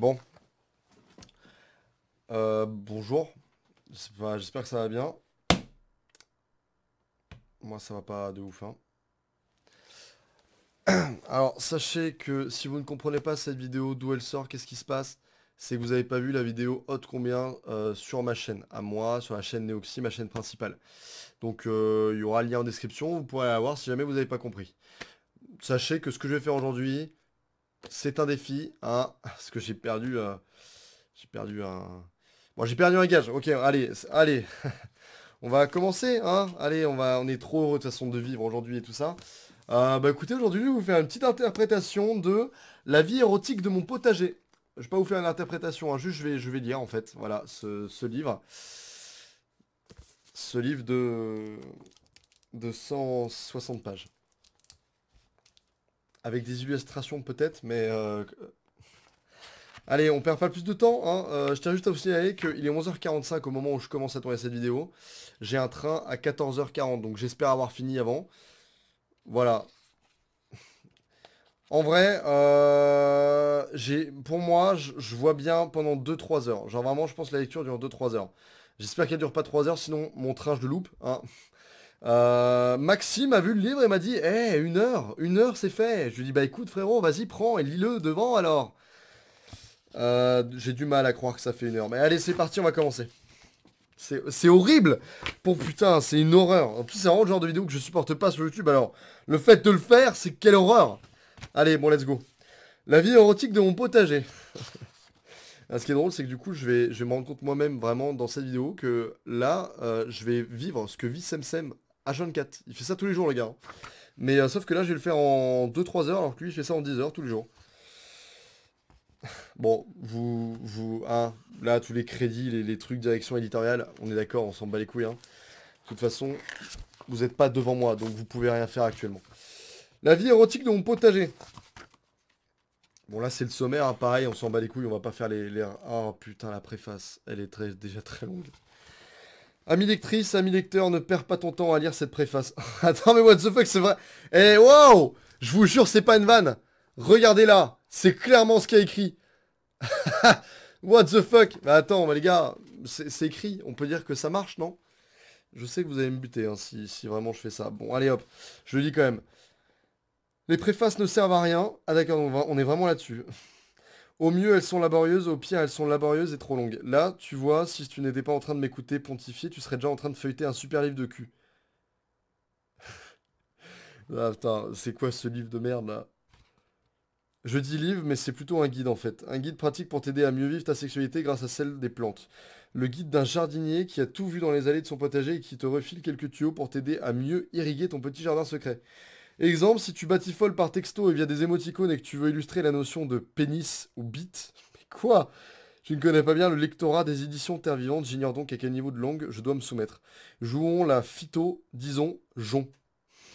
Bon, bonjour. J'espère que ça va bien. Moi, ça va pas de ouf, hein. Alors, sachez que si vous ne comprenez pas cette vidéo, d'où elle sort, qu'est-ce qui se passe, c'est que vous n'avez pas vu la vidéo Hot Combien sur ma chaîne, à moi, sur la chaîne Neoxy, ma chaîne principale. Donc, il y aura le lien en description, vous pourrez la voir si jamais vous n'avez pas compris. Sachez que ce que je vais faire aujourd'hui, c'est un défi, hein, parce que j'ai perdu un... Bon, j'ai perdu un gage, ok, allez. On va commencer, hein? Allez, on est trop heureux de façon de vivre aujourd'hui et tout ça. Bah écoutez, aujourd'hui, je vais vous faire une petite interprétation de la vie érotique de mon potager. Je vais pas vous faire une interprétation, hein, juste je vais lire en fait, voilà, ce livre. Ce livre de 160 pages. Avec des illustrations peut-être, mais... Allez, on perd pas plus de temps, hein. Je tiens juste à vous signaler qu'il est 11h45 au moment où je commence à tourner cette vidéo. J'ai un train à 14h40, donc j'espère avoir fini avant. Voilà. En vrai, pour moi, je vois bien pendant 2-3 heures. Genre vraiment, je pense que la lecture dure 2-3 heures. J'espère qu'elle dure pas 3 heures, sinon mon train, je le loupe, hein. Maxime a vu le livre et m'a dit, eh, 1 heure, c'est fait. Je lui dis, bah écoute frérot, vas-y, prends et lis-le devant alors. J'ai du mal à croire que ça fait 1 heure. Mais allez, c'est parti, on va commencer. C'est horrible. Pour putain, c'est une horreur. En plus, c'est vraiment le genre de vidéo que je supporte pas sur YouTube. Alors, le fait de le faire, c'est quelle horreur. Allez, bon, let's go. La vie érotique de mon potager. Ah, ce qui est drôle, c'est que du coup, je vais me rendre compte moi-même vraiment dans cette vidéo que là, je vais vivre ce que vit Semsem H24. Il fait ça tous les jours, le gars, hein. Mais sauf que là, je vais le faire en 2-3 heures, alors que lui, il fait ça en 10 heures tous les jours. Bon, hein, là, tous les crédits, les trucs direction éditoriale, on est d'accord, on s'en bat les couilles, hein. De toute façon, vous n'êtes pas devant moi, donc vous pouvez rien faire actuellement. La vie érotique de mon potager. Bon, là, c'est le sommaire, hein, pareil, on s'en bat les couilles, on va pas faire les... Oh putain, la préface, elle est déjà très longue. Ami lectrice, ami lecteur, ne perds pas ton temps à lire cette préface. Attends, mais what the fuck, c'est vrai. Eh, wow! Je vous jure, c'est pas une vanne. Regardez là, c'est clairement ce qu'il y a écrit. What the fuck? Mais attends, mais les gars, c'est écrit, on peut dire que ça marche, non? Je sais que vous allez me buter, hein, si vraiment je fais ça. Bon, allez hop, je le dis quand même. Les préfaces ne servent à rien. Ah d'accord, on est vraiment là-dessus. Au mieux, elles sont laborieuses, au pire, elles sont laborieuses et trop longues. Là, tu vois, si tu n'étais pas en train de m'écouter pontifier, tu serais déjà en train de feuilleter un super livre de cul. Ah putain, c'est quoi ce livre de merde là? Je dis livre, mais c'est plutôt un guide en fait. Un guide pratique pour t'aider à mieux vivre ta sexualité grâce à celle des plantes. Le guide d'un jardinier qui a tout vu dans les allées de son potager et qui te refile quelques tuyaux pour t'aider à mieux irriguer ton petit jardin secret. Exemple, si tu batifoles par texto et via des émoticônes et que tu veux illustrer la notion de pénis ou bite. Mais quoi? Je ne connais pas bien le lectorat des éditions Terre Vivante, j'ignore donc à quel niveau de langue je dois me soumettre. Jouons la phyto, disons, jon.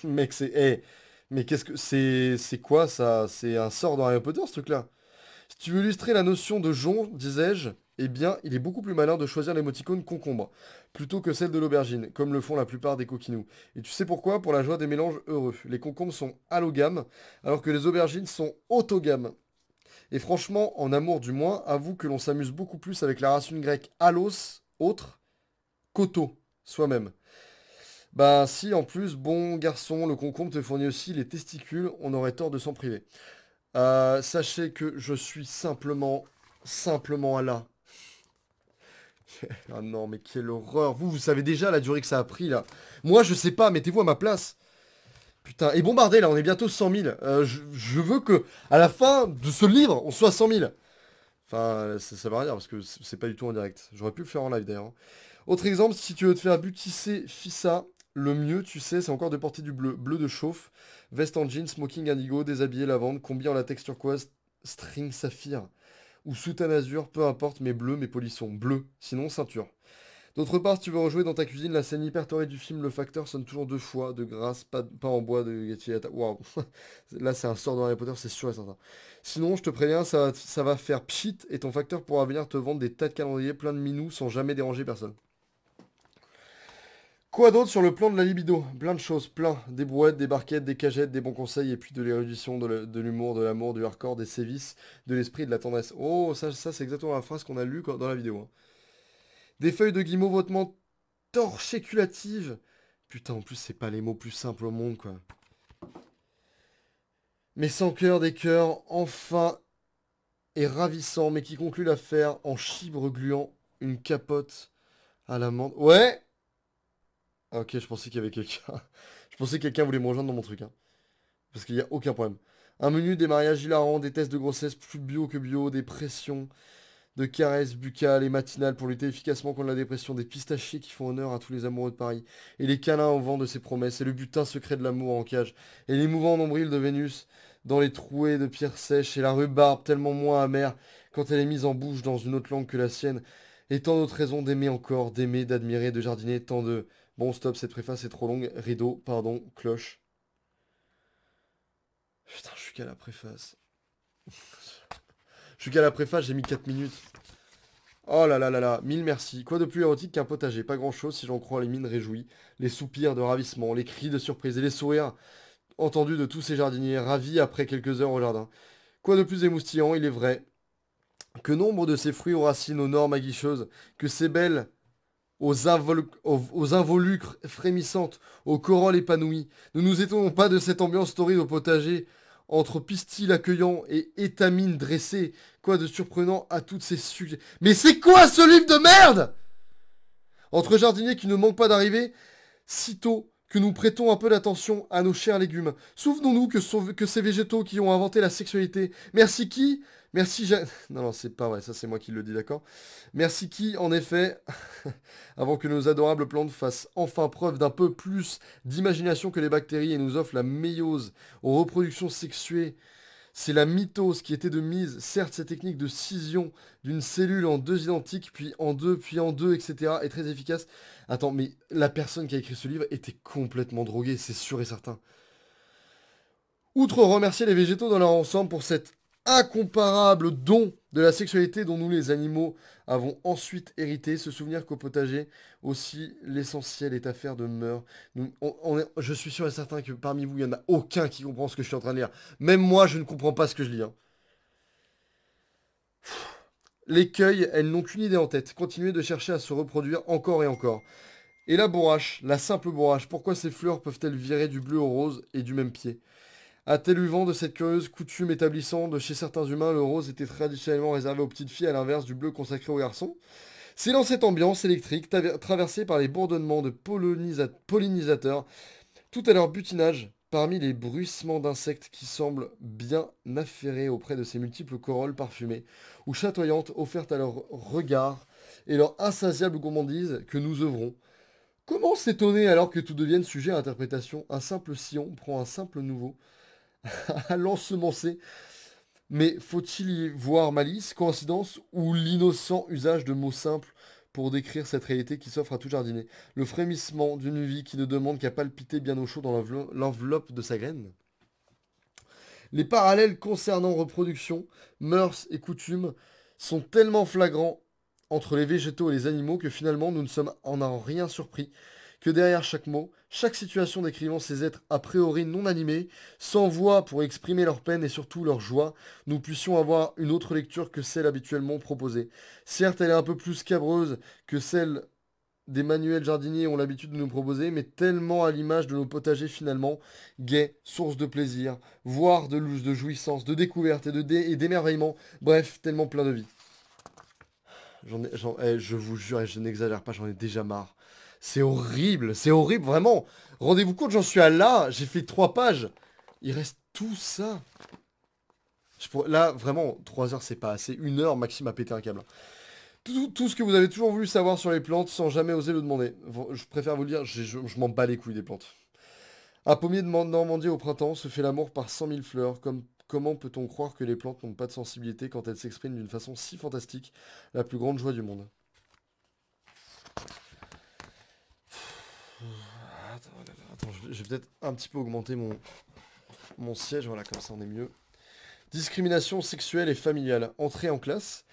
Mec, mais qu'est-ce que... C'est quoi ça? C'est un sort dans Harry Potter ce truc-là? Si tu veux illustrer la notion de jonc, disais-je, eh bien, il est beaucoup plus malin de choisir l'émoticône concombre, plutôt que celle de l'aubergine, comme le font la plupart des coquinous. Et tu sais pourquoi? Pour la joie des mélanges heureux. Les concombres sont allogames, alors que les aubergines sont autogames. Et franchement, en amour du moins, avoue que l'on s'amuse beaucoup plus avec la racine grecque allos, autre, koto, soi-même. Bah si, en plus, bon garçon, le concombre te fournit aussi les testicules, on aurait tort de s'en priver. Sachez que je suis simplement là. Ah non, mais quelle horreur. Vous savez déjà la durée que ça a pris, là. Moi, je sais pas, mettez-vous à ma place. Putain, et bombardé, là, on est bientôt 100 000. Je veux que, à la fin de ce livre, on soit 100 000. Enfin, ça veut rien dire, parce que c'est pas du tout en direct. J'aurais pu le faire en live, d'ailleurs. Autre exemple, si tu veux te faire butisser Fissa, le mieux, tu sais, c'est encore de porter du bleu. Bleu de chauffe, veste en jean, smoking indigo, déshabillé lavande, combi en latex turquoise, string saphir. Ou soutane azur, peu importe, mais bleu, mais polissons. Bleu, sinon ceinture. D'autre part, si tu veux rejouer dans ta cuisine, la scène hyper torrée du film Le Facteur sonne toujours 2 fois, de grâce, pas en bois, de Getty. Waouh. Là, c'est un sort dans Harry Potter, c'est sûr et certain. Sinon, je te préviens, ça va faire pchit et ton facteur pourra venir te vendre des tas de calendriers plein de minous sans jamais déranger personne. Quoi d'autre sur le plan de la libido? Plein de choses, plein. Des brouettes, des barquettes, des cagettes, des bons conseils, et puis de l'érudition, de l'humour, de l'amour, du hardcore, des sévices, de l'esprit, de la tendresse. Oh, ça c'est exactement la phrase qu'on a lue dans la vidéo, hein. Des feuilles de guimauve hautement torchéculatives. Putain, en plus, c'est pas les mots plus simples au monde, quoi. Mais sans cœur des cœurs, enfin et ravissant, mais qui conclut l'affaire en chibre gluant une capote à l'amande. Ouais! Ah, ok, je pensais qu'il y avait quelqu'un. Je pensais que quelqu'un voulait me rejoindre dans mon truc, hein. Parce qu'il n'y a aucun problème. Un menu, des mariages hilarants, des tests de grossesse plus bio que bio, des pressions de caresses buccales et matinales pour lutter efficacement contre la dépression, des pistachiers qui font honneur à tous les amoureux de Paris, et les câlins au vent de ses promesses, et le butin secret de l'amour en cage, et les mouvants nombrils de Vénus dans les trouées de pierres sèches, et la rhubarbe tellement moins amère quand elle est mise en bouche dans une autre langue que la sienne, et tant d'autres raisons d'aimer encore, d'aimer, d'admirer, de jardiner, tant de... Bon, stop, cette préface est trop longue. Rideau, pardon, cloche. Putain, je suis qu'à la préface. Je suis qu'à la préface, j'ai mis 4 minutes. Oh là là là là, mille merci. Quoi de plus érotique qu'un potager? Pas grand chose si j'en crois les mines réjouies, les soupirs de ravissement, les cris de surprise et les sourires entendus de tous ces jardiniers ravis après quelques heures au jardin. Quoi de plus émoustillant, il est vrai, que nombre de ces fruits aux racines, aux normes aguicheuses, que ces belles aux involucres frémissantes, aux corolles épanouies. Ne nous étonnons pas de cette ambiance torride au potager, entre pistils accueillants et étamines dressées. Quoi de surprenant à toutes ces sujets. Mais c'est quoi ce livre de merde? Entre jardiniers qui ne manquent pas d'arriver, sitôt que nous prêtons un peu d'attention à nos chers légumes. Souvenons-nous que ces végétaux qui ont inventé la sexualité. Merci qui? Merci Non, non, c'est pas vrai, ça c'est moi qui le dis, d'accord? Merci qui, en effet, avant que nos adorables plantes fassent enfin preuve d'un peu plus d'imagination que les bactéries et nous offrent la méiose aux reproductions sexuées. C'est la mitose qui était de mise. Certes, cette technique de scission d'une cellule en deux identiques, puis en deux, etc. est très efficace. Attends, mais la personne qui a écrit ce livre était complètement droguée, c'est sûr et certain. Outre remercier les végétaux dans leur ensemble pour cet incomparable don de la sexualité dont nous les animaux avons ensuite hérité, se souvenir qu'au potager aussi l'essentiel est affaire de mœurs. Je suis sûr et certain que parmi vous, il n'y en a aucun qui comprend ce que je suis en train de lire. Même moi, je ne comprends pas ce que je lis, hein. L'écueil, elles n'ont qu'une idée en tête, continuer de chercher à se reproduire encore et encore. Et la bourrache, la simple bourrache, pourquoi ces fleurs peuvent-elles virer du bleu au rose et du même pied? A-t-elle eu vent de cette curieuse coutume établissant de chez certains humains le rose était traditionnellement réservé aux petites filles à l'inverse du bleu consacré aux garçons? C'est dans cette ambiance électrique traversée par les bourdonnements de pollinisateurs, tout à leur butinage, parmi les bruissements d'insectes qui semblent bien affairés auprès de ces multiples corolles parfumées, ou chatoyantes offertes à leur regard et leur insatiable gourmandise que nous œuvrons. Comment s'étonner alors que tout devienne sujet à interprétation? Un simple sillon prend un simple nouveau à l'ensemencer. Mais faut-il y voir malice, coïncidence ou l'innocent usage de mots simples pour décrire cette réalité qui s'offre à tout jardinier? Le frémissement d'une vie qui ne demande qu'à palpiter bien au chaud dans l'enveloppe de sa graine? Les parallèles concernant reproduction, mœurs et coutumes sont tellement flagrants entre les végétaux et les animaux que finalement nous ne sommes en rien surpris que derrière chaque mot, chaque situation décrivant ces êtres a priori non animés, sans voix pour exprimer leur peine et surtout leur joie, nous puissions avoir une autre lecture que celle habituellement proposée. Certes, elle est un peu plus scabreuse que celle des manuels jardiniers ont l'habitude de nous proposer, mais tellement à l'image de nos potagers finalement, gais, source de plaisir, voire de jouissance, de découverte et d'émerveillement, bref, tellement plein de vie. Je vous jure, et je n'exagère pas, j'en ai déjà marre. C'est horrible, vraiment. Rendez-vous compte, j'en suis à là, j'ai fait 3 pages. Il reste tout ça. Là, vraiment, 3 heures, c'est pas assez. 1 heure, Maxime a pété un câble. Tout ce que vous avez toujours voulu savoir sur les plantes sans jamais oser le demander. Je préfère vous le dire, je m'en bats les couilles des plantes. Un pommier de Normandie au printemps se fait l'amour par 100 000 fleurs. Comment peut-on croire que les plantes n'ont pas de sensibilité quand elles s'expriment d'une façon si fantastique? La plus grande joie du monde. Attends, je vais peut-être un petit peu augmenter mon siège, voilà, comme ça on est mieux. Discrimination sexuelle et familiale. Entrée en classe.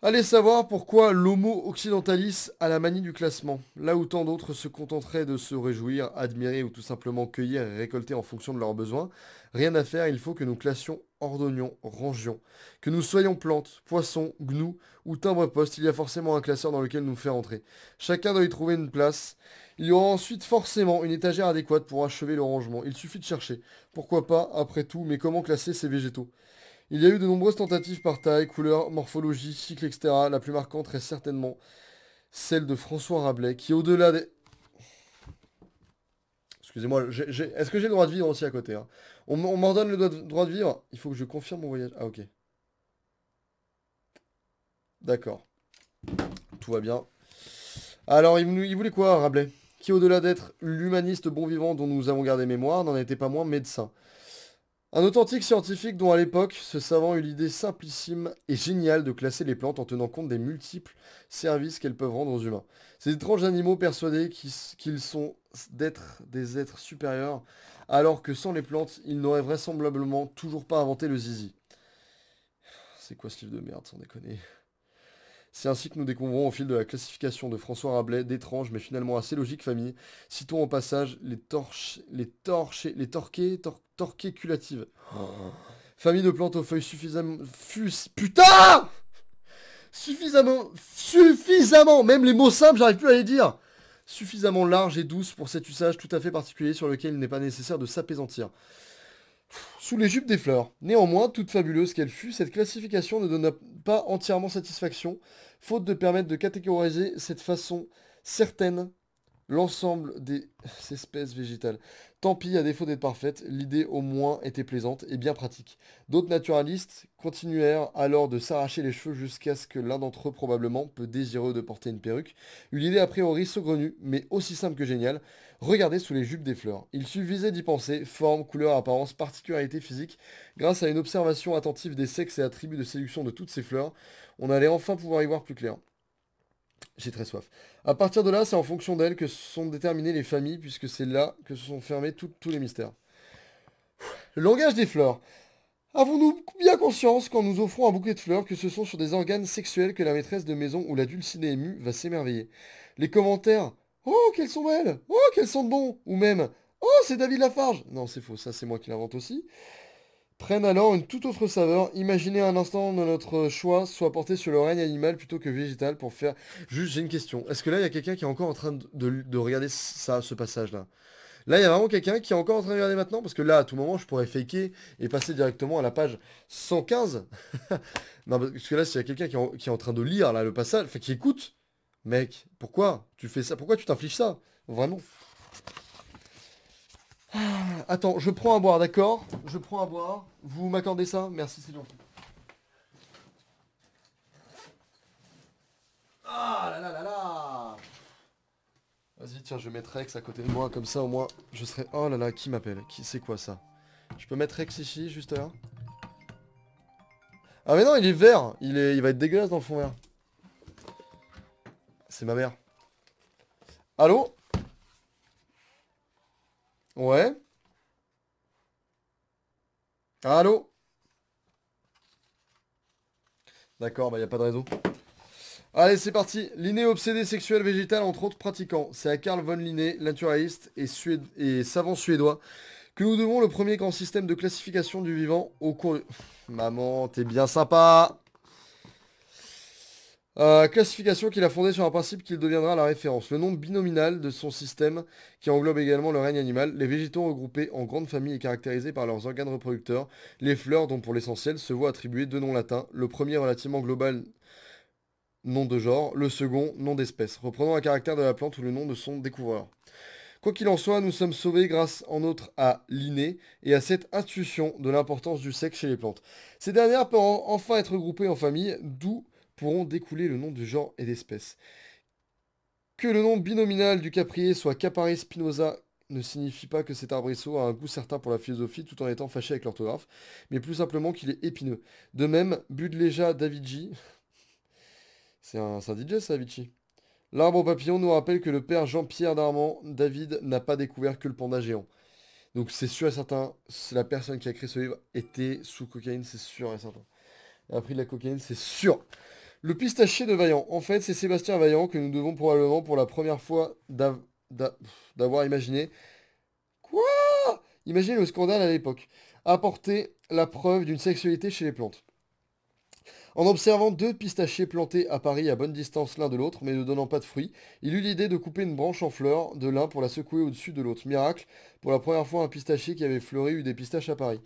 Allez savoir pourquoi l'homo occidentalis a la manie du classement. Là où tant d'autres se contenteraient de se réjouir, admirer ou tout simplement cueillir et récolter en fonction de leurs besoins, rien à faire, il faut que nous classions, ordonnions, rangions. Que nous soyons plantes, poissons, gnous ou timbre-poste, il y a forcément un classeur dans lequel nous faire entrer. Chacun doit y trouver une place. Il y aura ensuite forcément une étagère adéquate pour achever le rangement. Il suffit de chercher. Pourquoi pas, après tout, mais comment classer ces végétaux? Il y a eu de nombreuses tentatives par taille, couleur, morphologie, cycle, etc. La plus marquante reste certainement celle de François Rabelais, qui au-delà des... Excusez-moi, est-ce que j'ai le droit de vivre aussi à côté, hein? On m'ordonne le droit de vivre? Il faut que je confirme mon voyage. Ah ok. D'accord. Tout va bien. Alors, il voulait quoi, Rabelais? Qui au-delà d'être l'humaniste bon vivant dont nous avons gardé mémoire, n'en était pas moins médecin. Un authentique scientifique dont à l'époque, ce savant eut l'idée simplissime et géniale de classer les plantes en tenant compte des multiples services qu'elles peuvent rendre aux humains. Ces étranges animaux persuadés qu'ils sont d'être des êtres supérieurs, alors que sans les plantes, ils n'auraient vraisemblablement toujours pas inventé le zizi. C'est quoi ce livre de merde, sans déconner? C'est ainsi que nous découvrons au fil de la classification de François Rabelais d'étranges mais finalement assez logiques familles. Citons au passage les torquéculatives. Famille de plantes aux feuilles suffisamment, même les mots simples, j'arrive plus à les dire. Suffisamment larges et douces pour cet usage tout à fait particulier sur lequel il n'est pas nécessaire de s'apaisantir. Sous les jupes des fleurs. Néanmoins, toute fabuleuse qu'elle fût, cette classification ne donna pas entièrement satisfaction, faute de permettre de catégoriser cette façon certaine l'ensemble des espèces végétales. Tant pis, à défaut d'être parfaite, l'idée au moins était plaisante et bien pratique. D'autres naturalistes continuèrent alors de s'arracher les cheveux jusqu'à ce que l'un d'entre eux, probablement peu désireux de porter une perruque, eut l'idée a priori saugrenue, mais aussi simple que géniale, regarder sous les jupes des fleurs. Il suffisait d'y penser, forme, couleur, apparence, particularité physique, grâce à une observation attentive des sexes et attributs de séduction de toutes ces fleurs, on allait enfin pouvoir y voir plus clair. J'ai très soif. À partir de là, c'est en fonction d'elles que sont déterminées les familles, puisque c'est là que se sont fermés tous les mystères. Le langage des fleurs. Avons-nous bien conscience, quand nous offrons un bouquet de fleurs, que ce sont sur des organes sexuels que la maîtresse de maison ou la dulcinée émue va s'émerveiller? Les commentaires «Oh, qu'elles sont belles! Oh, qu'elles sentent bon!» ou même «Oh, c'est David Lafarge!» Non, c'est faux, ça c'est moi qui l'invente aussi. Prennent alors une toute autre saveur. Imaginez un instant de notre choix soit porté sur le règne animal plutôt que végétal pour faire... Juste, j'ai une question. Est-ce que là, il y a quelqu'un qui est encore en train de regarder ça, ce passage-là? Là, il y a vraiment quelqu'un qui est encore en train de regarder maintenant? Parce que là, à tout moment, je pourrais faker et passer directement à la page 115. Non, parce que là, s'il y a quelqu'un qui est en train de lire là, le passage, enfin, qui écoute, mec, pourquoi tu fais ça? Pourquoi tu t'infliges ça? Vraiment. Attends, je prends à boire, d'accord? Je prends à boire. Vous m'accordez ça? Merci, c'est gentil. Ah là là là là! Vas-y, tiens, je vais mettre Rex à côté de moi, comme ça au moins je serai... Oh là là, qui m'appelle? Qui c'est quoi ça? Je peux mettre Rex ici, juste là? Ah mais non, il est vert! Il va être dégueulasse dans le fond vert. C'est ma mère. Allô? Ouais? Allô? D'accord, bah y a pas de réseau. Allez, c'est parti. Linné obsédé sexuel végétal, entre autres pratiquants. C'est à Carl von Linné, naturaliste et savant suédois, que nous devons le premier grand système de classification du vivant au cours... Maman, t'es bien sympa. Classification qu'il a fondée sur un principe qu'il deviendra la référence. Le nombre binominal de son système, qui englobe également le règne animal, les végétaux regroupés en grandes familles et caractérisés par leurs organes reproducteurs, les fleurs dont pour l'essentiel se voient attribuer deux noms latins, le premier relativement global, nom de genre, le second, nom d'espèce, reprenant un caractère de la plante ou le nom de son découvreur. Quoi qu'il en soit, nous sommes sauvés grâce en outre à l'inné et à cette intuition de l'importance du sexe chez les plantes. Ces dernières peuvent enfin être regroupées en famille, d'où pourront découler le nom du genre et d'espèce. Que le nom binominal du caprier soit Caparis spinosa ne signifie pas que cet arbrisseau a un goût certain pour la philosophie tout en étant fâché avec l'orthographe, mais plus simplement qu'il est épineux. De même, Budleja davidji, c'est un DJ ça, Avicii. L'arbre au papillon nous rappelle que le père Jean-Pierre Darmand, David, n'a pas découvert que le panda géant. Donc c'est sûr et certain, c'est la personne qui a créé ce livre était sous cocaïne, c'est sûr et certain. Elle a pris de la cocaïne, c'est sûr. Le pistachier de Vaillant. En fait, c'est Sébastien Vaillant que nous devons probablement pour la première fois d'avoir imaginé. Quoi? Imaginez le scandale à l'époque. Apporter la preuve d'une sexualité chez les plantes. En observant deux pistachiers plantés à Paris à bonne distance l'un de l'autre, mais ne donnant pas de fruits, il eut l'idée de couper une branche en fleurs de l'un pour la secouer au-dessus de l'autre. Miracle, pour la première fois un pistachier qui avait fleuri eut des pistaches à Paris.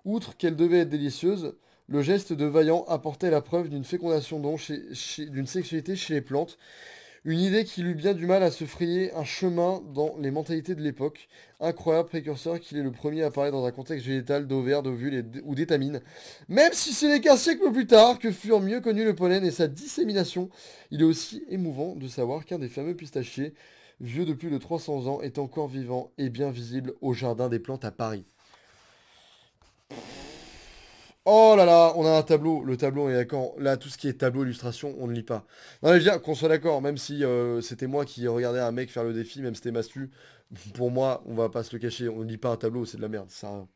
Outre qu'elle devait être délicieuse, le geste de Vaillant apportait la preuve d'une fécondation d'une sexualité chez les plantes, une idée qui eut bien du mal à se frayer un chemin dans les mentalités de l'époque. Incroyable précurseur qu'il est le premier à apparaître dans un contexte végétal d'ovaires, d'ovules ou d'étamines. Même si ce n'est qu'un siècle plus tard que furent mieux connus le pollen et sa dissémination, il est aussi émouvant de savoir qu'un des fameux pistachiers, vieux de plus de 300 ans, est encore vivant et bien visible au Jardin des Plantes à Paris. Oh là là, on a un tableau. Le tableau, on est d'accord. Là, tout ce qui est tableau, illustration, on ne lit pas. Non, mais je veux dire, qu'on soit d'accord, même si c'était moi qui regardais un mec faire le défi, même si c'était Mastu, pour moi, on va pas se le cacher, on ne lit pas un tableau, c'est de la merde. Ça...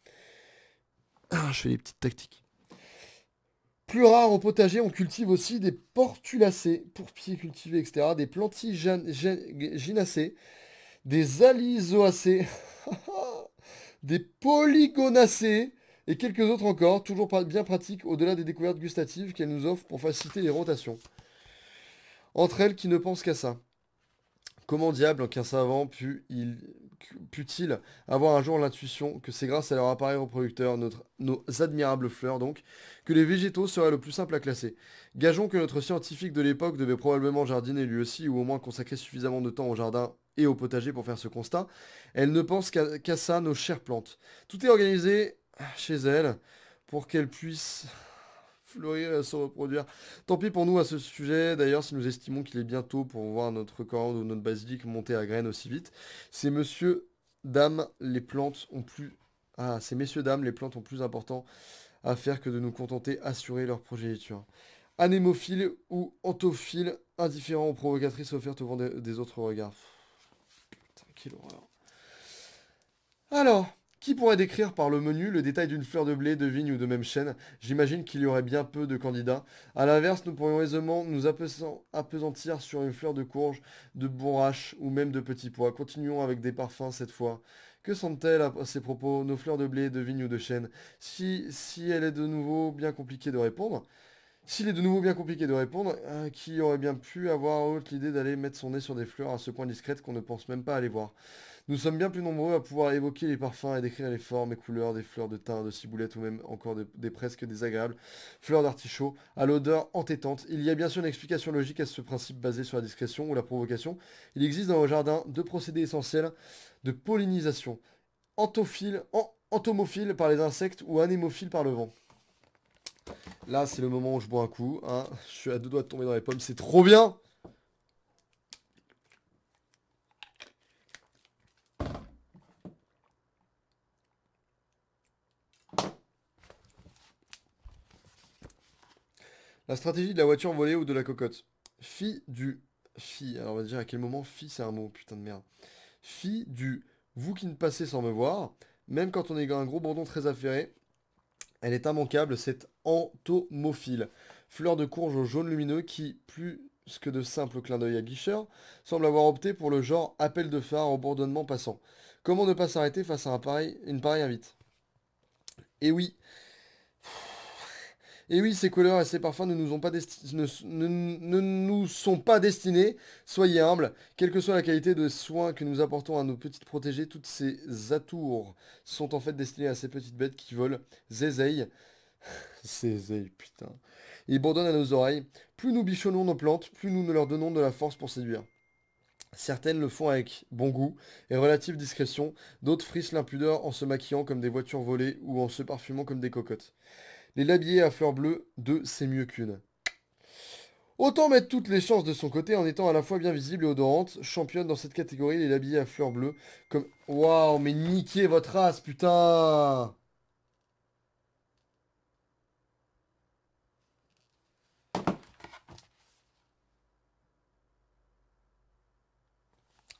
Ah, je fais des petites tactiques. Plus rare au potager, on cultive aussi des portulacées, pour pieds cultivés, etc., des plantiginacées, des alizoacées, des polygonacées, et quelques autres encore, toujours bien pratiques au-delà des découvertes gustatives qu'elles nous offrent pour faciliter les rotations. Entre elles qui ne pensent qu'à ça. Comment diable qu'un savant put-il avoir un jour l'intuition que c'est grâce à leur appareil reproducteur, nos admirables fleurs donc, que les végétaux seraient le plus simple à classer. Gageons que notre scientifique de l'époque devait probablement jardiner lui aussi, ou au moins consacrer suffisamment de temps au jardin et au potager pour faire ce constat. Elle ne pense qu'à ça, nos chères plantes. Tout est organisé chez elle pour qu'elles puissent fleurir et se reproduire. Tant pis pour nous à ce sujet, d'ailleurs, si nous estimons qu'il est bientôt pour voir notre coriandre ou notre basilic monter à graines aussi vite. Ces messieurs, dames, les plantes ont plus... Ah, ces messieurs, dames, les plantes ont plus important à faire que de nous contenter assurer leur progéniture. Anémophile ou anthophile, indifférent aux provocatrices offertes au vent des autres regards. Putain, quelle horreur. Alors, qui pourrait décrire par le menu le détail d'une fleur de blé, de vigne ou de même chêne? J'imagine qu'il y aurait bien peu de candidats. A l'inverse, nous pourrions aisément nous appesantir sur une fleur de courge, de bourrache ou même de petits pois. Continuons avec des parfums cette fois. Que sentent-elles à ces propos, nos fleurs de blé, de vigne ou de chêne? Si elle est de nouveau bien compliquée de répondre, S'il est de nouveau bien compliqué de répondre, qui aurait bien pu avoir haute l'idée d'aller mettre son nez sur des fleurs à ce point discrètes qu'on ne pense même pas aller voir. Nous sommes bien plus nombreux à pouvoir évoquer les parfums et décrire les formes et couleurs des fleurs de thym, de ciboulette ou même encore des presque désagréables fleurs d'artichaut à l'odeur entêtante. Il y a bien sûr une explication logique à ce principe basé sur la discrétion ou la provocation. Il existe dans le jardin deux procédés essentiels de pollinisation. Entomophile par les insectes ou anémophile par le vent. Là, c'est le moment où je bois un coup. Hein. Je suis à deux doigts de tomber dans les pommes. C'est trop bien! La stratégie de la voiture volée ou de la cocotte. Fille du... Fille. Alors, on va dire à quel moment fille, c'est un mot. Putain de merde. Fille du... Vous qui ne passez sans me voir. Même quand on est un gros bourdon très affairé. Elle est immanquable, cette entomophile. Fleur de courge au jaune lumineux qui, plus que de simples clins d'œil à guicheur, semble avoir opté pour le genre appel de phare au bourdonnement passant. Comment ne pas s'arrêter face à une pareille invite? Et oui, ces couleurs et ces parfums ne nous, ont pas ne nous sont pas destinés. Soyez humbles, quelle que soit la qualité de soins que nous apportons à nos petites protégées, toutes ces atours sont en fait destinées à ces petites bêtes qui volent, zézeillent. Zézeillent, putain. Ils bourdonnent à nos oreilles. Plus nous bichonnons nos plantes, plus nous ne leur donnons de la force pour séduire. Certaines le font avec bon goût et relative discrétion, d'autres frissent l'impudeur en se maquillant comme des voitures volées ou en se parfumant comme des cocottes. Les labiers à fleurs bleues, deux, c'est mieux qu'une. Autant mettre toutes les chances de son côté en étant à la fois bien visible et odorante. Championne dans cette catégorie, les labiers à fleurs bleues, comme... Waouh, mais niquez votre race, putain!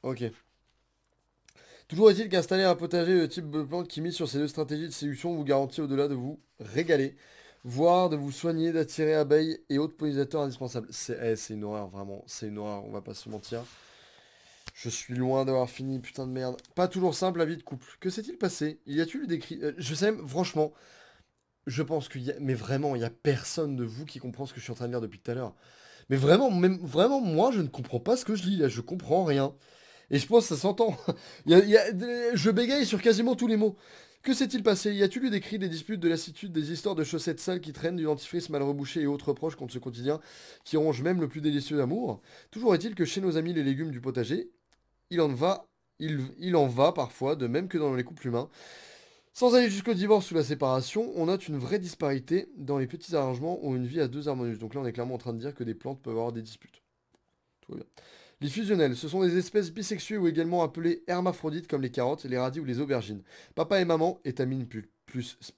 Ok. Toujours est-il qu'installer un potager de type de plante qui mise sur ces deux stratégies de séduction vous garantit au-delà de vous régaler. voire de vous soigner, d'attirer abeilles et autres pollinisateurs indispensables. C'est une horreur, vraiment. C'est une horreur, on va pas se mentir. Je suis loin d'avoir fini, putain de merde. Pas toujours simple la vie de couple. Que s'est-il passé? Y a-t-il eu des cris? Je sais même, franchement, je pense qu'il y a... Mais vraiment, il y a personne de vous qui comprend ce que je suis en train de lire depuis tout à l'heure. Mais vraiment, même, vraiment, moi, je ne comprends pas ce que je lis, là. Je comprends rien. Et je pense que ça s'entend. Je bégaye sur quasiment tous les mots. Que s'est-il passé? Y a-t-il eu des cris, des disputes, de lassitude, des histoires de chaussettes sales qui traînent, du dentifrice mal rebouché et autres reproches contre ce quotidien qui ronge même le plus délicieux d'amour? Toujours est-il que chez nos amis les légumes du potager, il en va parfois de même que dans les couples humains. Sans aller jusqu'au divorce ou la séparation, on note une vraie disparité dans les petits arrangements ou une vie à deux harmonieuses. Donc là, on est clairement en train de dire que des plantes peuvent avoir des disputes. Tout va bien. Les fusionnels, ce sont des espèces bisexuées ou également appelées hermaphrodites comme les carottes, les radis ou les aubergines. Papa et maman, étamine plus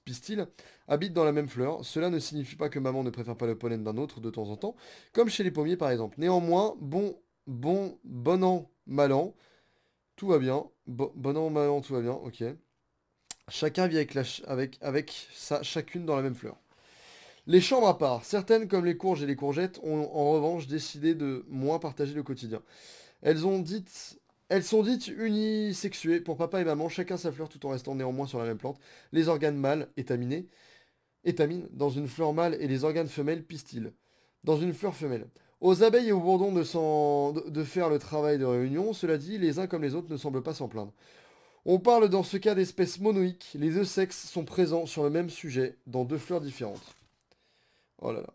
pistil, habitent dans la même fleur. Cela ne signifie pas que maman ne préfère pas le pollen d'un autre de temps en temps, comme chez les pommiers par exemple. Néanmoins, bon an, mal an, tout va bien. Bon an, mal an, tout va bien, ok. Chacun vit avec chacune dans la même fleur. Les chambres à part, certaines comme les courges et les courgettes ont en revanche décidé de moins partager le quotidien. Elles sont dites unisexuées pour papa et maman, chacun sa fleur tout en restant néanmoins sur la même plante. Les organes mâles étaminent dans une fleur mâle et les organes femelles pistillent dans une fleur femelle. Aux abeilles et aux bourdons de faire le travail de réunion, cela dit, les uns comme les autres ne semblent pas s'en plaindre. On parle dans ce cas d'espèces monoïques, les deux sexes sont présents sur le même sujet, dans deux fleurs différentes. Oh là là.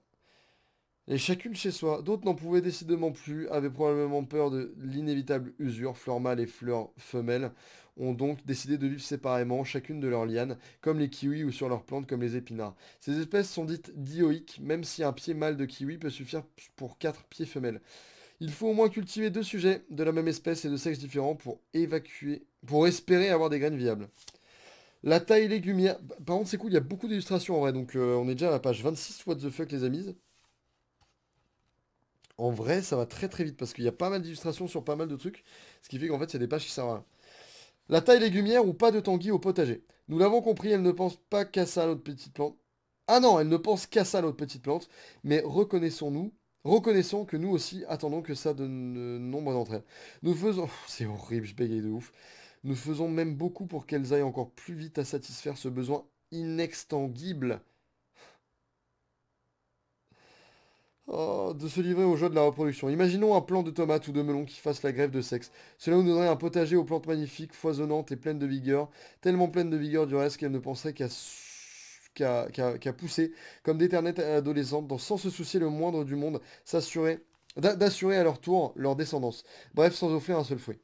Et chacune chez soi, d'autres n'en pouvaient décidément plus, avaient probablement peur de l'inévitable usure, fleurs mâles et fleurs femelles ont donc décidé de vivre séparément, chacune de leurs lianes, comme les kiwis ou sur leurs plantes comme les épinards. Ces espèces sont dites dioïques, même si un pied mâle de kiwi peut suffire pour 4 pieds femelles. Il faut au moins cultiver deux sujets de la même espèce et de sexes différents pour espérer avoir des graines viables. La taille légumière... Par contre, c'est cool, il y a beaucoup d'illustrations en vrai, donc on est déjà à la page 26, what the fuck les amis. En vrai, ça va très très vite parce qu'il y a pas mal d'illustrations sur pas mal de trucs, ce qui fait qu'en fait, c'est des pages qui servent à rien. La taille légumière ou pas de tanguy au potager. Nous l'avons compris, elle ne pense pas qu'à ça, notre petite plante. Ah non, elle ne pense qu'à ça, notre petite plante, mais reconnaissons que nous aussi attendons que ça de nombre d'entre elles. Nous faisons... C'est horrible, je bégaye de ouf. Nous faisons même beaucoup pour qu'elles aillent encore plus vite à satisfaire ce besoin inextinguible. Oh, de se livrer au jeu de la reproduction. Imaginons un plant de tomates ou de melon qui fasse la grève de sexe. Cela nous donnerait un potager aux plantes magnifiques, foisonnantes et pleines de vigueur, tellement pleines de vigueur du reste qu'elles ne penseraient qu'à pousser, comme d'éternelles adolescentes, sans se soucier le moindre du monde, d'assurer à leur tour leur descendance. Bref, sans offrir un seul fruit.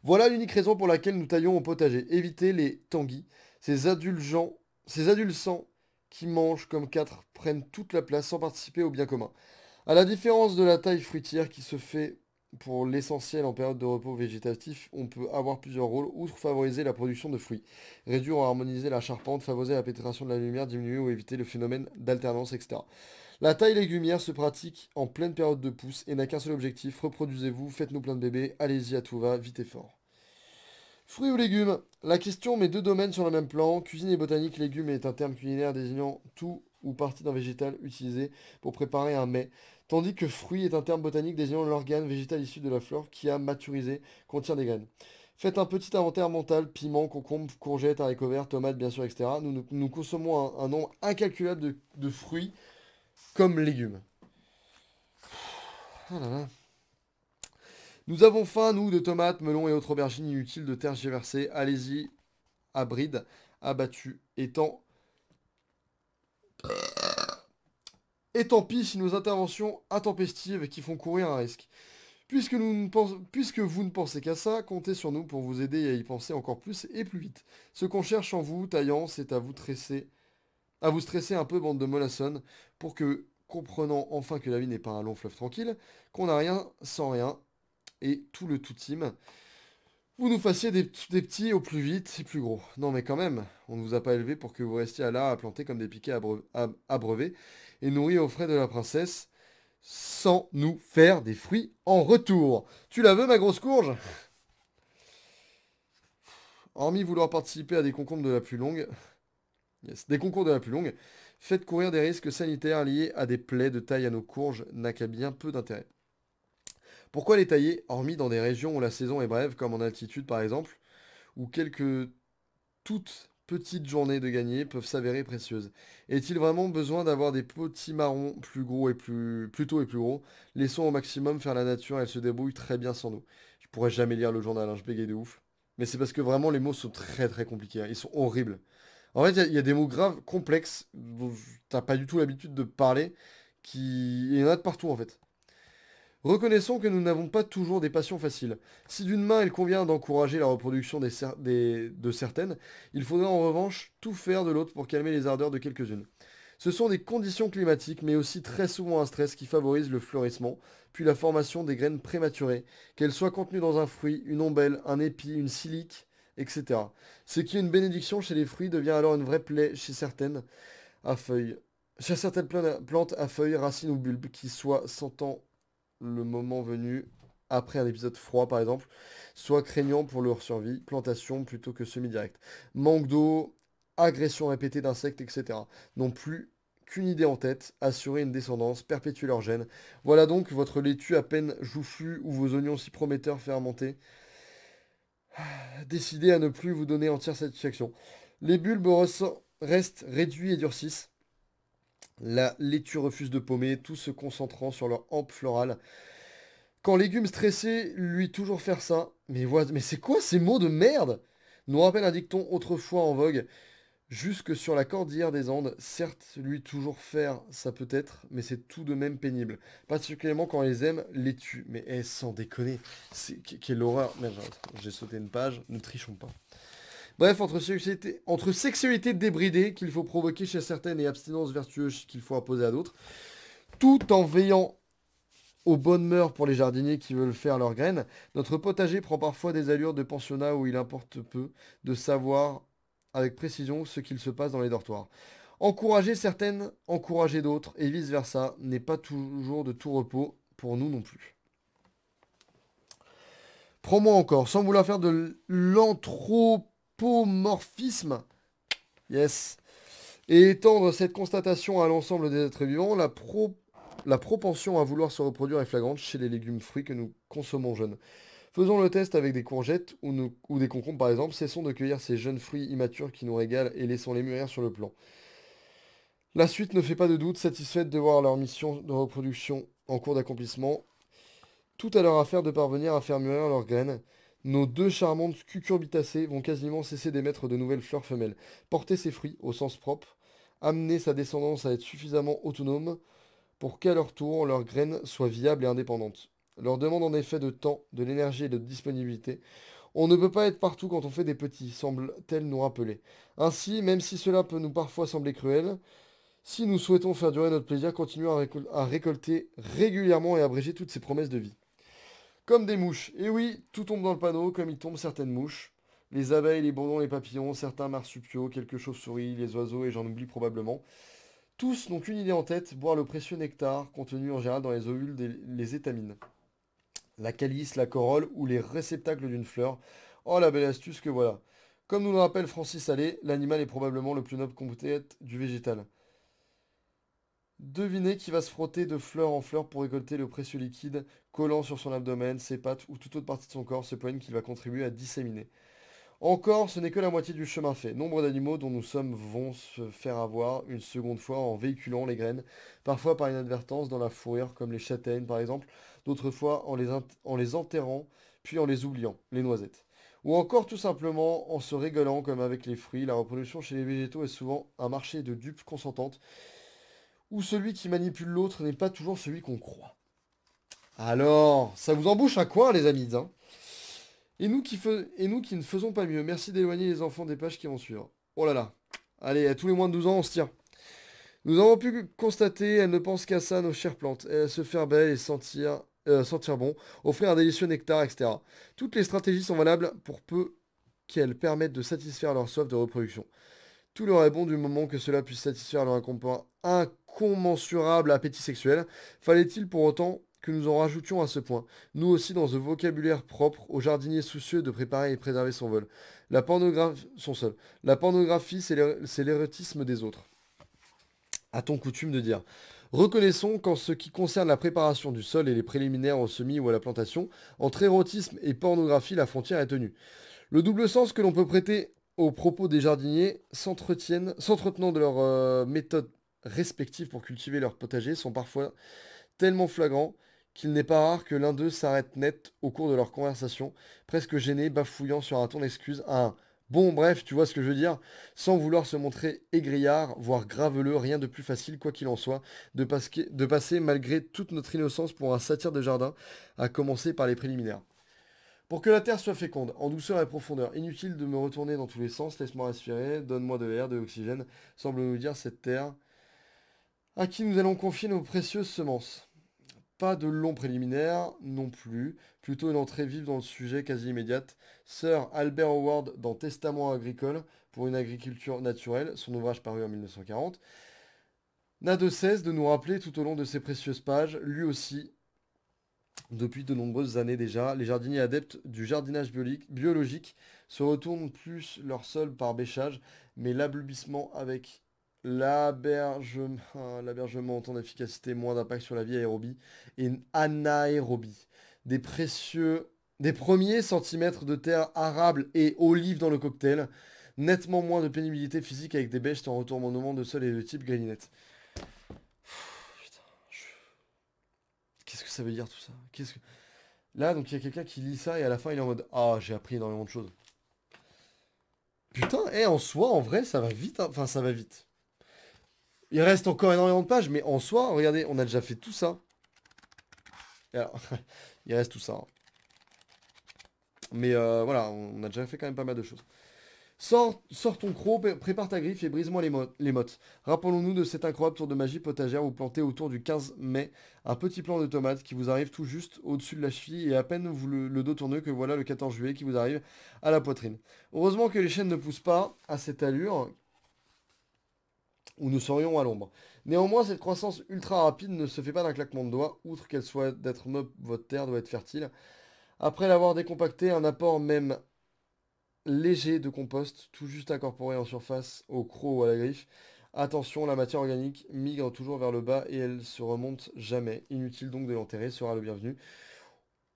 Voilà l'unique raison pour laquelle nous taillons au potager. Éviter les tanguis, ces adultants qui mangent comme quatre prennent toute la place sans participer au bien commun. À la différence de la taille fruitière qui se fait pour l'essentiel en période de repos végétatif, on peut avoir plusieurs rôles, outre favoriser la production de fruits, réduire ou harmoniser la charpente, favoriser la pénétration de la lumière, diminuer ou éviter le phénomène d'alternance, etc. La taille légumière se pratique en pleine période de pousse et n'a qu'un seul objectif, reproduisez-vous, faites-nous plein de bébés, allez-y à tout va, vite et fort. Fruits ou légumes? La question met deux domaines sur le même plan. Cuisine et botanique, légumes est un terme culinaire désignant tout ou partie d'un végétal utilisé pour préparer un mets, tandis que fruit est un terme botanique désignant l'organe végétal issu de la fleur qui a maturisé, contient des graines. Faites un petit inventaire mental, piments, concombres, courgettes, haricots verts, tomates, bien sûr, etc. Nous consommons un nombre incalculable de fruits comme légumes. Ah là là. Nous avons faim, nous, de tomates, melons et autres aubergines inutiles de tergiverser. Allez-y, à bride, abattu. Et tant pis si nos interventions intempestives qui font courir un risque. Puisque vous ne pensez qu'à ça, comptez sur nous pour vous aider à y penser encore plus et plus vite. Ce qu'on cherche en vous, taillant, c'est à vous stresser un peu, bande de mollassonnes, pour que, comprenant enfin que la vie n'est pas un long fleuve tranquille, qu'on n'a rien sans rien, et tout le tout team, vous nous fassiez des petits au plus vite et plus gros. Non mais quand même, on ne vous a pas élevé pour que vous restiez là à planter comme des piquets abreuvés et nourris aux frais de la princesse, sans nous faire des fruits en retour. Tu la veux ma grosse courge? Hormis vouloir participer à des concombres de la plus longue, Yes. Des concours de la plus longue. Faites courir des risques sanitaires liés à des plaies de taille à nos courges n'a qu'à bien peu d'intérêt. Pourquoi les tailler, hormis dans des régions où la saison est brève, comme en altitude par exemple, où quelques toutes petites journées de gagner peuvent s'avérer précieuses. Est-il vraiment besoin d'avoir des petits marrons plus gros et plus tôt et plus gros? Laissons au maximum faire la nature, elle se débrouille très bien sans nous. Je pourrais jamais lire le journal, hein, je bégaye de ouf. Mais c'est parce que vraiment les mots sont très très compliqués, hein, ils sont horribles. En fait, il y a des mots graves, complexes, dont t'as pas du tout l'habitude de parler, qui... Il y en a de partout en fait. Reconnaissons que nous n'avons pas toujours des passions faciles. Si d'une main il convient d'encourager la reproduction de certaines, il faudra en revanche tout faire de l'autre pour calmer les ardeurs de quelques-unes. Ce sont des conditions climatiques, mais aussi très souvent un stress qui favorise le fleurissement, puis la formation des graines prématurées, qu'elles soient contenues dans un fruit, une ombelle, un épi, une silique, etc. Ce qui est une bénédiction chez les fruits devient alors une vraie plaie chez certaines à feuilles. Chez certaines plantes à feuilles, racines ou bulbes, qui soit sentant le moment venu, après un épisode froid par exemple, soit craignant pour leur survie, plantation plutôt que semi-direct. Manque d'eau, agression répétée d'insectes, etc. Non plus qu'une idée en tête, assurer une descendance, perpétuer leur gène. Voilà donc votre laitue à peine joufflue ou vos oignons si prometteurs fermentés. Décidez à ne plus vous donner entière satisfaction. Les bulbes restent réduits et durcissent. La laitue refuse de paumer, tout se concentrant sur leur hampe florale. Quand légumes stressés, lui toujours faire ça. Mais c'est quoi ces mots de merde? Nous rappelle un dicton autrefois en vogue. Jusque sur la cordillère des Andes, certes, lui toujours faire ça peut-être, mais c'est tout de même pénible. Particulièrement quand on les aime, les tue. Mais sans déconner, quelle horreur. Merde, j'ai sauté une page, ne trichons pas. Bref, entre sexualité débridée qu'il faut provoquer chez certaines et abstinence vertueuse qu'il faut imposer à d'autres, tout en veillant aux bonnes mœurs pour les jardiniers qui veulent faire leurs graines, notre potager prend parfois des allures de pensionnat où il importe peu de savoir avec précision ce qu'il se passe dans les dortoirs. Encourager certaines, encourager d'autres, et vice-versa, n'est pas toujours de tout repos pour nous non plus. Prends-moi encore, sans vouloir faire de l'anthropomorphisme, yes, et étendre cette constatation à l'ensemble des êtres vivants, la propension à vouloir se reproduire est flagrante chez les légumes fruits que nous consommons jeunes. Faisons le test avec des courgettes ou des concombres par exemple, cessons de cueillir ces jeunes fruits immatures qui nous régalent et laissons-les mûrir sur le plan. La suite ne fait pas de doute, satisfaite de voir leur mission de reproduction en cours d'accomplissement. Tout à leur affaire de parvenir à faire mûrir leurs graines. Nos deux charmantes cucurbitacées vont quasiment cesser d'émettre de nouvelles fleurs femelles. Porter ses fruits au sens propre, amener sa descendance à être suffisamment autonome pour qu'à leur tour, leurs graines soient viables et indépendantes. Leur demande en effet de temps, de l'énergie et de disponibilité. On ne peut pas être partout quand on fait des petits, semble-t-elle nous rappeler. Ainsi, même si cela peut nous parfois sembler cruel, si nous souhaitons faire durer notre plaisir, continuons à récolter régulièrement et abréger toutes ces promesses de vie. Comme des mouches. Et oui, tout tombe dans le panneau, comme il tombe certaines mouches. Les abeilles, les bourdons, les papillons, certains marsupiaux, quelques chauves-souris, les oiseaux, et j'en oublie probablement. Tous n'ont qu'une idée en tête, boire le précieux nectar contenu en général dans les ovules des étamines. La calice, la corolle ou les réceptacles d'une fleur. Oh la belle astuce que voilà. Comme nous le rappelle Francis Allais, l'animal est probablement le plus noble composite du végétal. Devinez qui va se frotter de fleur en fleur pour récolter le précieux liquide collant sur son abdomen, ses pattes ou toute autre partie de son corps, ce pollen qu'il va contribuer à disséminer. Encore, ce n'est que la moitié du chemin fait. Nombre d'animaux dont nous sommes vont se faire avoir une seconde fois en véhiculant les graines, parfois par inadvertance dans la fourrure, comme les châtaignes par exemple, d'autres fois en les enterrant, puis en les oubliant, les noisettes. Ou encore tout simplement en se régalant comme avec les fruits. La reproduction chez les végétaux est souvent un marché de dupes consentantes, où celui qui manipule l'autre n'est pas toujours celui qu'on croit. Alors, ça vous embouche un coin les amis, hein? Et nous qui ne faisons pas mieux. Merci d'éloigner les enfants des pages qui vont suivre. Oh là là. Allez, à tous les moins de 12 ans, on se tient. Nous avons pu constater, elle ne pense qu'à ça, nos chères plantes. Et à se faire belle et sentir bon, offrir un délicieux nectar, etc. Toutes les stratégies sont valables pour peu qu'elles permettent de satisfaire leur soif de reproduction. Tout leur est bon du moment que cela puisse satisfaire leur incommensurable appétit sexuel. Fallait-il pour autant que nous en rajoutions à ce point, nous aussi dans un vocabulaire propre aux jardiniers soucieux de préparer et préserver son vol. Son sol. La pornographie, c'est l'érotisme des autres. A-t-on coutume de dire. Reconnaissons qu'en ce qui concerne la préparation du sol et les préliminaires au semis ou à la plantation, entre érotisme et pornographie, la frontière est tenue. Le double sens que l'on peut prêter aux propos des jardiniers s'entretenant de leurs méthodes respectives pour cultiver leur potager sont parfois tellement flagrants qu'il n'est pas rare que l'un d'eux s'arrête net au cours de leur conversation, presque gêné, bafouillant sur un ton d'excuse à un bon bref, tu vois ce que je veux dire, sans vouloir se montrer égrillard, voire graveleux, rien de plus facile, quoi qu'il en soit, de passer malgré toute notre innocence pour un satire de jardin, à commencer par les préliminaires. Pour que la terre soit féconde, en douceur et profondeur, inutile de me retourner dans tous les sens, laisse-moi respirer, donne-moi de l'air, de l'oxygène, semble nous dire cette terre, à qui nous allons confier nos précieuses semences. Pas de long préliminaire non plus, plutôt une entrée vive dans le sujet quasi immédiate. Sir Albert Howard dans Testament agricole pour une agriculture naturelle, son ouvrage paru en 1940, n'a de cesse de nous rappeler tout au long de ces précieuses pages, lui aussi, depuis de nombreuses années déjà, les jardiniers adeptes du jardinage biologique se retournent plus leur sol par bêchage, mais l'ablubissement avec l'herbergement en temps d'efficacité, moins d'impact sur la vie aérobie et anaérobie. Des premiers centimètres de terre arable et olive dans le cocktail, nettement moins de pénibilité physique avec des bêches en retournement de sol et de type grélinette. Putain, qu'est-ce que ça veut dire tout ça? Là, donc il y a quelqu'un qui lit ça et à la fin il est en mode ah, j'ai appris énormément de choses. Putain, et en soi, en vrai, ça va vite, hein. Enfin, ça va vite. Il reste encore énormément de pages, mais en soi, regardez, on a déjà fait tout ça. Et alors, il reste tout ça, hein. Mais voilà, on a déjà fait quand même pas mal de choses. Sors ton croc, prépare ta griffe et brise-moi les mottes. Rappelons-nous de cet incroyable tour de magie potagère où plantez autour du 15 mai un petit plant de tomates qui vous arrive tout juste au-dessus de la cheville et à peine vous le dos tourneux que voilà le 14 juillet qui vous arrive à la poitrine. Heureusement que les chênes ne poussent pas à cette allure où nous serions à l'ombre. Néanmoins, cette croissance ultra rapide ne se fait pas d'un claquement de doigts, outre qu'elle soit d'être mob, votre terre doit être fertile. Après l'avoir décompacté, un apport même léger de compost, tout juste incorporé en surface au croc ou à la griffe. Attention, la matière organique migre toujours vers le bas et elle se remonte jamais. Inutile donc de l'enterrer, sera le bienvenu.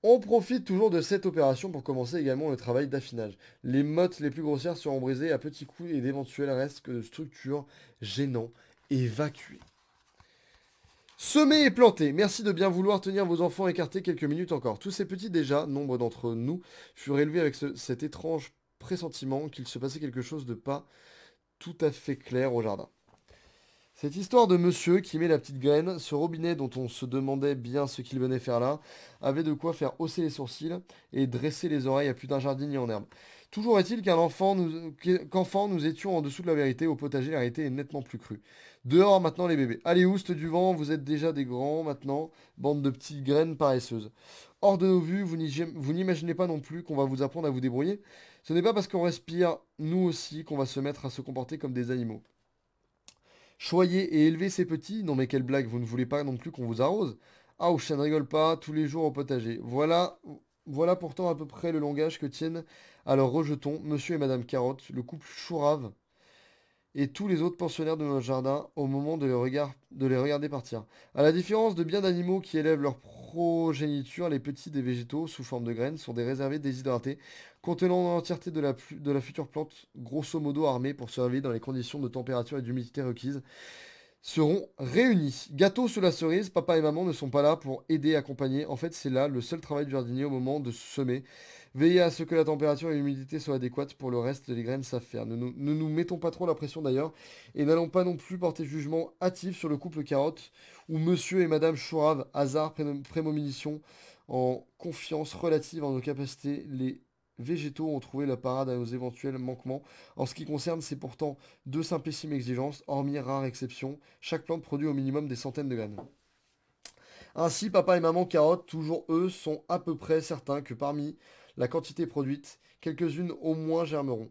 On profite toujours de cette opération pour commencer également le travail d'affinage. Les mottes les plus grossières seront brisées à petits coups et d'éventuels restes de structures gênants évacués. Semer et planter. Merci de bien vouloir tenir vos enfants écartés quelques minutes encore. Tous ces petits déjà, nombre d'entre nous, furent élevés avec cet étrange pressentiment qu'il se passait quelque chose de pas tout à fait clair au jardin. Cette histoire de monsieur qui met la petite graine, ce robinet dont on se demandait bien ce qu'il venait faire là, avait de quoi faire hausser les sourcils et dresser les oreilles à plus d'un jardinier en herbe. Toujours est-il qu'enfant nous étions en dessous de la vérité, au potager la réalité est nettement plus crue. Dehors maintenant les bébés. Allez oust du vent, vous êtes déjà des grands maintenant, bande de petites graines paresseuses. Hors de nos vues, vous n'imaginez pas non plus qu'on va vous apprendre à vous débrouiller. Ce n'est pas parce qu'on respire, nous aussi, qu'on va se mettre à se comporter comme des animaux. Choyer et élever ces petits? Non mais quelle blague, vous ne voulez pas non plus qu'on vous arrose? Ah, ou ça ne rigole pas, tous les jours au potager. Voilà pourtant à peu près le langage que tiennent à leurs rejetons Monsieur et Madame Carotte, le couple chourave, et tous les autres pensionnaires de notre jardin au moment de les regarder partir. À la différence de bien d'animaux qui élèvent leur progéniture, les petits des végétaux sous forme de graines sont des réservés déshydratés, contenant l'entièreté de la future plante, grosso modo armée pour survivre dans les conditions de température et d'humidité requises, seront réunis. Gâteau sur la cerise, papa et maman ne sont pas là pour aider et accompagner. En fait, c'est là le seul travail du jardinier au moment de semer. Veillez à ce que la température et l'humidité soient adéquates. Pour le reste, les graines savent faire. Ne nous mettons pas trop la pression d'ailleurs. Et n'allons pas non plus porter jugement hâtif sur le couple carotte ou monsieur et madame Chourave, hasard, prémonition, en confiance relative en nos capacités. Les végétaux ont trouvé la parade à nos éventuels manquements. En ce qui concerne, c'est pourtant deux simplissimes exigences, hormis rare exception. Chaque plante produit au minimum des centaines de graines. Ainsi, papa et maman carotte, toujours eux, sont à peu près certains que parmi la quantité produite, quelques-unes au moins germeront.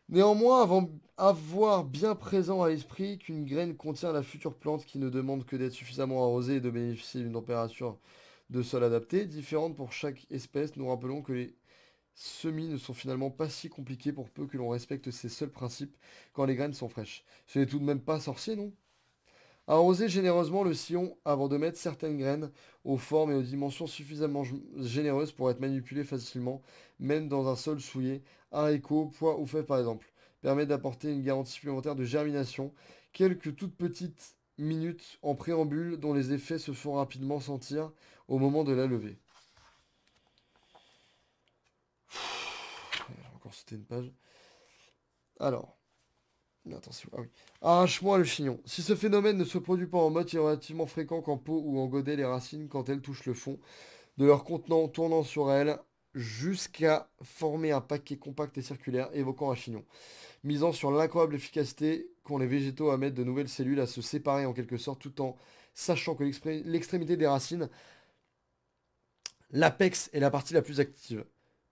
Néanmoins, avant avoir bien présent à l'esprit qu'une graine contient la future plante qui ne demande que d'être suffisamment arrosée et de bénéficier d'une température de sol adapté, différentes pour chaque espèce. Nous rappelons que les semis ne sont finalement pas si compliqués pour peu que l'on respecte ces seuls principes quand les graines sont fraîches. Ce n'est tout de même pas sorcier, non? Arrosez généreusement le sillon avant de mettre certaines graines aux formes et aux dimensions suffisamment généreuses pour être manipulées facilement, même dans un sol souillé. Haricots, pois ou fèves par exemple. Permet d'apporter une garantie supplémentaire de germination. Quelques toutes petites minutes en préambule dont les effets se font rapidement sentir au moment de la levée. Encore sauter une page. Alors. Attention, ah oui. Arrache-moi le chignon. Si ce phénomène ne se produit pas en mode, il est relativement fréquent qu'en pot ou en godet, les racines, quand elles touchent le fond de leur contenant, tournant sur elles jusqu'à former un paquet compact et circulaire, évoquant un chignon. Misant sur l'incroyable efficacité qu'ont les végétaux à mettre de nouvelles cellules à se séparer en quelque sorte, tout en sachant que l'extrémité des racines, l'apex, est la partie la plus active.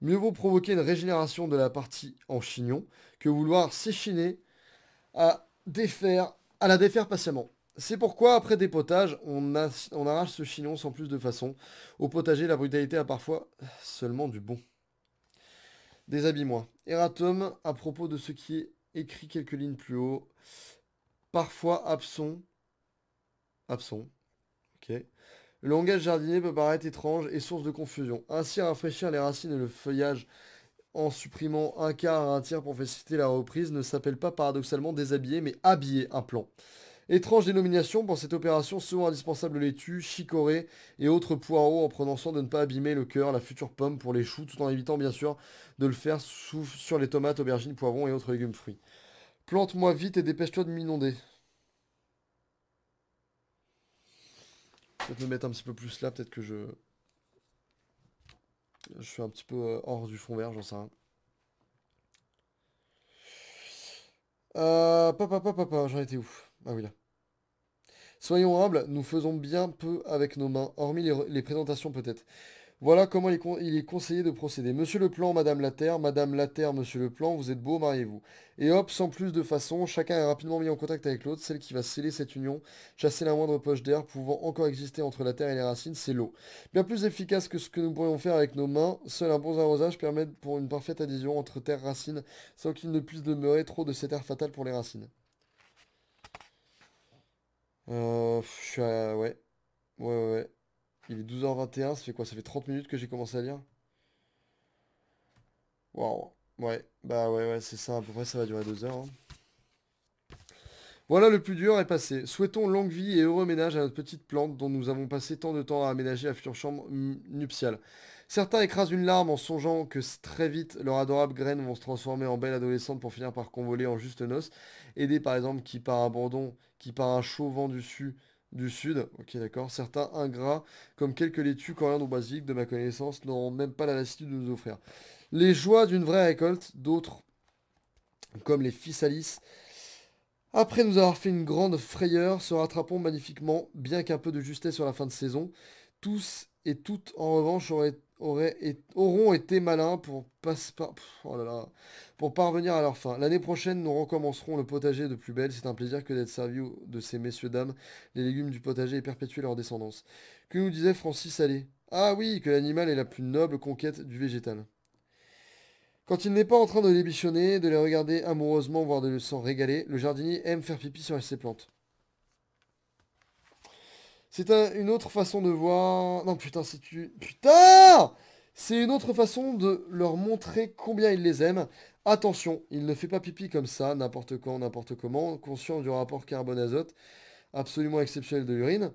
Mieux vaut provoquer une régénération de la partie en chignon que vouloir s'échiner à la défaire patiemment. C'est pourquoi, après dépotage, on arrache ce chignon sans plus de façon. Au potager, la brutalité a parfois seulement du bon. Déshabille-moi. Erratum, à propos de ce qui est écrit quelques lignes plus haut. Parfois absent. Absent. Ok. Le langage jardinier peut paraître étrange et source de confusion. Ainsi, rafraîchir les racines et le feuillage en supprimant un quart à un tiers pour faciliter la reprise ne s'appelle pas paradoxalement déshabiller, mais habiller un plant. Étrange dénomination pour cette opération souvent indispensable laitue, chicorée et autres poireaux en prenant soin de ne pas abîmer le cœur, la future pomme pour les choux, tout en évitant bien sûr de le faire sur les tomates, aubergines, poivrons et autres légumes fruits. Plante-moi vite et dépêche-toi de m'inonder. Peut-être me mettre un petit peu plus là, peut-être que je suis un petit peu hors du fond vert, j'en sais rien. Papa, j'en étais où? Ah oui, là. Soyons humbles, nous faisons bien peu avec nos mains, hormis les présentations peut-être. Voilà comment il est conseillé de procéder. Monsieur Leplan, Madame Laterre, Monsieur Leplan, vous êtes beau, mariez-vous. Et hop, sans plus de façon, chacun est rapidement mis en contact avec l'autre, celle qui va sceller cette union, chasser la moindre poche d'air pouvant encore exister entre la terre et les racines, c'est l'eau. Bien plus efficace que ce que nous pourrions faire avec nos mains, seul un bon arrosage permet pour une parfaite adhésion entre terre et racines, sans qu'il ne puisse demeurer trop de cet air fatal pour les racines. Je suis à... Ouais. Ouais. Il est 12h21, ça fait quoi? Ça fait 30 minutes que j'ai commencé à lire? Waouh. Ouais, bah ouais, c'est ça, à peu près ça va durer 2 heures, hein. Voilà, le plus dur est passé. Souhaitons longue vie et heureux ménage à notre petite plante dont nous avons passé tant de temps à aménager la future chambre nuptiale. Certains écrasent une larme en songeant que très vite leurs adorables graines vont se transformer en belles adolescentes pour finir par convoler en juste noces, aidées par exemple qui par abandon, qui par un chaud vent du sud, ok d'accord, certains ingrats, comme quelques laitues, coriandre ou basilic de ma connaissance, n'auront même pas la lassitude de nous offrir. Les joies d'une vraie récolte, d'autres, comme les physalis, après nous avoir fait une grande frayeur, se rattraperont magnifiquement, bien qu'un peu de justesse sur la fin de saison. Tous et toutes, en revanche, auront été malins oh là là, pour parvenir à leur fin. L'année prochaine, nous recommencerons le potager de plus belle. C'est un plaisir que d'être servi de ces messieurs-dames, les légumes du potager et perpétuer leur descendance. Que nous disait Francis Allais? Ah oui, que l'animal est la plus noble conquête du végétal. Quand il n'est pas en train de les bichonner, de les regarder amoureusement, voire de s'en régaler, le jardinier aime faire pipi sur ses plantes. C'est une autre façon de voir... Non, putain, Putain! C'est une autre façon de leur montrer combien il les aime. Attention, il ne fait pas pipi comme ça, n'importe quand, n'importe comment, conscient du rapport carbone-azote absolument exceptionnel de l'urine.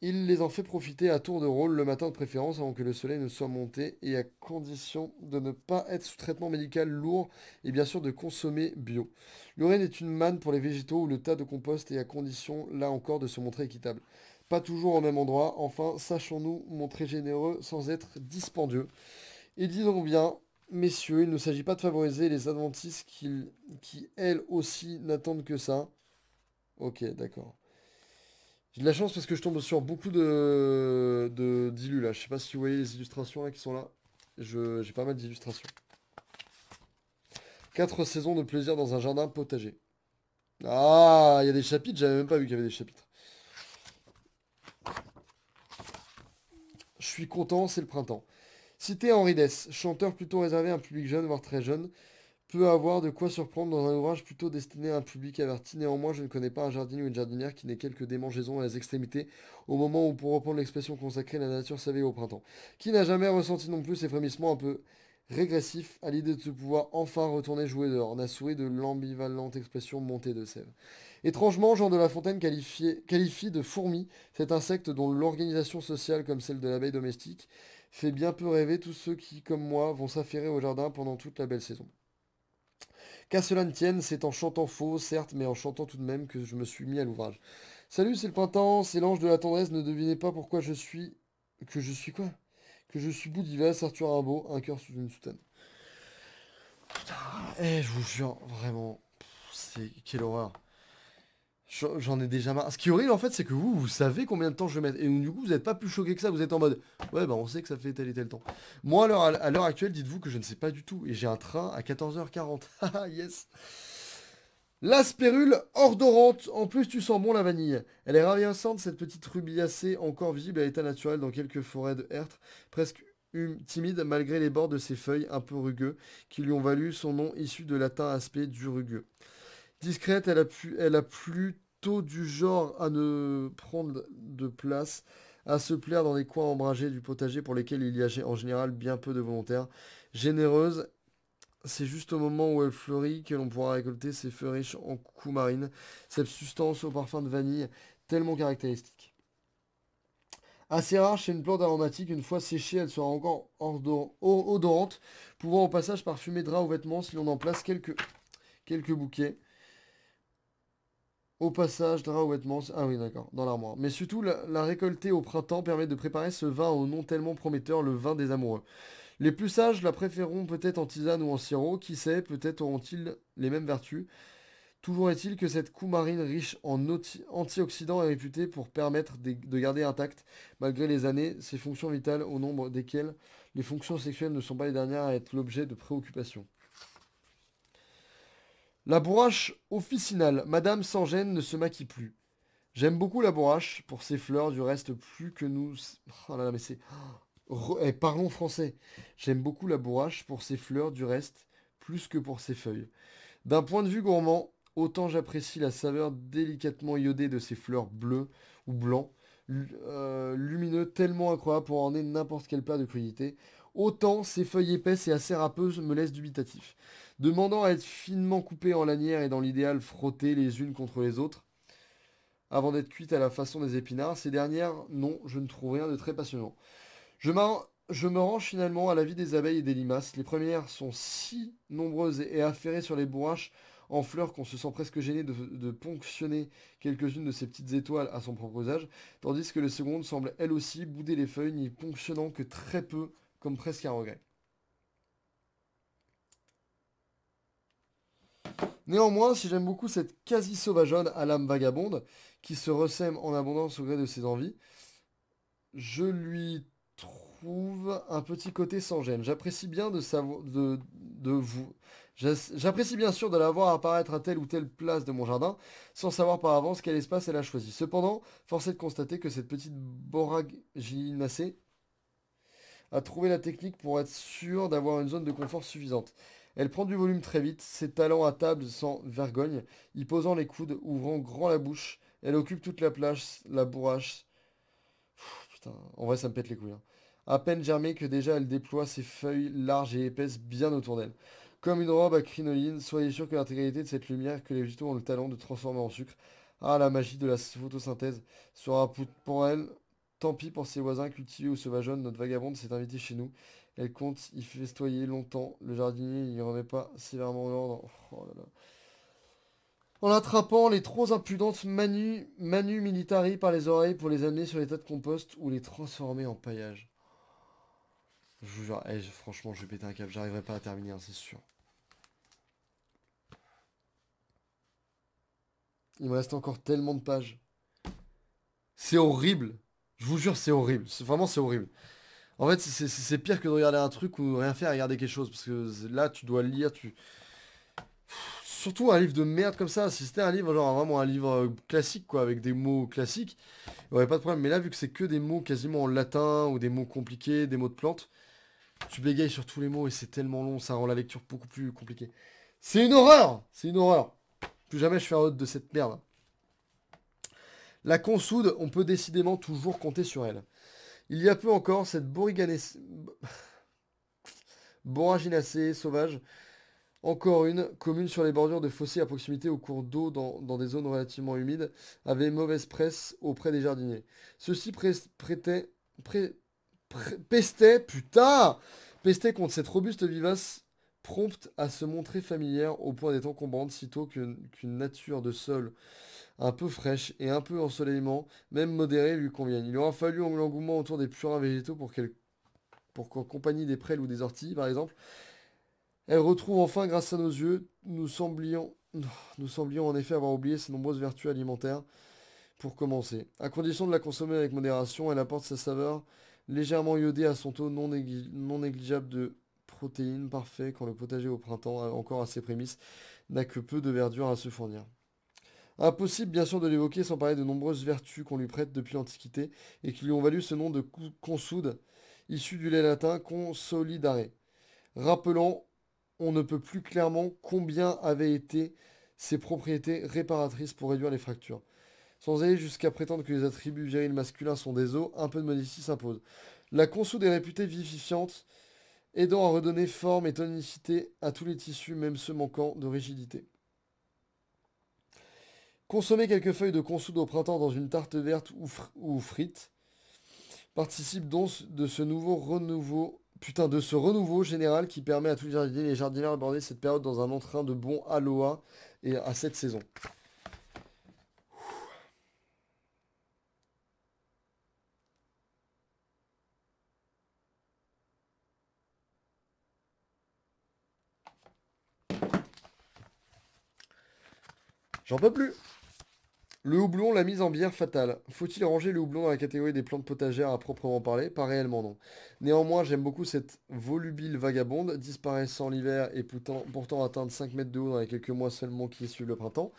Il les en fait profiter à tour de rôle le matin de préférence avant que le soleil ne soit monté et à condition de ne pas être sous traitement médical lourd et bien sûr de consommer bio. L'urine est une manne pour les végétaux ou le tas de compost et à condition là encore de se montrer équitable. Pas toujours au même endroit, enfin sachons-nous montrer généreux sans être dispendieux. Et disons bien, messieurs, il ne s'agit pas de favoriser les adventistes qui elles aussi n'attendent que ça. Ok, d'accord. J'ai de la chance parce que je tombe sur beaucoup d'illus là. Je sais pas si vous voyez les illustrations là qui sont là. J'ai pas mal d'illustrations. 4 saisons de plaisir dans un jardin potager. Ah, il y a des chapitres, j'avais même pas vu qu'il y avait des chapitres. suis content, c'est le printemps. Citer Henri Dess, chanteur plutôt réservé à un public jeune, voire très jeune, peut avoir de quoi surprendre dans un ouvrage plutôt destiné à un public averti. Néanmoins, je ne connais pas un jardinier ou une jardinière qui n'ait quelques démangeaisons à les extrémités au moment où, pour reprendre l'expression consacrée, la nature s'éveille au printemps. Qui n'a jamais ressenti non plus ces frémissements un peu régressifs à l'idée de se pouvoir enfin retourner jouer dehors. On a souri de l'ambivalente expression montée de sève. Étrangement, Jean de La Fontaine qualifie de fourmi cet insecte dont l'organisation sociale, comme celle de l'abeille domestique, fait bien peu rêver tous ceux qui, comme moi, vont s'affairer au jardin pendant toute la belle saison. Qu'à cela ne tienne, c'est en chantant faux, certes, mais en chantant tout de même que je me suis mis à l'ouvrage. Salut, c'est le printemps, c'est l'ange de la tendresse, ne devinez pas pourquoi je suis... Que je suis quoi? Que je suis Boudival, Arthur Rimbaud, un cœur sous une soutane. Putain, je vous jure, vraiment, c'est... Quelle horreur. J'en ai déjà marre. Ce qui est horrible en fait, c'est que vous savez combien de temps je vais mettre. Et du coup, vous n'êtes pas plus choqué que ça, vous êtes en mode ouais, bah on sait que ça fait tel et tel temps. Moi, à l'heure actuelle, dites-vous que je ne sais pas du tout. Et j'ai un train à 14h40. Haha, yes. La spérule odorante. En plus, tu sens bon la vanille. Elle est ravissante, cette petite rubiacée, encore visible à l'état naturel dans quelques forêts de hêtre, presque timide malgré les bords de ses feuilles un peu rugueux, qui lui ont valu son nom issu de latin aspect du rugueux. Discrète, elle a plutôt du genre à ne prendre de place, à se plaire dans les coins ombragés du potager pour lesquels il y a en général bien peu de volontaires. Généreuse, c'est juste au moment où elle fleurit que l'on pourra récolter ses feuilles riches en coumarine, cette substance au parfum de vanille tellement caractéristique. Assez rare chez une plante aromatique, une fois séchée, elle sera encore odorante, pouvant au passage parfumer draps ou vêtements si l'on en place quelques bouquets. Au passage, drap ou vêtements... Ah oui, d'accord, dans l'armoire. Mais surtout, la récolter au printemps permet de préparer ce vin au nom tellement prometteur, le vin des amoureux. Les plus sages la préféreront peut-être en tisane ou en sirop, qui sait, peut-être auront-ils les mêmes vertus. Toujours est-il que cette coumarine riche en antioxydants est réputée pour permettre de garder intactes, malgré les années, ses fonctions vitales au nombre desquelles les fonctions sexuelles ne sont pas les dernières à être l'objet de préoccupations. La bourrache officinale. Madame sans gêne ne se maquille plus. J'aime beaucoup la bourrache pour ses fleurs, du reste plus que nous... Oh là là, mais c'est... parlons français. J'aime beaucoup la bourrache pour ses fleurs, du reste, plus que pour ses feuilles. D'un point de vue gourmand, autant j'apprécie la saveur délicatement iodée de ses fleurs bleues ou blancs, lumineux, tellement incroyable pour orner n'importe quel plat de crudité, autant ces feuilles épaisses et assez râpeuses me laissent dubitatif. Demandant à être finement coupées en lanières et dans l'idéal frottées les unes contre les autres, avant d'être cuites à la façon des épinards, ces dernières, non, je ne trouve rien de très passionnant. Je me range finalement à la vie des abeilles et des limaces. Les premières sont si nombreuses et affairées sur les bourraches en fleurs qu'on se sent presque gêné de ponctionner quelques-unes de ces petites étoiles à son propre usage, tandis que les secondes semblent elles aussi bouder les feuilles, n'y ponctionnant que très peu, comme presque un regret. Néanmoins, si j'aime beaucoup cette quasi-sauvageonne à l'âme vagabonde, qui se ressème en abondance au gré de ses envies, je lui trouve un petit côté sans gêne. J'apprécie bien J'apprécie bien sûr de la voir apparaître à telle ou telle place de mon jardin, sans savoir par avance quel espace elle a choisi. Cependant, force est de constater que cette petite boraginacée a trouvé la technique pour être sûre d'avoir une zone de confort suffisante. Elle prend du volume très vite, ses talents à table sans vergogne, y posant les coudes, ouvrant grand la bouche. Elle occupe toute la place, la bourrache. Putain, en vrai ça me pète les couilles, hein. À peine germée que déjà elle déploie ses feuilles larges et épaisses bien autour d'elle. Comme une robe à crinoline, soyez sûr que l'intégralité de cette lumière que les végétaux ont le talent de transformer en sucre. Ah, la magie de la photosynthèse sera pour elle. Tant pis pour ses voisins cultivés ou sauvageonnes, notre vagabonde s'est invitée chez nous. Elle compte y festoyer longtemps. Le jardinier n'y remet pas sévèrement l'ordre. Oh là là. En l'attrapant, les trop impudentes Manu Militari par les oreilles pour les amener sur les tas de compost ou les transformer en paillage. Je vous jure, franchement, je vais péter un câble. J'arriverai pas à terminer, hein, c'est sûr. Il me reste encore tellement de pages. C'est horrible. Je vous jure, c'est horrible. Vraiment, c'est horrible. En fait, c'est pire que de regarder un truc ou rien faire et regarder quelque chose. Parce que là, tu dois le lire, Surtout un livre de merde comme ça. Si c'était un livre, genre vraiment un livre classique, quoi, avec des mots classiques, il n'y aurait pas de problème. Mais là, vu que c'est que des mots quasiment en latin ou des mots compliqués, des mots de plantes, tu bégayes sur tous les mots et c'est tellement long, ça rend la lecture beaucoup plus compliquée. C'est une horreur! C'est une horreur. Plus jamais je fais un autre de cette merde. La consoude, on peut décidément toujours compter sur elle. Il y a peu encore, cette Boraginacée sauvage, encore une, commune sur les bordures de fossés à proximité aux cours d'eau dans des zones relativement humides, avait mauvaise presse auprès des jardiniers. Ceux-ci pestaient, putain! Pestaient contre cette robuste vivace, prompte à se montrer familière au point d'être encombrante, sitôt qu'une nature de sol un peu fraîche et un peu ensoleillement, même modéré, lui convienne. Il aura fallu l'engouement autour des purins végétaux pour qu'en compagnie des prêles ou des orties, par exemple, elle retrouve enfin grâce à nos yeux, nous semblions en effet avoir oublié ses nombreuses vertus alimentaires, pour commencer. À condition de la consommer avec modération, elle apporte sa saveur légèrement iodée à son taux non négligeable de protéines, parfait quand le potager au printemps, encore à ses prémices, n'a que peu de verdure à se fournir. Impossible bien sûr de l'évoquer sans parler de nombreuses vertus qu'on lui prête depuis l'Antiquité et qui lui ont valu ce nom de consoude, issu du lait latin consolidare. Rappelant, on ne peut plus clairement combien avaient été ses propriétés réparatrices pour réduire les fractures. Sans aller jusqu'à prétendre que les attributs virils masculins sont des os, un peu de modestie s'impose. La consoude est réputée vivifiante, aidant à redonner forme et tonicité à tous les tissus, même ceux manquant de rigidité. Consommer quelques feuilles de consoude au printemps dans une tarte verte ou frite participe donc de ce renouveau général qui permet à tous les jardiniers d'aborder cette période dans un entrain de bon aloha et à cette saison. J'en peux plus. Le houblon, la mise en bière fatale. Faut-il ranger le houblon dans la catégorie des plantes potagères à proprement parler? Pas réellement non. Néanmoins, j'aime beaucoup cette volubile vagabonde, disparaissant l'hiver et pourtant atteindre 5 mètres de haut dans les quelques mois seulement qui suivent le printemps.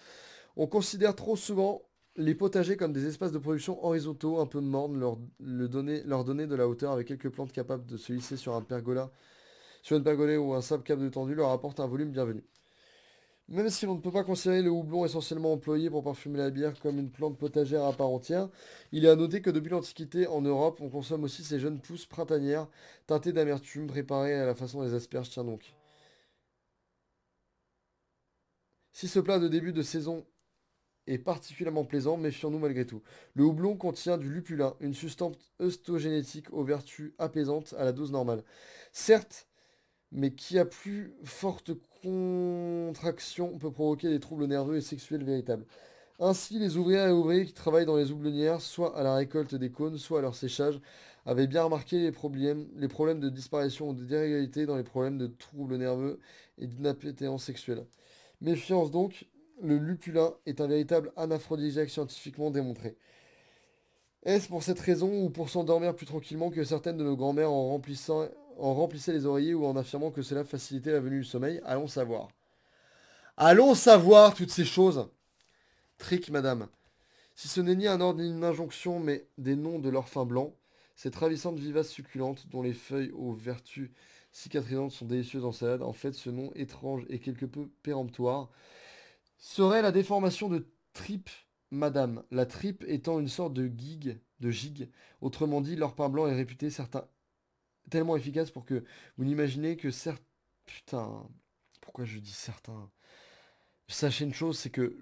On considère trop souvent les potagers comme des espaces de production horizontaux, un peu mornes, leur donner de la hauteur avec quelques plantes capables de se hisser sur une pergolée ou un simple câble de tendu leur apporte un volume bienvenu. Même si l'on ne peut pas considérer le houblon essentiellement employé pour parfumer la bière comme une plante potagère à part entière, il est à noter que depuis l'Antiquité, en Europe, on consomme aussi ces jeunes pousses printanières, teintées d'amertume, préparées à la façon des asperges. Tiens donc. Si ce plat de début de saison est particulièrement plaisant, méfions-nous malgré tout. Le houblon contient du lupulin, une substance œstrogénétique aux vertus apaisantes à la dose normale. Certes, mais qui a plus forte contraction peut provoquer des troubles nerveux et sexuels véritables. Ainsi, les ouvrières et ouvriers qui travaillent dans les houblonnières, soit à la récolte des cônes, soit à leur séchage, avaient bien remarqué les problèmes de disparition ou de dérégularité dans les problèmes de troubles nerveux et d'inappétence sexuelle. Méfiance donc, le lupulin est un véritable anaphrodisiaque scientifiquement démontré. Est-ce pour cette raison ou pour s'endormir plus tranquillement que certaines de nos grand-mères en remplissaient les oreillers ou en affirmant que cela facilitait la venue du sommeil? Allons savoir. Allons savoir toutes ces choses. Trick, madame. Si ce n'est ni un ordre ni une injonction, mais des noms de l'orphin blanc, cette ravissante vivace succulente, dont les feuilles aux vertus cicatrisantes sont délicieuses en salade, en fait, ce nom étrange et quelque peu péremptoire, serait la déformation de tripe, madame. La tripe étant une sorte de gigue. Autrement dit, l'orpin blanc est réputé tellement efficace pour que vous n'imaginez que certes... Putain, pourquoi je dis certains? Sachez une chose, c'est que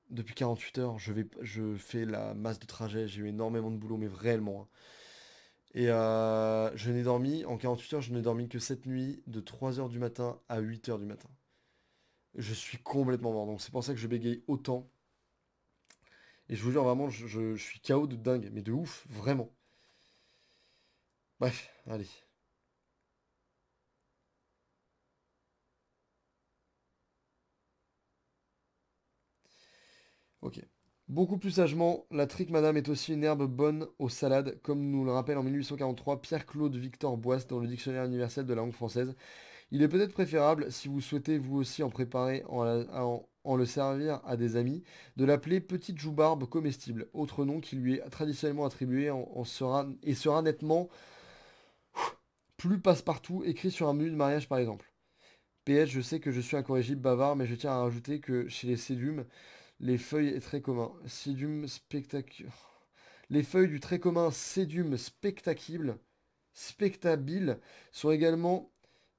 depuis 48 heures, je fais la masse de trajet, j'ai eu énormément de boulot, mais réellement, hein. Et je n'ai dormi, en 48 heures, je n'ai dormi que cette nuit, de 3 heures du matin à 8 heures du matin. Je suis complètement mort, donc c'est pour ça que je bégaye autant. Et je vous jure, vraiment, je suis KO de dingue, mais de ouf, vraiment. Bref, allez. Ok. Beaucoup plus sagement, la trique madame est aussi une herbe bonne aux salades, comme nous le rappelle en 1843 Pierre-Claude Victor Boisse dans le Dictionnaire universel de la langue française. Il est peut-être préférable, si vous souhaitez vous aussi en préparer en le servir à des amis, de l'appeler petite joubarbe comestible, autre nom qui lui est traditionnellement attribué et sera nettement plus passe-partout écrit sur un menu de mariage par exemple. PS, je sais que je suis incorrigible bavard, mais je tiens à rajouter que chez les sédum, les feuilles est très commun. Sédum spectacle. Les feuilles du très commun sédum spectabile sont également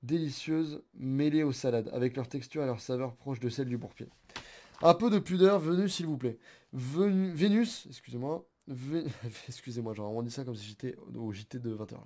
délicieuses mêlées aux salades, avec leur texture et leur saveur proche de celle du bourpier. Un peu de pudeur, Vénus s'il vous plaît. Vénus, excusez-moi. Excusez-moi, j'aurais vraiment dit ça comme si j'étais au JT de 20h.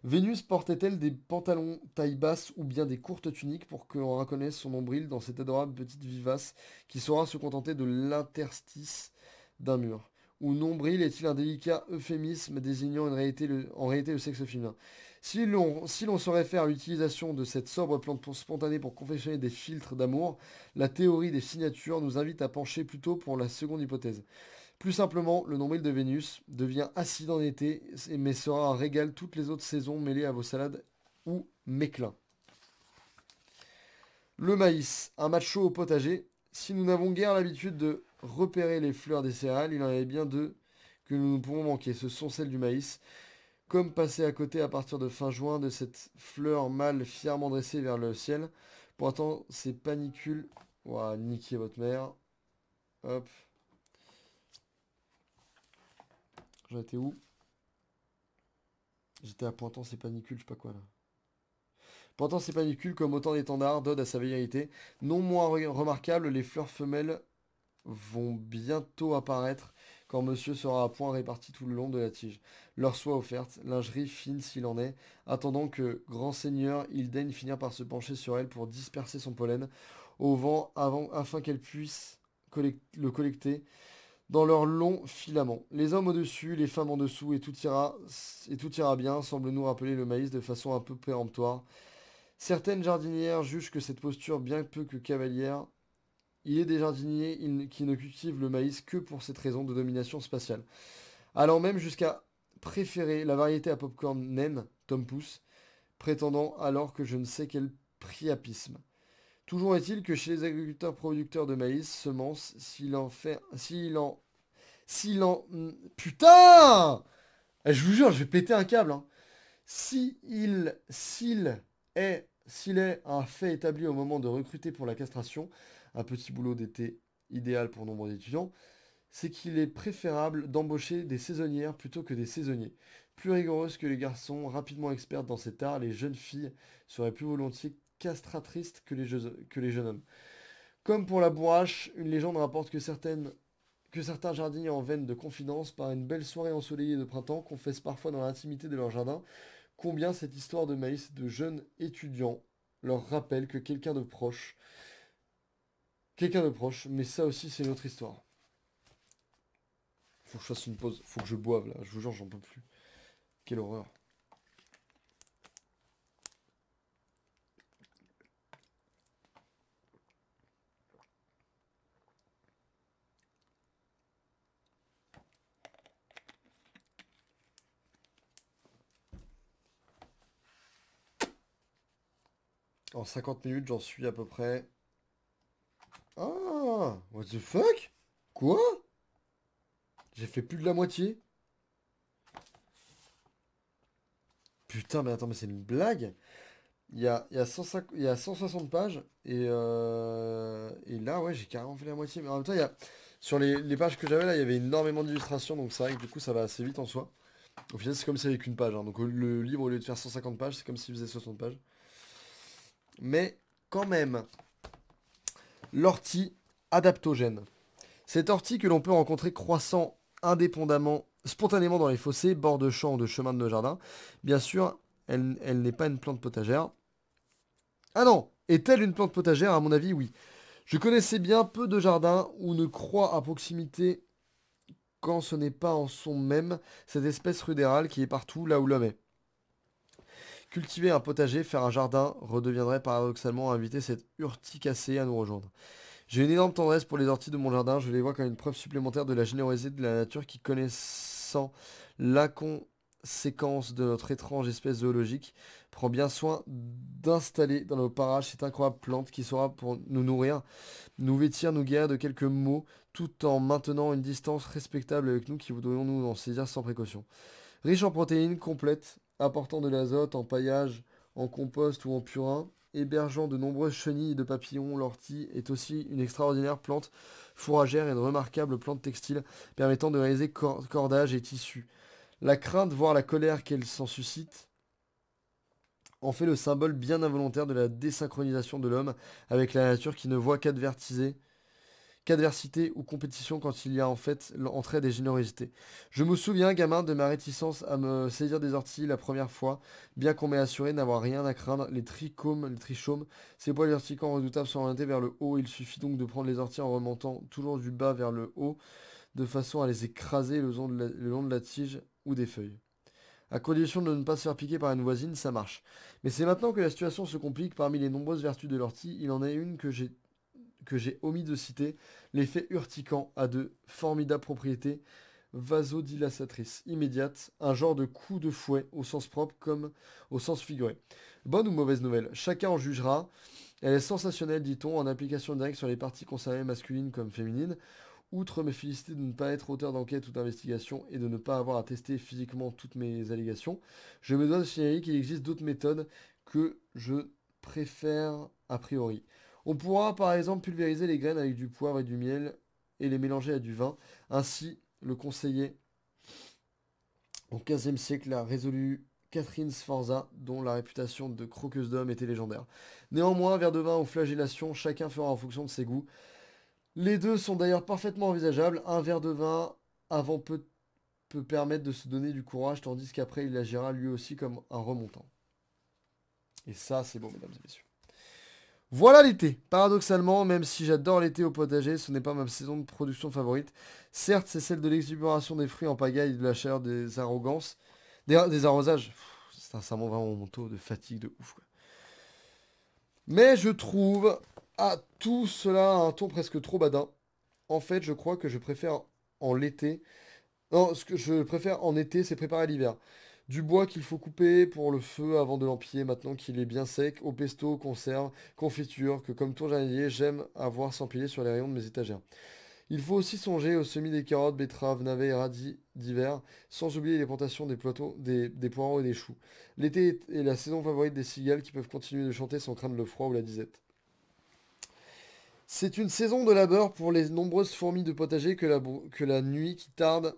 Vénus portait-elle des pantalons taille basse ou bien des courtes tuniques pour que l'on reconnaisse son nombril dans cette adorable petite vivace qui saura se contenter de l'interstice d'un mur? Ou nombril est-il un délicat euphémisme désignant en réalité le sexe féminin? Si l'on se réfère à l'utilisation de cette sobre plante spontanée pour confectionner des filtres d'amour, la théorie des signatures nous invite à pencher plutôt pour la seconde hypothèse. Plus simplement, le nombril de Vénus devient acide en été, mais sera un régal toutes les autres saisons mêlées à vos salades ou méclins. Le maïs, un macho au potager. Si nous n'avons guère l'habitude de repérer les fleurs des céréales, il en est bien deux que nous ne pouvons manquer. Ce sont celles du maïs. Comme passer à côté à partir de fin juin de cette fleur mâle fièrement dressée vers le ciel, pointant ses panicules. Ouah, niquez votre mère. Hop. J'en étais où? J'étais à pointant ses panicules, je sais pas quoi là. Pointant ses panicules comme autant d'étendards, d'ode à sa vérité. Non moins remarquable, les fleurs femelles vont bientôt apparaître quand monsieur sera à point réparti tout le long de la tige. Leur soie offerte, lingerie fine s'il en est, attendant que, grand seigneur, il daigne finir par se pencher sur elle pour disperser son pollen au vent afin qu'elle puisse le collecter dans leurs longs filaments. Les hommes au-dessus, les femmes en dessous, et tout ira bien, semble nous rappeler le maïs de façon un peu péremptoire. Certaines jardinières jugent que cette posture, bien peu que cavalière, il est des jardiniers qui ne cultivent le maïs que pour cette raison de domination spatiale, allant même jusqu'à préférer la variété à popcorn naine, Tom Pouce, prétendant alors que je ne sais quel priapisme. Toujours est-il que chez les agriculteurs producteurs de maïs, semences, putain! Je vous jure, je vais péter un câble, hein. S'il est un fait établi au moment de recruter pour la castration, un petit boulot d'été idéal pour nombre d'étudiants, c'est qu'il est préférable d'embaucher des saisonnières plutôt que des saisonniers. Plus rigoureuses que les garçons, rapidement expertes dans cet art, les jeunes filles seraient plus volontiers castratrices que les jeunes hommes. Comme pour la bourrache, une légende rapporte que certains jardiniers en veine de confidence, par une belle soirée ensoleillée de printemps, confessent parfois dans l'intimité de leur jardin combien cette histoire de maïs de jeunes étudiants leur rappelle que quelqu'un de proche, mais ça aussi c'est une autre histoire. Faut que je fasse une pause, faut que je boive là, je vous jure j'en peux plus. Quelle horreur. En 50 minutes, j'en suis à peu près... Ah, what the fuck? Quoi? J'ai fait plus de la moitié? Putain, mais attends, mais c'est une blague? Il y a 160 pages, et là, ouais, j'ai carrément fait la moitié. Mais en même temps, sur les pages que j'avais là, il y avait énormément d'illustrations, donc c'est vrai que du coup, ça va assez vite en soi. Au final, c'est comme si avec une page, hein. Donc le livre, au lieu de faire 150 pages, c'est comme s'il faisait 60 pages. Mais quand même, l'ortie adaptogène. Cette ortie que l'on peut rencontrer croissant spontanément dans les fossés, bords de champs ou de chemins de nos jardins. Bien sûr, elle n'est pas une plante potagère. Ah non, est-elle une plante potagère? À mon avis, oui. Je connaissais bien peu de jardins où ne croît à proximité, quand ce n'est pas en son même, cette espèce rudérale qui est partout là où l'homme est. Cultiver un potager, faire un jardin, redeviendrait paradoxalement inviter cette urticacée à nous rejoindre. J'ai une énorme tendresse pour les orties de mon jardin, je les vois comme une preuve supplémentaire de la générosité de la nature qui, connaissant séquence de notre étrange espèce zoologique prend bien soin d'installer dans nos parages cette incroyable plante qui saura pour nous nourrir, nous vêtir, nous guérir de quelques maux, tout en maintenant une distance respectable avec nous qui voudrions nous en saisir sans précaution. Riche en protéines complètes, apportant de l'azote en paillage, en compost ou en purin, hébergeant de nombreuses chenilles de papillons, l'ortie est aussi une extraordinaire plante fourragère et une remarquable plante textile permettant de réaliser cordages et tissus. La crainte, voire la colère qu'elle s'en suscite, en fait le symbole bien involontaire de la désynchronisation de l'homme avec la nature qui ne voit qu'adversité ou compétition quand il y a en fait entraide et générosité. Je me souviens, gamin, de ma réticence à me saisir des orties la première fois, bien qu'on m'ait assuré n'avoir rien à craindre. Les trichomes, ces poils verticaux redoutables sont orientés vers le haut. Il suffit donc de prendre les orties en remontant toujours du bas vers le haut, de façon à les écraser le long de la tige ou des feuilles. À condition de ne pas se faire piquer par une voisine, ça marche. Mais c'est maintenant que la situation se complique. Parmi les nombreuses vertus de l'ortie, il en a une que j'ai omis de citer. L'effet urticant a de formidables propriétés vasodilatatrices immédiates, un genre de coup de fouet au sens propre comme au sens figuré. Bonne ou mauvaise nouvelle, chacun en jugera. Elle est sensationnelle, dit-on, en application directe sur les parties concernées masculines comme féminines. Outre mes félicités de ne pas être auteur d'enquête ou d'investigation et de ne pas avoir à tester physiquement toutes mes allégations, je me dois de signaler qu'il existe d'autres méthodes que je préfère a priori. On pourra par exemple pulvériser les graines avec du poivre et du miel et les mélanger à du vin. Ainsi, le conseiller au XVe siècle a résolu Catherine Sforza, dont la réputation de croqueuse d'hommes était légendaire. Néanmoins, verre de vin ou flagellation, chacun fera en fonction de ses goûts. Les deux sont d'ailleurs parfaitement envisageables. Un verre de vin avant peut permettre de se donner du courage, tandis qu'après il agira lui aussi comme un remontant. Et ça, c'est bon, mesdames et messieurs. Voilà l'été. Paradoxalement, même si j'adore l'été au potager, ce n'est pas ma saison de production favorite. Certes, c'est celle de l'exubération des fruits en pagaille et de la chaleur des arrogances, des arrosages. Ça monte vraiment mon taux de fatigue de ouf, quoi. Mais je trouve à tout cela un ton presque trop badin. En fait, je crois que je préfère en l'été. Non, ce que je préfère en été, c'est préparer l'hiver. Du bois qu'il faut couper pour le feu avant de l'empiler maintenant qu'il est bien sec, au pesto, conserve, confiture, que comme tout jardinier, j'aime avoir s'empiler sur les rayons de mes étagères. Il faut aussi songer au semis des carottes, betteraves, navets et radis d'hiver, sans oublier les plantations des poireaux et des choux. L'été est la saison favorite des cigales qui peuvent continuer de chanter sans craindre le froid ou la disette. C'est une saison de labeur pour les nombreuses fourmis de potager que la nuit qui tarde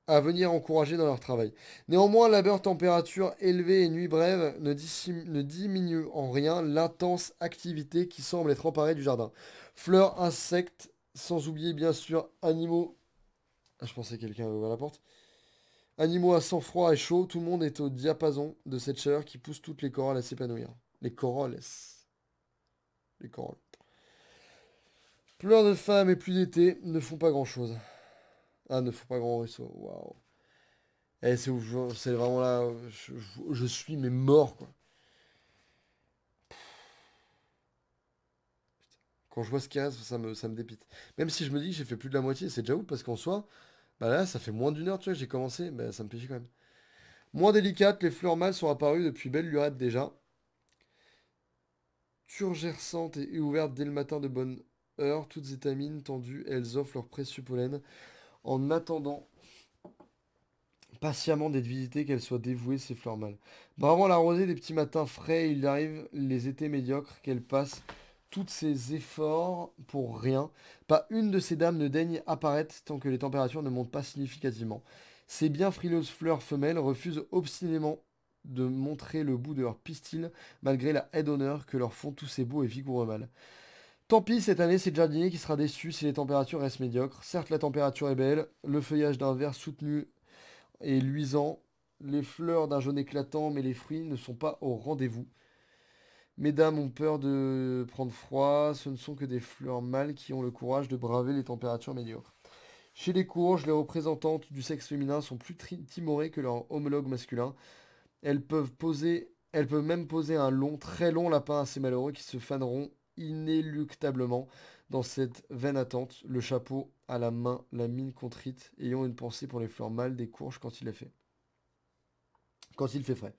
à venir encourager dans leur travail. Néanmoins, labeur, température élevée et nuit brève ne diminue en rien l'intense activité qui semble être emparée du jardin. Fleurs, insectes, sans oublier bien sûr animaux. Ah, je pensais que quelqu'un avait ouvert la porte. Animaux à sang froid et chaud, tout le monde est au diapason de cette chaleur qui pousse toutes les corolles à s'épanouir. Les corolles. Les corolles. Pleurs de femmes et pluie d'été ne font pas grand-chose. Ah, ne font pas grand ruisseau. Waouh. Eh, c'est ouf, c'est vraiment là. Je suis mais mort, quoi. Quand je vois ce qu'il reste, ça me dépite. Même si je me dis que j'ai fait plus de la moitié, c'est déjà ouf parce qu'en soi, bah là, ça fait moins d'une heure, tu vois, que j'ai commencé, bah ça me fait chier quand même. Moins délicates, les fleurs mâles sont apparues depuis belle lurette déjà. Turgescentes et ouvertes dès le matin de bonne heure, toutes étamines tendues, elles offrent leur précieux pollen en attendant patiemment d'être visitées, qu'elles soient dévouées, ces fleurs mâles. Bravant la rosée des petits matins frais, il arrive les étés médiocres qu'elles passent tous ces efforts pour rien. Pas une de ces dames ne daigne apparaître tant que les températures ne montent pas significativement. Ces bien frileuses fleurs femelles refusent obstinément de montrer le bout de leur pistil malgré la haie d'honneur que leur font tous ces beaux et vigoureux mâles. Tant pis, cette année, c'est le jardinier qui sera déçu si les températures restent médiocres. Certes, la température est belle, le feuillage d'un vert soutenu et luisant, les fleurs d'un jaune éclatant, mais les fruits ne sont pas au rendez-vous. Mesdames ont peur de prendre froid, ce ne sont que des fleurs mâles qui ont le courage de braver les températures médiocres. Chez les courges, les représentantes du sexe féminin sont plus timorées que leurs homologues masculins. Elles peuvent même poser un long, très long lapin à ces malheureux qui se faneront inéluctablement dans cette vaine attente, le chapeau à la main, la mine contrite, ayant une pensée pour les fleurs mâles des courges quand il est fait. Quand il fait frais.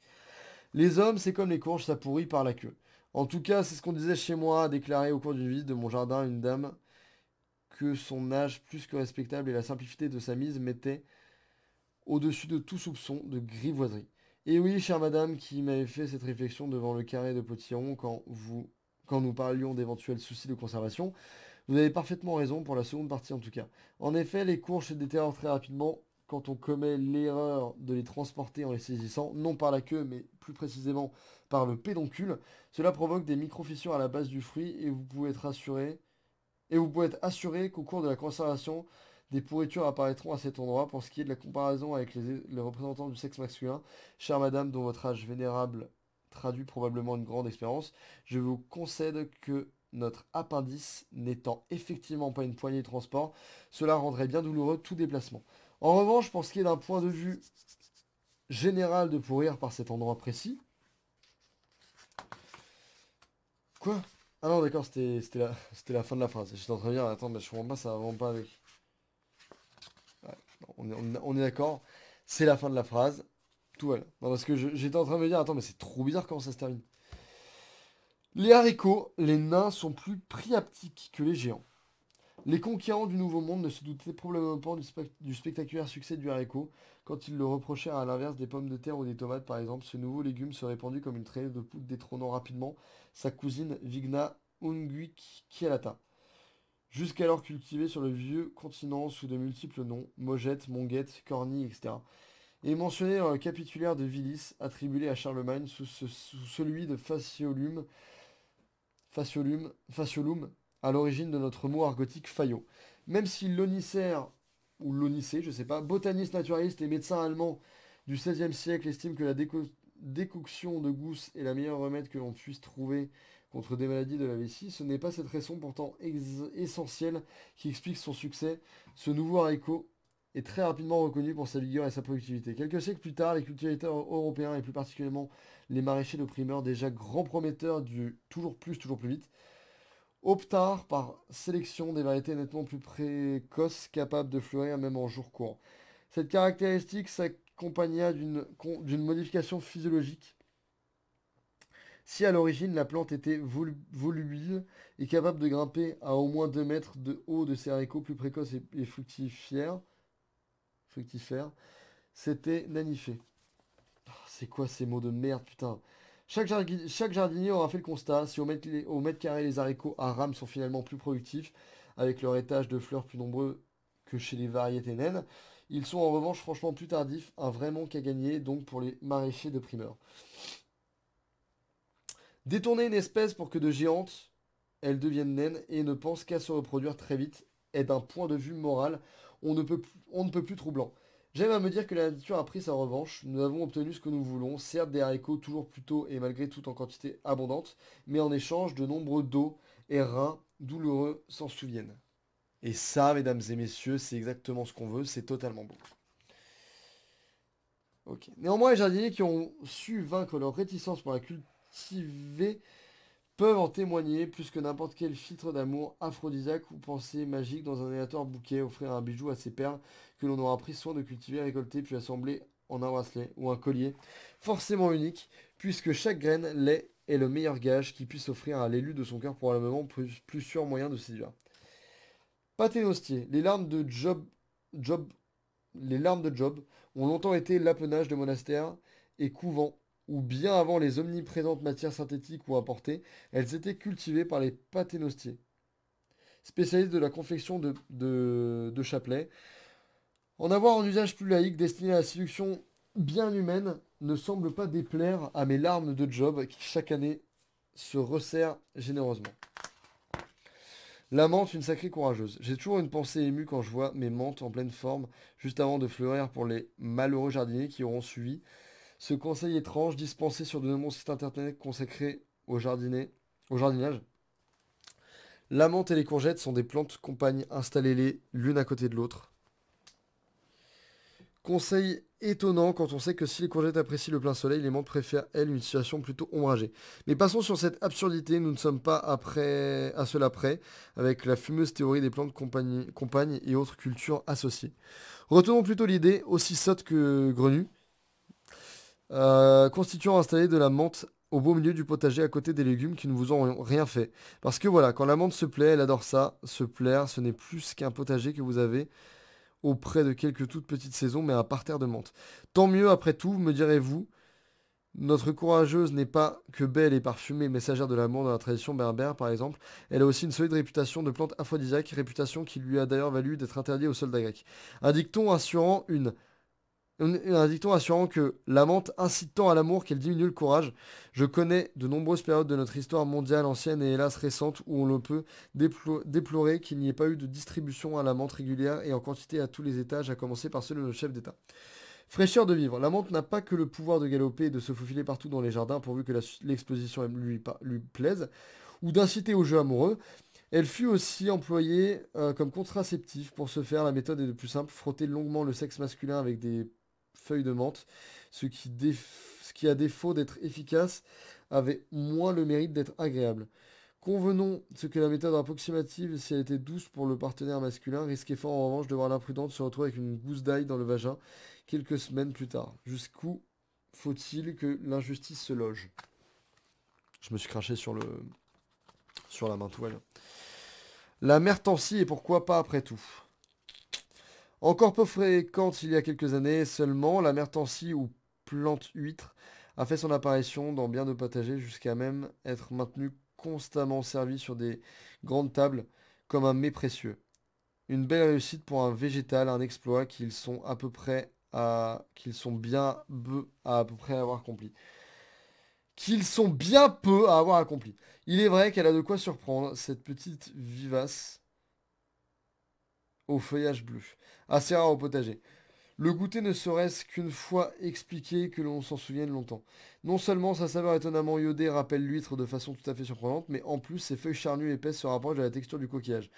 Les hommes, c'est comme les courges, ça pourrit par la queue. En tout cas, c'est ce qu'on disait chez moi, a déclaré au cours d'une visite de mon jardin une dame que son âge plus que respectable et la simplicité de sa mise mettaient au-dessus de tout soupçon de grivoiserie. Et oui, chère madame, qui m'avait fait cette réflexion devant le carré de potiron quand nous parlions d'éventuels soucis de conservation, vous avez parfaitement raison pour la seconde partie en tout cas. En effet, les courges se détériorent très rapidement quand on commet l'erreur de les transporter en les saisissant, non par la queue, mais plus précisément par le pédoncule. Cela provoque des micro-fissures à la base du fruit et vous pouvez être assuré qu'au cours de la conservation, des pourritures apparaîtront à cet endroit. Pour ce qui est de la comparaison avec les représentants du sexe masculin, chère madame, dont votre âge vénérable traduit probablement une grande expérience, je vous concède que notre appendice n'étant effectivement pas une poignée de transport, cela rendrait bien douloureux tout déplacement. En revanche, pour ce qui est d'un point de vue général de pourrir par cet endroit précis... Quoi? Ah non, d'accord, c'était la fin de la phrase. J'étais en train de dire, attends, mais je comprends pas, ça va vraiment pas avec... Ouais, non, on est d'accord, c'est la fin de la phrase. Tout va là. Non, parce que j'étais en train de me dire, attends, mais c'est trop bizarre comment ça se termine. Les haricots, les nains sont plus priaptiques que les géants. Les conquérants du Nouveau Monde ne se doutaient probablement pas du spectaculaire succès du haricot quand ils le reprochèrent à l'inverse des pommes de terre ou des tomates par exemple. Ce nouveau légume se répandit comme une traînée de poudre détrônant rapidement sa cousine Vigna unguiculata, jusqu'alors cultivée sur le vieux continent sous de multiples noms, Mogette, Monguette, Corny, etc. Et mentionné dans le capitulaire de Vilis, attribué à Charlemagne sous celui de Faciolum, à l'origine de notre mot argotique faillot. Même si l'onicère, ou l'onicé, je sais pas, botaniste naturaliste et médecin allemand du XVIe siècle estime que la décoction de gousse est la meilleure remède que l'on puisse trouver contre des maladies de la vessie, ce n'est pas cette raison pourtant essentielle qui explique son succès. Ce nouveau haricot est très rapidement reconnu pour sa vigueur et sa productivité. Quelques siècles plus tard, les cultivateurs européens, et plus particulièrement les maraîchers de primeur, déjà grands prometteurs du toujours plus vite, optèrent par sélection des variétés nettement plus précoces, capables de fleurir même en jours courts. Cette caractéristique s'accompagna d'une modification physiologique. Si à l'origine la plante était volubile et capable de grimper à au moins 2 mètres de haut de ces haricots plus précoces et fructifères, c'était nanifé. Oh, c'est quoi ces mots de merde, putain? Chaque jardinier aura fait le constat, si au mètre carré les haricots à rames sont finalement plus productifs, avec leur étage de fleurs plus nombreux que chez les variétés naines, ils sont en revanche franchement plus tardifs, un vrai manque à gagner donc pour les maraîchers de primeur. Détourner une espèce pour que de géantes, elles deviennent naines et ne pensent qu'à se reproduire très vite est d'un point de vue moral, on ne peut plus troublant. J'aime à me dire que la nature a pris sa revanche, nous avons obtenu ce que nous voulons, certes des haricots toujours plus tôt et malgré tout en quantité abondante, mais en échange de nombreux dos et reins douloureux s'en souviennent. Et ça, mesdames et messieurs, c'est exactement ce qu'on veut, c'est totalement beau. Ok. Néanmoins, les jardiniers qui ont su vaincre leur réticence pour la cultiver peuvent en témoigner plus que n'importe quel filtre d'amour aphrodisiaque ou pensée magique dans un aléatoire bouquet, offrir un bijou à ses perles que l'on aura pris soin de cultiver, récolter puis assembler en un bracelet ou un collier, forcément unique, puisque chaque graine l'est est le meilleur gage qui puisse offrir à l'élu de son cœur probablement plus sûr moyen de séduire. Paternostier, les larmes de Job ont longtemps été l'apanage de monastères et couvents où bien avant les omniprésentes matières synthétiques ou importées, elles étaient cultivées par les paténostiers, spécialistes de la confection de chapelets. En avoir un usage plus laïque destiné à la séduction bien humaine ne semble pas déplaire à mes larmes de Job qui chaque année se resserrent généreusement. La menthe, une sacrée courageuse. J'ai toujours une pensée émue quand je vois mes menthes en pleine forme, juste avant de fleurir pour les malheureux jardiniers qui auront suivi. Ce conseil étrange dispensé sur de nombreux sites internet consacrés au jardinage. La menthe et les courgettes sont des plantes compagnes, installez-les l'une à côté de l'autre. Conseil étonnant quand on sait que si les courgettes apprécient le plein soleil, les menthes préfèrent, elles, une situation plutôt ombragée. Mais passons sur cette absurdité, nous ne sommes pas à cela près, avec la fumeuse théorie des plantes compagnes et autres cultures associées. Retenons plutôt l'idée, aussi sotte que grenue, constituant installer de la menthe au beau milieu du potager à côté des légumes qui ne vous ont rien fait. Parce que voilà, quand la menthe se plaît, elle adore ça. Se plaire, ce n'est plus qu'un potager que vous avez auprès de quelques toutes petites saisons, mais un parterre de menthe. Tant mieux après tout, me direz-vous. Notre courageuse n'est pas que belle et parfumée, messagère de l'amour dans la tradition berbère par exemple. Elle a aussi une solide réputation de plante aphrodisiaque, réputation qui lui a d'ailleurs valu d'être interdite aux soldats grecs. Un dicton assurant que la menthe incite tant à l'amour qu'elle diminue le courage. Je connais de nombreuses périodes de notre histoire mondiale ancienne et hélas récente où on le peut déplorer qu'il n'y ait pas eu de distribution à la menthe régulière et en quantité à tous les étages, à commencer par ceux de nos chefs d'État. Fraîcheur de vivre. La menthe n'a pas que le pouvoir de galoper et de se faufiler partout dans les jardins pourvu que l'exposition lui plaise, ou d'inciter au jeu amoureux. Elle fut aussi employée comme contraceptif. Pour ce faire, la méthode est de plus simple, frotter longuement le sexe masculin avec des feuilles de menthe, ce qui, à défaut d'être efficace, avait moins le mérite d'être agréable. Convenons ce que la méthode approximative, si elle était douce pour le partenaire masculin, risquait fort en revanche de voir l'imprudente se retrouver avec une gousse d'ail dans le vagin quelques semaines plus tard. Jusqu'où faut-il que l'injustice se loge? Je me suis craché sur la main toile. La mertancie et pourquoi pas après tout. Encore peu fréquente il y a quelques années seulement, la mertancie ou plante huître a fait son apparition dans bien de potagers jusqu'à même être maintenue constamment servie sur des grandes tables comme un mets précieux. Une belle réussite pour un végétal, un exploit qu'ils sont bien peu à peu près avoir accompli. Qu'ils sont bien peu à avoir accompli. Il est vrai qu'elle a de quoi surprendre, cette petite vivace au feuillage bleu, assez rare au potager. Le goûter ne serait-ce qu'une fois expliqué que l'on s'en souvienne longtemps. Non seulement sa saveur étonnamment iodée rappelle l'huître de façon tout à fait surprenante, mais en plus ses feuilles charnues et épaisses se rapprochent de la texture du coquillage.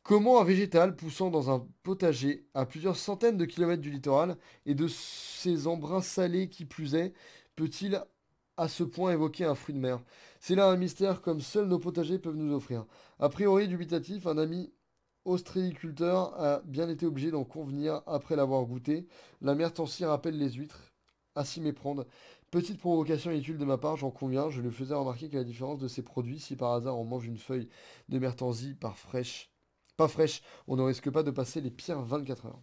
Comment un végétal poussant dans un potager à plusieurs centaines de kilomètres du littoral et de ses embruns salés qui plus est, peut-il à ce point évoquer un fruit de mer? C'est là un mystère comme seuls nos potagers peuvent nous offrir. A priori dubitatif, un ami ostréiculteur a bien été obligé d'en convenir après l'avoir goûté. La mertancie rappelle les huîtres, à s'y méprendre. Petite provocation inutile de ma part, j'en conviens, je lui faisais remarquer qu'à la différence de ces produits, si par hasard on mange une feuille de mertancie pas fraîche, on ne risque pas de passer les pires 24 heures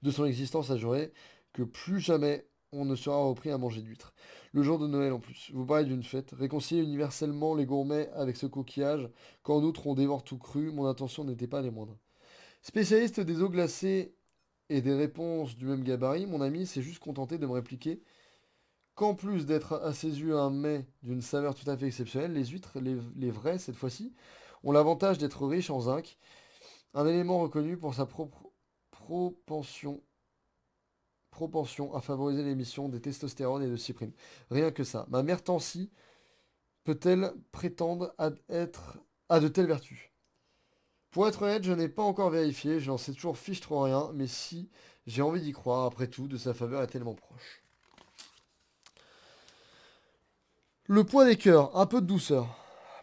de son existence à jurer que plus jamais on ne sera repris à manger d'huîtres. Le jour de Noël en plus. Vous parlez d'une fête. Réconcilier universellement les gourmets avec ce coquillage, qu'en outre on dévore tout cru, mon intention n'était pas des moindres. Spécialiste des eaux glacées et des réponses du même gabarit, mon ami s'est juste contenté de me répliquer qu'en plus d'être à ses yeux un mets d'une saveur tout à fait exceptionnelle, les huîtres, les vraies cette fois-ci, ont l'avantage d'être riches en zinc, un élément reconnu pour sa propre propension à favoriser l'émission des testostérone et de cyprine. Rien que ça. Ma mère Tancy peut-elle prétendre à de telles vertus? Pour être honnête, je n'ai pas encore vérifié, je n'en sais toujours fiche trop rien, mais si, j'ai envie d'y croire, après tout, de sa faveur est tellement proche. Le poids des cœurs, un peu de douceur.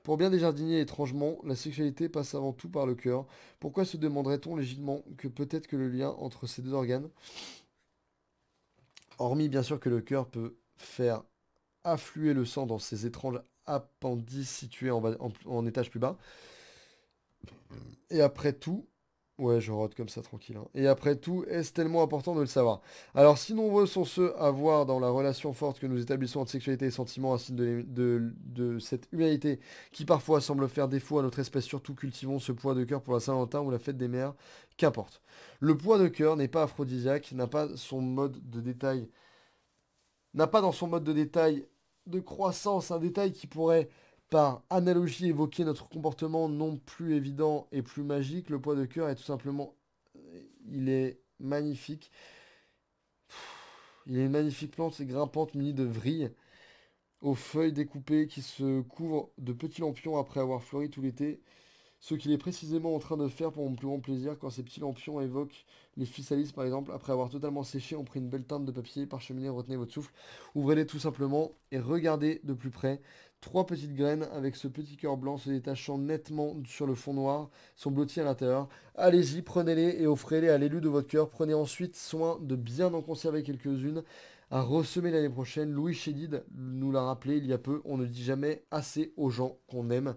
Pour bien des jardiniers, étrangement, la sexualité passe avant tout par le cœur. Pourquoi se demanderait-on légitimement que peut-être que le lien entre ces deux organes, hormis bien sûr que le cœur peut faire affluer le sang dans ces étranges appendices situés en étage plus bas, et après tout, ouais, je rote comme ça tranquille, hein. Et après tout, est-ce tellement important de le savoir? Alors, si nombreux sont ceux à voir dans la relation forte que nous établissons entre sexualité et sentiment un signe de cette humanité qui parfois semble faire défaut à notre espèce, surtout cultivons ce poids de cœur pour la Saint-Valentin ou la fête des mères, qu'importe. Le poids de cœur n'est pas aphrodisiaque, n'a pas dans son mode de détail de croissance un détail qui pourrait par analogie évoquer notre comportement non plus évident et plus magique. Le poids de cœur est tout simplement, il est magnifique. Il est une magnifique plante grimpante munie de vrilles, aux feuilles découpées qui se couvrent de petits lampions après avoir fleuri tout l'été. Ce qu'il est précisément en train de faire pour mon plus grand plaisir quand ces petits lampions évoquent les physalis par exemple. Après avoir totalement séché, on prit une belle teinte de papier, parcheminez, retenez votre souffle. Ouvrez-les tout simplement et regardez de plus près. 3 petites graines avec ce petit cœur blanc se détachant nettement sur le fond noir sont blotties à l'intérieur. Allez-y, prenez-les et offrez-les à l'élu de votre cœur. Prenez ensuite soin de bien en conserver quelques-unes à ressemer l'année prochaine. Louis Chédid nous l'a rappelé il y a peu, on ne dit jamais assez aux gens qu'on aime,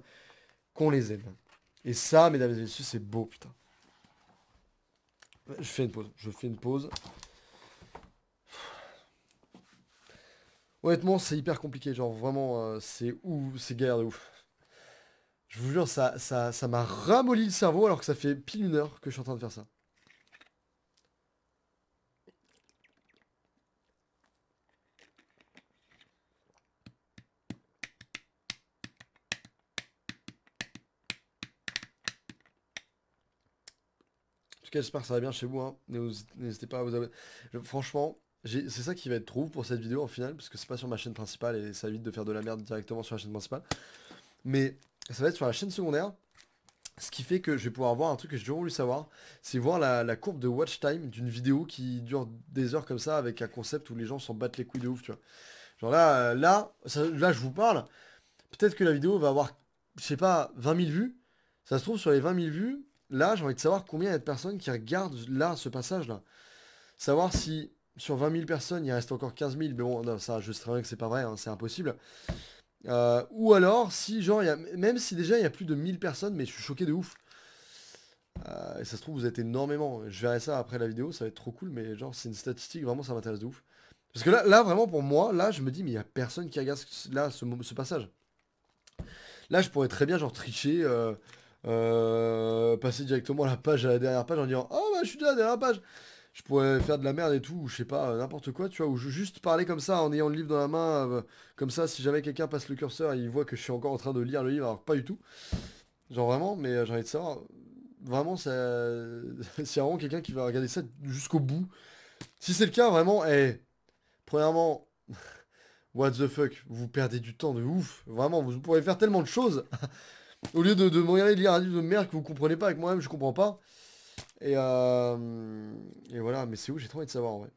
qu'on les aime. Et ça, mesdames et messieurs, c'est beau, putain. Je fais une pause. Honnêtement, c'est hyper compliqué, genre vraiment, c'est ouf, c'est galère de ouf. Je vous jure, ça m'a ramolli le cerveau alors que ça fait pile 1 heure que je suis en train de faire ça. En tout cas, j'espère que ça va bien chez vous, hein. N'hésitez pas à vous abonner. Franchement, c'est ça qui va être trop pour cette vidéo en final, parce que c'est pas sur ma chaîne principale et ça évite de faire de la merde directement sur la chaîne principale. Mais ça va être sur la chaîne secondaire. Ce qui fait que je vais pouvoir voir un truc que j'ai toujours voulu savoir, c'est voir la courbe de watch time d'une vidéo qui dure des heures comme ça avec un concept où les gens s'en battent les couilles de ouf, tu vois. Genre là, je vous parle, peut-être que la vidéo va avoir, je sais pas, 20 000 vues. Ça se trouve sur les 20 000 vues, là, j'ai envie de savoir combien il y a de personnes qui regardent là, ce passage-là. Savoir si sur 20 000 personnes, il reste encore 15 000, mais bon, non, ça, je sais très bien que c'est pas vrai, hein, c'est impossible. Ou alors, si genre, même si déjà il y a plus de 1000 personnes, mais je suis choqué de ouf. Et ça se trouve, vous êtes énormément. Je verrai ça après la vidéo, ça va être trop cool, mais genre, c'est une statistique, vraiment, ça m'intéresse de ouf. Parce que là, vraiment, pour moi, là, je me dis, mais il y a personne qui regarde là, ce passage. Là, je pourrais très bien, genre, tricher, passer directement à la page, à la dernière page, en disant, oh, bah, je suis déjà à la dernière page. Je pourrais faire de la merde et tout, ou je sais pas, n'importe quoi, tu vois, ou juste parler comme ça en ayant le livre dans la main, comme ça, si jamais quelqu'un passe le curseur, il voit que je suis encore en train de lire le livre, alors que pas du tout. Genre vraiment, mais j'ai envie de savoir, vraiment, ça, c'est vraiment quelqu'un qui va regarder ça jusqu'au bout. Si c'est le cas, vraiment, premièrement, what the fuck, vous perdez du temps de ouf, vraiment, vous pourrez faire tellement de choses, au lieu de me regarder lire un livre de merde que vous comprenez pas, avec moi-même je comprends pas. Et voilà, mais c'est où, j'ai trop envie de savoir en vrai.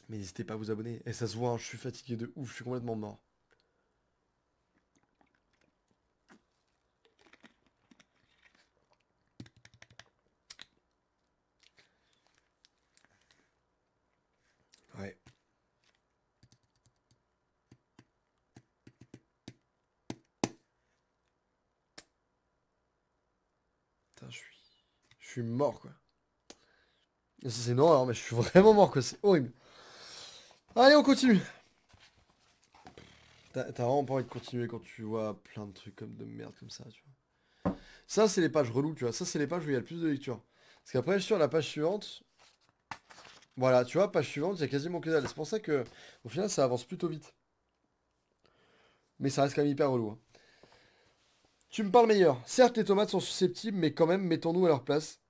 Mais n'hésitez pas à vous abonner. Et ça se voit, hein, je suis fatigué de ouf, je suis complètement mort. Ouais. Putain, je suis mort quoi. Et ça, c'est une horreur, mais je suis vraiment mort quoi, c'est horrible. Allez, on continue. T'as vraiment pas envie de continuer quand tu vois plein de trucs comme de merde comme ça, tu vois. Ça, c'est les pages reloues, tu vois. Ça, c'est les pages où il y a le plus de lecture. Parce qu'après, sur la page suivante, voilà, tu vois, page suivante, il y a quasiment que dalle. C'est pour ça que, au final, ça avance plutôt vite. Mais ça reste quand même hyper relou, hein. Tu me parles meilleur. Certes, les tomates sont susceptibles, mais quand même, mettons-nous à leur place.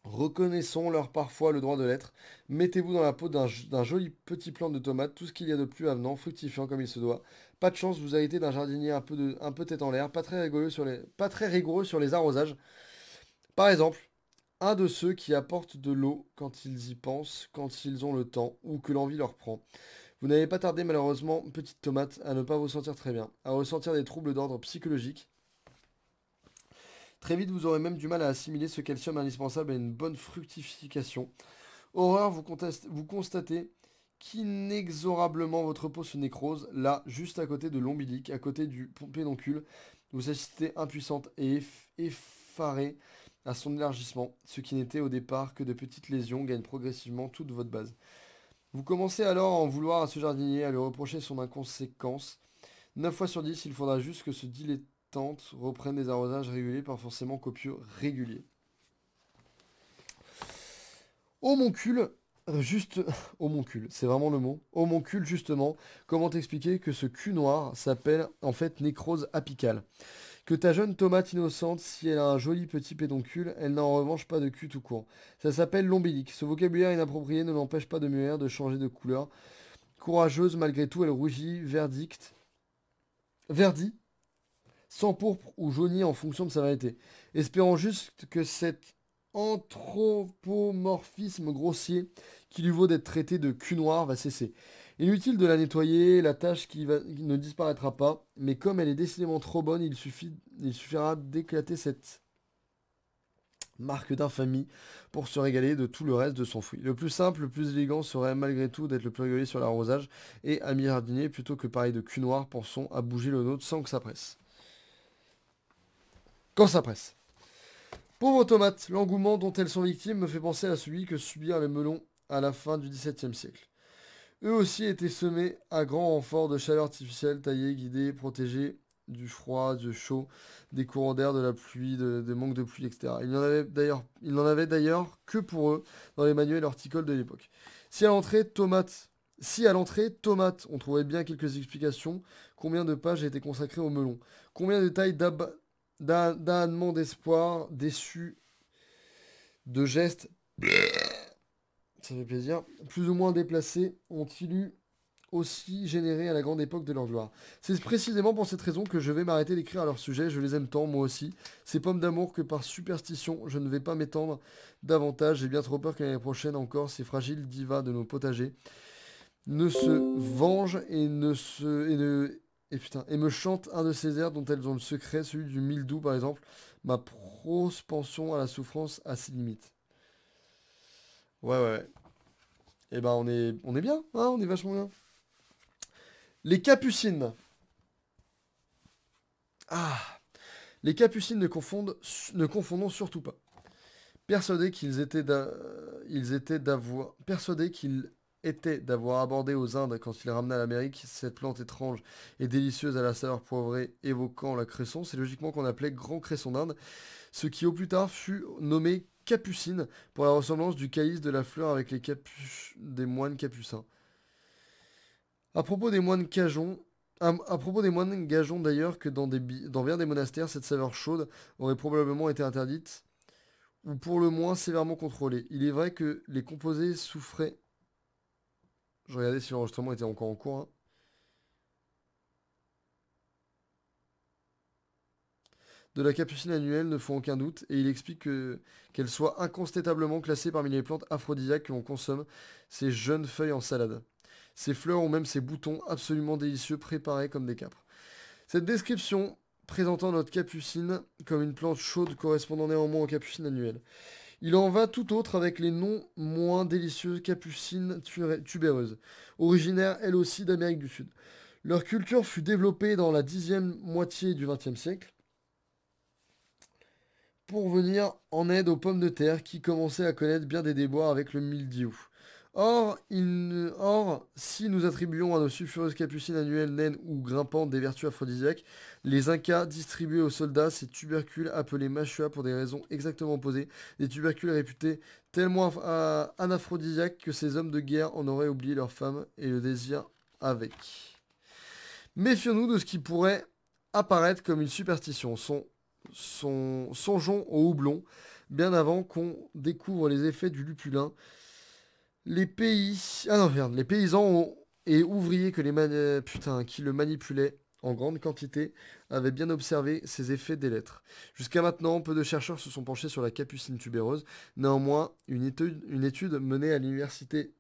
Reconnaissons-leur parfois le droit de l'être. Mettez-vous dans la peau d'un joli petit plant de tomates, tout ce qu'il y a de plus avenant, fructifiant comme il se doit. Pas de chance, vous héritez d'un jardinier un peu tête en l'air, pas très rigoureux sur les arrosages. Par exemple, un de ceux qui apportent de l'eau quand ils y pensent, quand ils ont le temps, ou que l'envie leur prend. Vous n'avez pas tardé malheureusement, petite tomate, à ne pas vous sentir très bien, à ressentir des troubles d'ordre psychologique. Très vite, vous aurez même du mal à assimiler ce calcium indispensable à une bonne fructification. Horreur, vous constatez qu'inexorablement votre peau se nécrose, là, juste à côté de l'ombilic, à côté du pédoncule. Vous assistez impuissante et effarée à son élargissement. Ce qui n'était au départ que de petites lésions gagne progressivement toute votre base. Vous commencez alors à en vouloir à ce jardinier, à lui reprocher son inconséquence. 9 fois sur 10, il faudra juste que ce dilettante reprenne des arrosages réguliers, pas forcément copieux réguliers. Homoncule, juste... Homoncule, c'est vraiment le mot. Homoncule, justement, comment t'expliquer que ce cul noir s'appelle en fait nécrose apicale. Que ta jeune tomate innocente, si elle a un joli petit pédoncule, elle n'a en revanche pas de cul tout court. Ça s'appelle l'ombilic. Ce vocabulaire inapproprié ne l'empêche pas de mûrir, de changer de couleur. Courageuse, malgré tout, elle rougit, verdit, sans pourpre ou jauni en fonction de sa variété. Espérant juste que cet anthropomorphisme grossier, qui lui vaut d'être traité de cul noir, va cesser. Inutile de la nettoyer, la tâche qui ne disparaîtra pas, mais comme elle est décidément trop bonne, il suffira d'éclater cette marque d'infamie pour se régaler de tout le reste de son fruit. Le plus simple, le plus élégant serait malgré tout d'être le plus régulier sur l'arrosage et ami jardinier plutôt que pareil de cul noir, pensons à bouger le nôtre sans que ça presse. Quand ça presse. Pauvres tomates, l'engouement dont elles sont victimes me fait penser à celui que subirent les melons à la fin du XVIIe siècle. Eux aussi étaient semés à grand renfort de chaleur artificielle, taillés, guidés, protégés du froid, du chaud, des courants d'air, de la pluie, des manques de pluie, etc. Il n'en avait d'ailleurs que pour eux dans les manuels horticoles de l'époque. Si à l'entrée, tomates, on trouvait bien quelques explications. Combien de pages étaient consacrées au melon? Combien de tailles d'amendements d'espoir, déçus, de gestes, ça fait plaisir, plus ou moins déplacés, ont-ils eu aussi généré à la grande époque de leur gloire. C'est précisément pour cette raison que je vais m'arrêter d'écrire à leur sujet, je les aime tant, moi aussi, ces pommes d'amour que par superstition, je ne vais pas m'étendre davantage, j'ai bien trop peur que l'année prochaine encore, ces fragiles divas de nos potagers ne se vengent et et me chantent un de ces airs dont elles ont le secret, celui du mildiou par exemple, ma propension à la souffrance a ses limites. Ouais. Eh ben on est bien, hein, on est vachement bien. Les capucines. Ah, les capucines ne confondons surtout pas. Persuadés qu'ils étaient d'avoir abordé aux Indes quand ils ramenaient à l'Amérique cette plante étrange et délicieuse à la saveur poivrée évoquant la cresson, c'est logiquement qu'on appelait grand cresson d'Inde, ce qui au plus tard fut nommé capucine pour la ressemblance du calice de la fleur avec les capuches des moines capucins. À propos des moines cajon, à propos des moines, gageons d'ailleurs que dans bien des monastères, cette saveur chaude aurait probablement été interdite, ou pour le moins sévèrement contrôlée. Il est vrai que les composés souffraient. Je regardais si l'enregistrement était encore en cours, hein. De la capucine annuelle ne font aucun doute, et il explique qu'elle soit incontestablement classée parmi les plantes aphrodisiaques que l'on consomme, ces jeunes feuilles en salade. Ces fleurs ou même ces boutons absolument délicieux préparés comme des capres. Cette description présentant notre capucine comme une plante chaude correspondant néanmoins aux capucines annuelles. Il en va tout autre avec les non moins délicieuses capucines tubéreuses, originaires elles aussi d'Amérique du Sud. Leur culture fut développée dans la 10e moitié du XXe siècle pour venir en aide aux pommes de terre qui commençaient à connaître bien des déboires avec le mildiou. Or, si nous attribuons à nos sulfureuses capucines annuelles naines ou grimpantes des vertus aphrodisiaques, les Incas distribuaient aux soldats ces tubercules appelés machua pour des raisons exactement opposées, des tubercules réputés tellement anaphrodisiaques que ces hommes de guerre en auraient oublié leurs femmes et le désir avec. Méfions-nous de ce qui pourrait apparaître comme une superstition. Songeons au houblon, bien avant qu'on découvre les effets du lupulin. Les paysans et ouvriers qui le manipulaient en grande quantité avaient bien observé ces effets délétères. Jusqu'à maintenant, peu de chercheurs se sont penchés sur la capucine tubéreuse. Néanmoins, une étude menée à l'université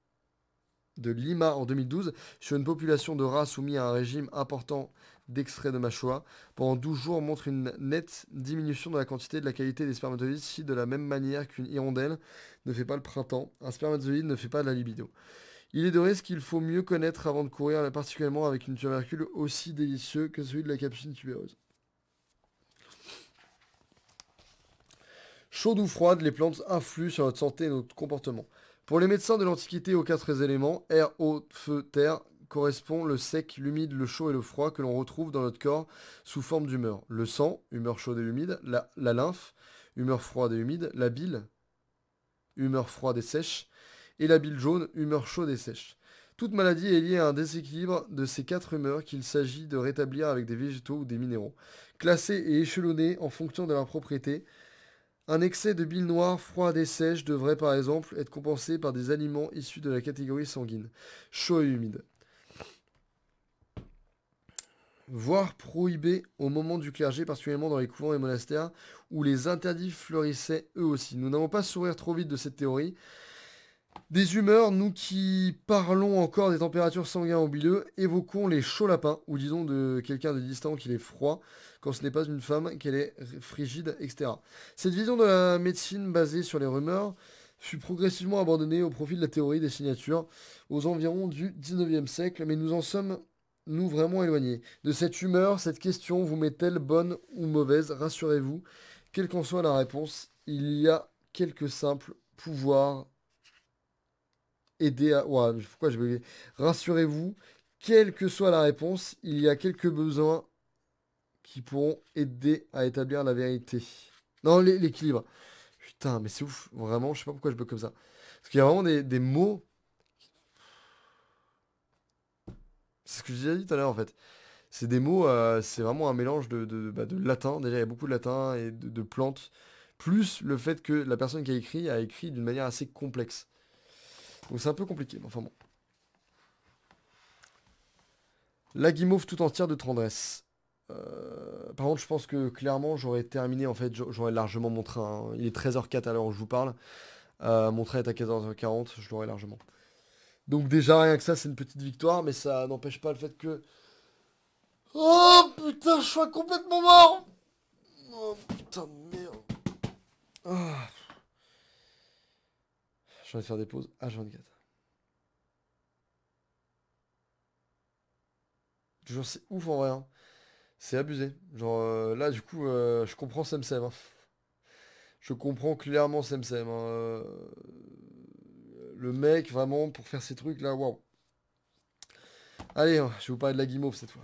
de Lima en 2012 sur une population de rats soumis à un régime important d'extrait de mâchoire pendant 12 jours montre une nette diminution de la quantité et de la qualité des spermatozoïdes si de la même manière qu'une hirondelle ne fait pas le printemps, un spermatozoïde ne fait pas de la libido. Il est de risque qu'il faut mieux connaître avant de courir, particulièrement avec une tubercule aussi délicieux que celui de la capucine tubéreuse. Chaude ou froide, les plantes influent sur notre santé et notre comportement. Pour les médecins de l'Antiquité aux 4 éléments, air, eau, feu, terre, correspond le sec, l'humide, le chaud et le froid que l'on retrouve dans notre corps sous forme d'humeur. Le sang, humeur chaude et humide, la lymphe, humeur froide et humide, la bile, humeur froide et sèche, et la bile jaune, humeur chaude et sèche. Toute maladie est liée à un déséquilibre de ces 4 humeurs qu'il s'agit de rétablir avec des végétaux ou des minéraux, classés et échelonnés en fonction de leurs propriétés. Un excès de bile noire, froide et sèche devrait par exemple être compensé par des aliments issus de la catégorie sanguine, chaud et humide. voire prohibés au moment du clergé, particulièrement dans les couvents et monastères, où les interdits fleurissaient eux aussi. Nous n'avons pas sourire trop vite de cette théorie. Des humeurs, nous qui parlons encore des températures sanguines au milieu, évoquons les chauds lapins, ou disons de quelqu'un de distant qu'il est froid, quand ce n'est pas une femme, qu'elle est frigide, etc. Cette vision de la médecine basée sur les rumeurs fut progressivement abandonnée au profit de la théorie des signatures aux environs du 19e siècle, mais nous en sommes, nous, vraiment éloignés. De cette humeur, cette question vous met-elle bonne ou mauvaise? Rassurez-vous, quelle qu'en soit la réponse, il y a quelques simples pouvoirs aider à... Ouah, pourquoi je vais... Rassurez-vous, quelle que soit la réponse, il y a quelques besoins qui pourront aider à établir la vérité. Non, l'équilibre. Putain, mais c'est ouf. Vraiment, je sais pas pourquoi je bloque comme ça. Parce qu'il y a vraiment des mots... C'est ce que j'ai dit tout à l'heure, en fait. C'est des mots, c'est vraiment un mélange de latin. Déjà, il y a beaucoup de latin et de plantes. Plus le fait que la personne qui a écrit d'une manière assez complexe. Donc c'est un peu compliqué, mais enfin bon. La guimauve tout entière de tendresse. Par contre, je pense que clairement, j'aurais terminé, en fait, j'aurais largement mon train, hein. Il est 13h04 à l'heure où je vous parle. Mon train est à 14h40, je l'aurais largement. Donc déjà, rien que ça, c'est une petite victoire, mais ça n'empêche pas le fait que... Oh putain, je suis complètement mort. Oh putain de merde. Ah. Je vais faire des pauses H24. Genre, c'est ouf en vrai, hein. C'est abusé. Genre, là, du coup, je comprends Semsem, hein. Je comprends clairement Semsem, hein. Le mec, vraiment, pour faire ces trucs là, waouh. Allez, hein, je vais vous parler de la guimauve cette fois.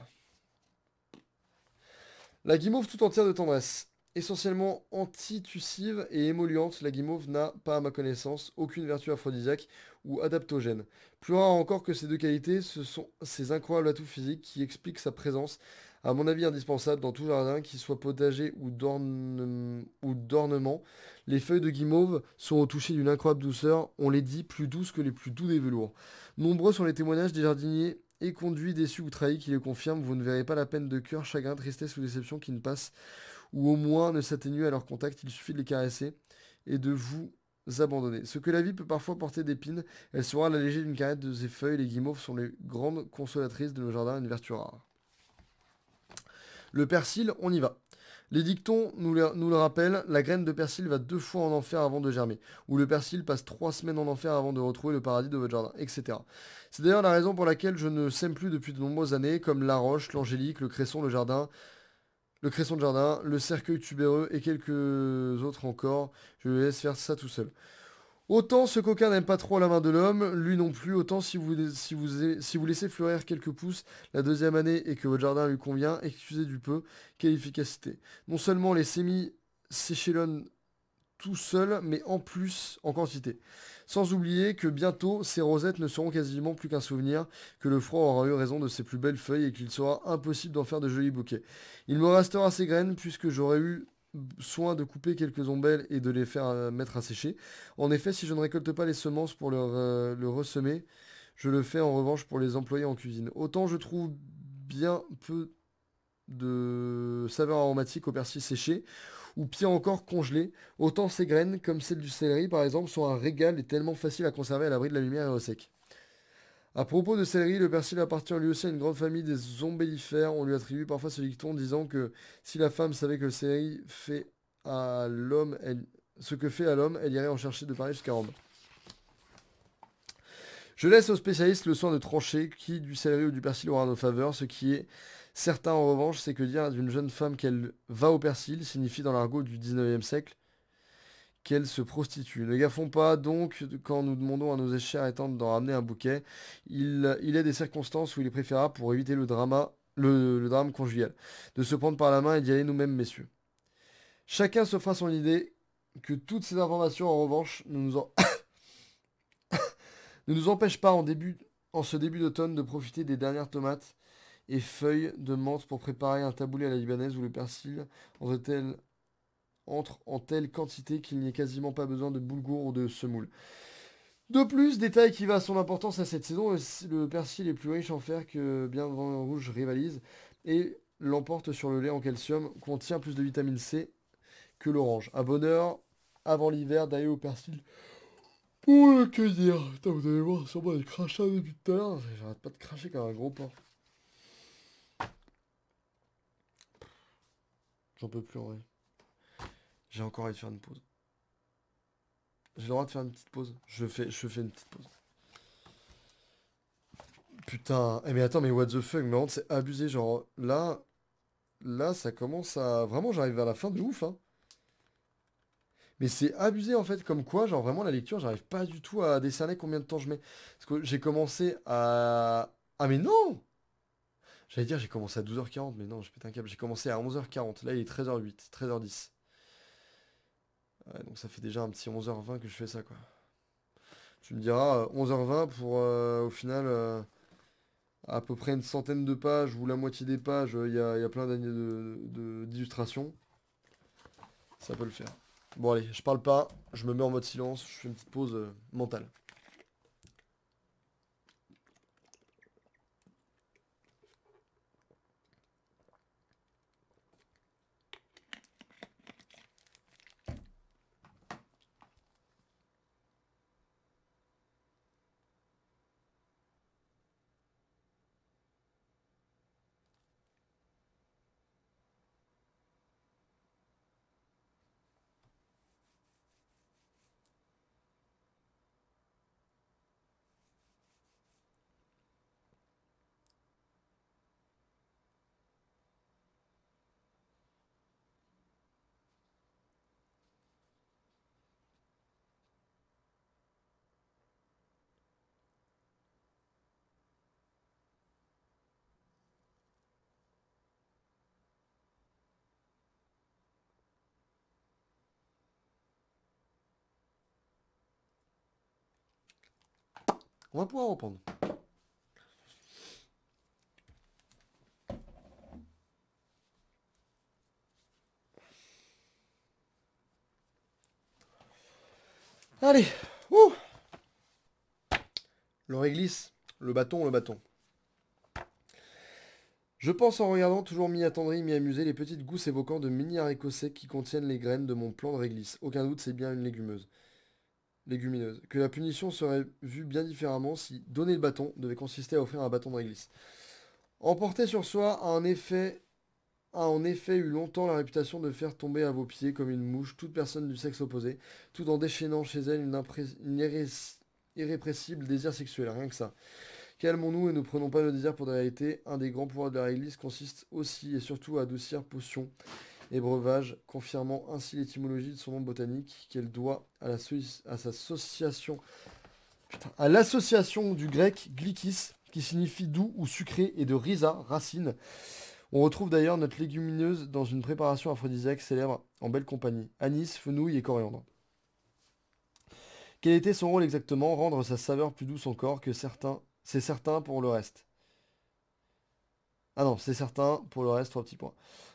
La guimauve tout entière de tendresse. Essentiellement antitussive et émolliente, la guimauve n'a, pas à ma connaissance, aucune vertu aphrodisiaque ou adaptogène. Plus rare encore que ces deux qualités, ce sont ces incroyables atouts physiques qui expliquent sa présence, à mon avis indispensable dans tout jardin, qu'il soit potager ou d'ornement. Les feuilles de guimauve sont au toucher d'une incroyable douceur, on les dit plus douces que les plus doux des velours. Nombreux sont les témoignages des jardiniers et conduits, déçus ou trahis qui le confirment, vous ne verrez pas la peine de cœur, chagrin, tristesse ou déception qui ne passe ou au moins ne s'atténue à leur contact, il suffit de les caresser et de vous abandonner. Ce que la vie peut parfois porter d'épines, elle saura l'alléger d'une carette de ses feuilles, les guimauves sont les grandes consolatrices de nos jardins, une vertu rare. Le persil, on y va. Les dictons nous le rappellent, la graine de persil va 2 fois en enfer avant de germer, ou le persil passe 3 semaines en enfer avant de retrouver le paradis de votre jardin, etc. C'est d'ailleurs la raison pour laquelle je ne sème plus depuis de nombreuses années, comme la roche, l'angélique, le cresson, le cresson de jardin, le cercueil tubéreux et quelques autres encore. Je le laisse faire ça tout seul. Autant ce coquin n'aime pas trop la main de l'homme, lui non plus, autant si vous laissez fleurir quelques pousses la deuxième année et que votre jardin lui convient, excusez du peu, quelle efficacité. Non seulement les sémis s'échelonnent tout seuls, mais en plus en quantité. Sans oublier que bientôt, ces rosettes ne seront quasiment plus qu'un souvenir, que le froid aura eu raison de ses plus belles feuilles et qu'il sera impossible d'en faire de jolis bouquets. Il me restera ces graines puisque j'aurais eu soin de couper quelques ombelles et de les faire mettre à sécher. En effet, si je ne récolte pas les semences pour le ressemer, je le fais en revanche pour les employer en cuisine. Autant je trouve bien peu de saveur aromatique au persil séché, ou pire encore congelé, autant ces graines, comme celles du céleri par exemple, sont un régal et tellement faciles à conserver à l'abri de la lumière et au sec. À propos de céleri, le persil appartient lui aussi à une grande famille des ombellifères. On lui attribue parfois ce dicton disant que si la femme savait que le céleri fait à l'homme, ce que fait à l'homme, elle irait en chercher de Paris jusqu'à Rome. Je laisse aux spécialistes le soin de trancher qui du céleri ou du persil aura nos faveurs. Ce qui est certain en revanche, c'est que dire d'une jeune femme qu'elle va au persil signifie dans l'argot du 19e siècle qu'elle se prostitue. Ne gaffons pas donc quand nous demandons à nos chers et tantes d'en ramener un bouquet. Il est des circonstances où il est préférable pour éviter le drame conjugal, de se prendre par la main et d'y aller nous-mêmes, messieurs. Chacun se fera son idée que toutes ces informations, en revanche, ne nous empêchent pas en ce début d'automne de profiter des dernières tomates et feuilles de menthe pour préparer un taboulé à la libanaise où le persil entre en telle quantité qu'il n'y ait quasiment pas besoin de boulgour ou de semoule. De plus, détail qui va à son importance à cette saison, le persil est plus riche en fer que bien de vin rouge rivalise. et l'emporte sur le lait en calcium, contient plus de vitamine C que l'orange. À bonne heure, avant l'hiver, d'ail au persil. Pour le cueillir. Putain, vous allez voir sûrement des crachats depuis tout à l'heure. J'arrête pas de cracher comme un gros porc. J'en peux plus en vrai. J'ai encore envie de faire une pause. J'ai le droit de faire une petite pause. Je fais une petite pause. Putain. Eh mais attends, mais what the fuck, mais c'est abusé. Genre, là, ça commence à... Vraiment, j'arrive vers la fin de ouf, hein. Mais c'est abusé, en fait, comme quoi, genre, vraiment, la lecture, j'arrive pas du tout à décerner combien de temps je mets. Parce que j'ai commencé à... Ah, mais non! J'allais dire, j'ai commencé à 12h40, mais non, je pète un câble. J'ai commencé à 11h40. Là, il est 13h08, 13h10. Ouais, donc ça fait déjà un petit 11h20 que je fais ça, quoi. Tu me diras, 11h20 pour, au final, à peu près une centaine de pages, ou la moitié des pages, il y a plein d'années d'illustrations. Ça peut le faire. Bon, allez, je parle pas, je me mets en mode silence, je fais une petite pause mentale. On va pouvoir reprendre. Allez, ouh. Le réglisse, le bâton, le bâton. Je pense en regardant, toujours mi-attendri, mi-amusé, les petites gousses évoquant de mini haricots secs qui contiennent les graines de mon plan de réglisse. Aucun doute, c'est bien une légumineuse. Que la punition serait vue bien différemment si donner le bâton devait consister à offrir un bâton de réglisse. Emporter sur soi a en effet eu longtemps la réputation de faire tomber à vos pieds comme une mouche toute personne du sexe opposé, tout en déchaînant chez elle une irrépressible désir sexuel, rien que ça. Calmons-nous et ne prenons pas le désir pour de la réalité. Un des grands pouvoirs de la réglisse consiste aussi et surtout à adoucir potions et breuvages, confirmant ainsi l'étymologie de son nom botanique qu'elle doit à sa association, à l'association du grec glycis, qui signifie doux ou sucré, et de rhiza, racine. On retrouve d'ailleurs notre légumineuse dans une préparation aphrodisiaque célèbre en belle compagnie, anis, fenouil et coriandre. Quel était son rôle exactement? Rendre sa saveur plus douce encore que certains. C'est certain pour le reste. Ah non, c'est certain pour le reste, 3 petits points.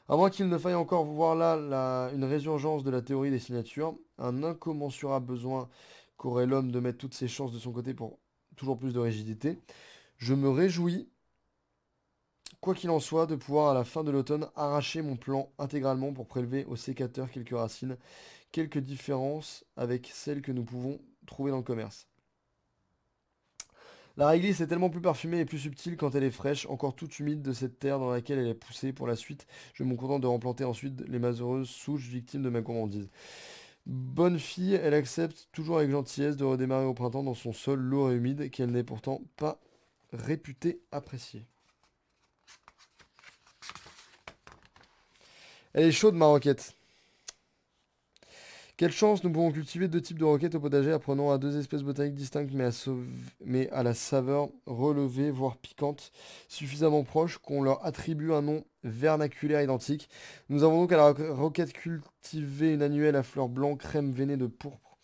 À moins qu'il ne faille encore voir là une résurgence de la théorie des signatures, un incommensurable besoin qu'aurait l'homme de mettre toutes ses chances de son côté pour toujours plus de rigidité. Je me réjouis, quoi qu'il en soit, de pouvoir à la fin de l'automne arracher mon plan intégralement pour prélever au sécateur quelques racines, quelques différences avec celles que nous pouvons trouver dans le commerce. La réglisse est tellement plus parfumée et plus subtile quand elle est fraîche, encore toute humide de cette terre dans laquelle elle est poussée. Pour la suite, je me contente de replanter ensuite les malheureuses souches victimes de ma gourmandise. Bonne fille, elle accepte toujours avec gentillesse de redémarrer au printemps dans son sol lourd et humide qu'elle n'est pourtant pas réputée apprécier. Elle est chaude ma roquette. Quelle chance, nous pouvons cultiver 2 types de roquettes au potager, apprenant à 2 espèces botaniques distinctes mais à la saveur relevée, voire piquante, suffisamment proche qu'on leur attribue un nom vernaculaire identique. Nous avons donc à la roquette cultivée une annuelle à fleurs blancs, crème veinée de pourpre,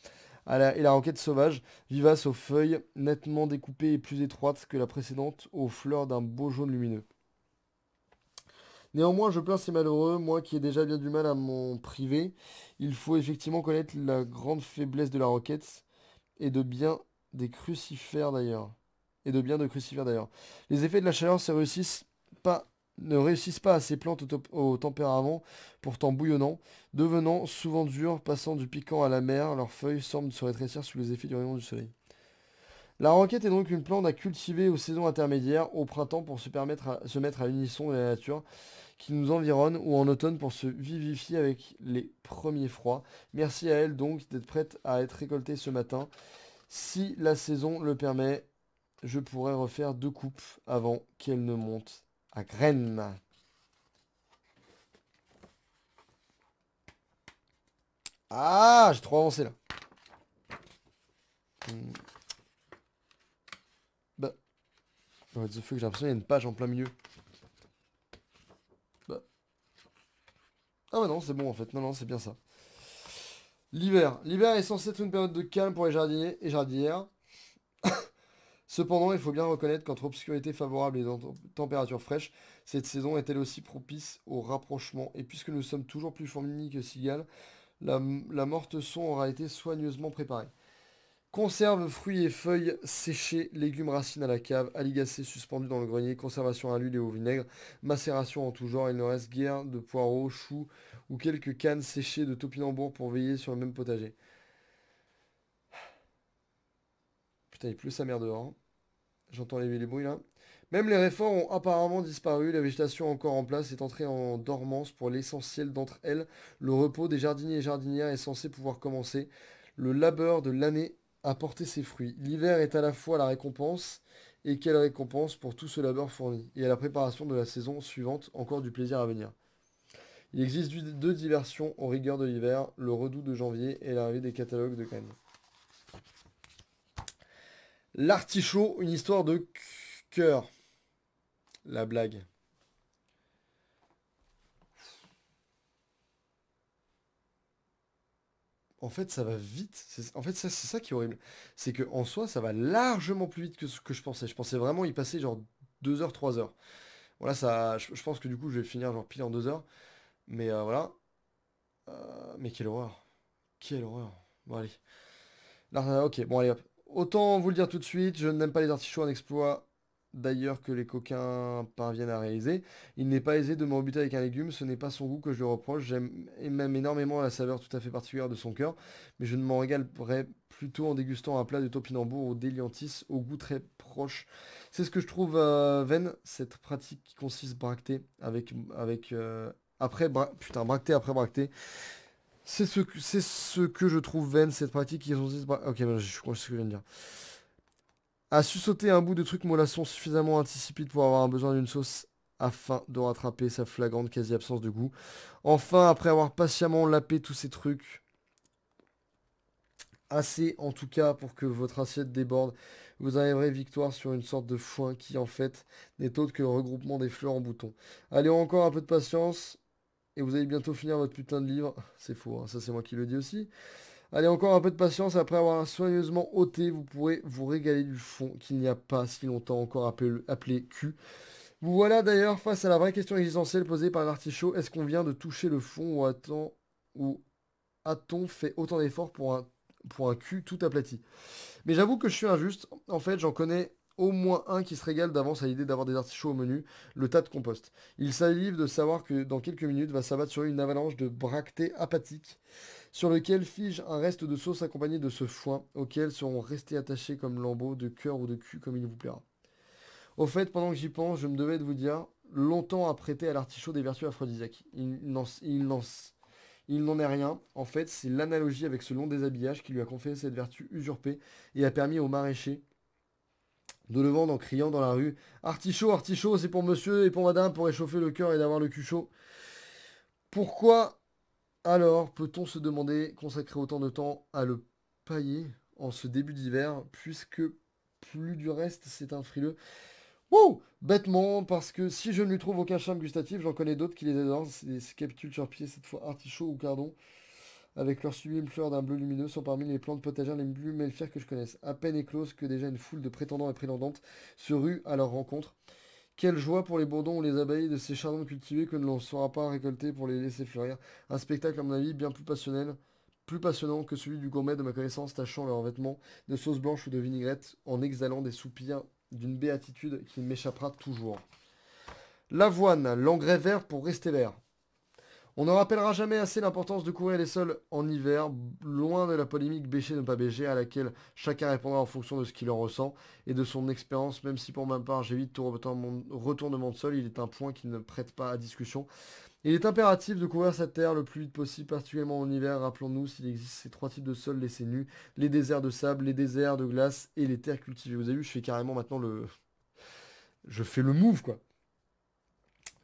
et la roquette sauvage, vivace aux feuilles nettement découpées et plus étroites que la précédente, aux fleurs d'un beau jaune lumineux. Néanmoins, je plains ces malheureux, moi qui ai déjà bien du mal à m'en priver. Il faut effectivement connaître la grande faiblesse de la roquette et de bien des crucifères d'ailleurs. Et de bien de crucifères d'ailleurs. Les effets de la chaleur se réussissent pas ne réussissent pas à ces plantes au tempérament pourtant bouillonnant, devenant souvent dures, passant du piquant à l'amer, leurs feuilles semblent se rétrécir sous les effets du rayon du soleil. La roquette est donc une plante à cultiver aux saisons intermédiaires, au printemps pour se mettre à l'unisson de la nature qui nous environne, ou en automne pour se vivifier avec les premiers froids. Merci à elle donc d'être prête à être récoltée ce matin. Si la saison le permet, je pourrais refaire 2 coupes avant qu'elle ne monte à graines. Ah, j'ai trop avancé là. Bah, what the fuck, j'ai l'impression qu'il y a une page en plein milieu. Bah. Ah bah non, c'est bon en fait. Non, non, c'est bien ça. L'hiver. L'hiver est censé être une période de calme pour les jardiniers et jardinières. Cependant, il faut bien reconnaître qu'entre obscurité favorable et température fraîche, cette saison est elle aussi propice au rapprochement. Et puisque nous sommes toujours plus fourmis que cigales, la morte-son aura été soigneusement préparée. Conserve, fruits et feuilles séchés, légumes racines à la cave, aligacés suspendus dans le grenier, conservation à l'huile et au vinaigre, macération en tout genre, il ne reste guère de poireaux, choux ou quelques cannes séchées de topinambour pour veiller sur le même potager. Putain, il pleut sa mère dehors. Hein. J'entends les bruits là. Même les réforts ont apparemment disparu, la végétation encore en place est entrée en dormance pour l'essentiel d'entre elles. Le repos des jardiniers et jardinières est censé pouvoir commencer. Le labeur de l'année a porté ses fruits. L'hiver est à la fois la récompense, et quelle récompense pour tout ce labeur fourni, et à la préparation de la saison suivante, encore du plaisir à venir. Il existe deux diversions aux rigueurs de l'hiver, le redout de janvier et l'arrivée des catalogues de Cannes. L'artichaut, une histoire de cœur. La blague. En fait, ça va vite. En fait, c'est ça qui est horrible. C'est que en soi, ça va largement plus vite que ce que je pensais. Je pensais vraiment y passer genre 2 heures, 3 heures. Voilà, ça, je pense que du coup, je vais finir genre pile en 2 heures. Mais voilà. Mais quelle horreur. Quelle horreur. Bon, allez. Là, ok, bon, allez hop. Autant vous le dire tout de suite, je n'aime pas les artichauts, un exploit d'ailleurs que les coquins parviennent à réaliser. Il n'est pas aisé de me rebuter avec un légume, ce n'est pas son goût que je lui reproche, j'aime même énormément la saveur tout à fait particulière de son cœur, mais je ne m'en régalerais plutôt en dégustant un plat de topinambour ou d'éliantis au goût très proche. C'est ce que je trouve vaine, cette pratique qui consiste bracter putain, bracter après bracter. C'est ce que je trouve vaine, cette pratique qui consiste... Ok, je crois ce que je viens de dire. À sussauter un bout de truc mollasson suffisamment insipide pour avoir besoin d'une sauce afin de rattraper sa flagrante quasi-absence de goût. Enfin, après avoir patiemment lapé tous ces trucs, assez en tout cas pour que votre assiette déborde, vous arriverez victoire sur une sorte de foin qui en fait n'est autre que le regroupement des fleurs en bouton. Allez, encore un peu de patience et vous allez bientôt finir votre putain de livre. C'est faux, hein, ça c'est moi qui le dis aussi. Allez, encore un peu de patience, après avoir soigneusement ôté, vous pourrez vous régaler du fond qu'il n'y a pas si longtemps encore appelé cul. Vous voilà d'ailleurs face à la vraie question existentielle posée par l'artichaut. Est-ce qu'on vient de toucher le fond ou a-t-on fait autant d'efforts pour un cul tout aplati? Mais j'avoue que je suis injuste. En fait, j'en connais au moins un qui se régale d'avance à l'idée d'avoir des artichauts au menu, le tas de compost. Il salive de savoir que dans quelques minutes va s'abattre sur lui une avalanche de bractées apathiques sur lequel fige un reste de sauce accompagné de ce foin, auquel seront restés attachés comme lambeaux de cœur ou de cul comme il vous plaira. Au fait, pendant que j'y pense, je me devais de vous dire, longtemps à prêter à l'artichaut des vertus aphrodisiaques. Il n'en est rien. En fait, c'est l'analogie avec ce long déshabillage qui lui a conféré cette vertu usurpée et a permis aux maraîchers de le vendre en criant dans la rue Artichaut, artichaut, c'est pour monsieur et pour madame pour réchauffer le cœur et d'avoir le cul chaud. Pourquoi alors, peut-on se demander consacrer autant de temps à le pailler en ce début d'hiver, puisque plus du reste, c'est un frileux. Wouh! Bêtement, parce que si je ne lui trouve aucun charme gustatif, j'en connais d'autres qui les adorent. C'est des capitules sur pied, cette fois artichaut ou cardon, avec leurs sublimes fleurs d'un bleu lumineux, sont parmi les plantes potagères les plus mellifères que je connaisse. À peine écloses que déjà une foule de prétendants et prétendantes se rue à leur rencontre. Quelle joie pour les bourdons ou les abeilles de ces chardons cultivés que l'on ne saura pas récolter pour les laisser fleurir. Un spectacle, à mon avis, bien plus passionnant que celui du gourmet de ma connaissance tachant leurs vêtements de sauce blanche ou de vinaigrette en exhalant des soupirs d'une béatitude qui m'échappera toujours. L'avoine, l'engrais vert pour rester vert. On ne rappellera jamais assez l'importance de couvrir les sols en hiver, loin de la polémique bêcher ne pas bêcher à laquelle chacun répondra en fonction de ce qu'il en ressent et de son expérience, même si pour ma part j'évite tout retournement de sol, il est un point qui ne prête pas à discussion. Il est impératif de couvrir cette terre le plus vite possible, particulièrement en hiver. Rappelons-nous s'il existe ces trois types de sols laissés nus, les déserts de sable, les déserts de glace et les terres cultivées. Vous avez vu, je fais carrément maintenant le... Je fais le move, quoi.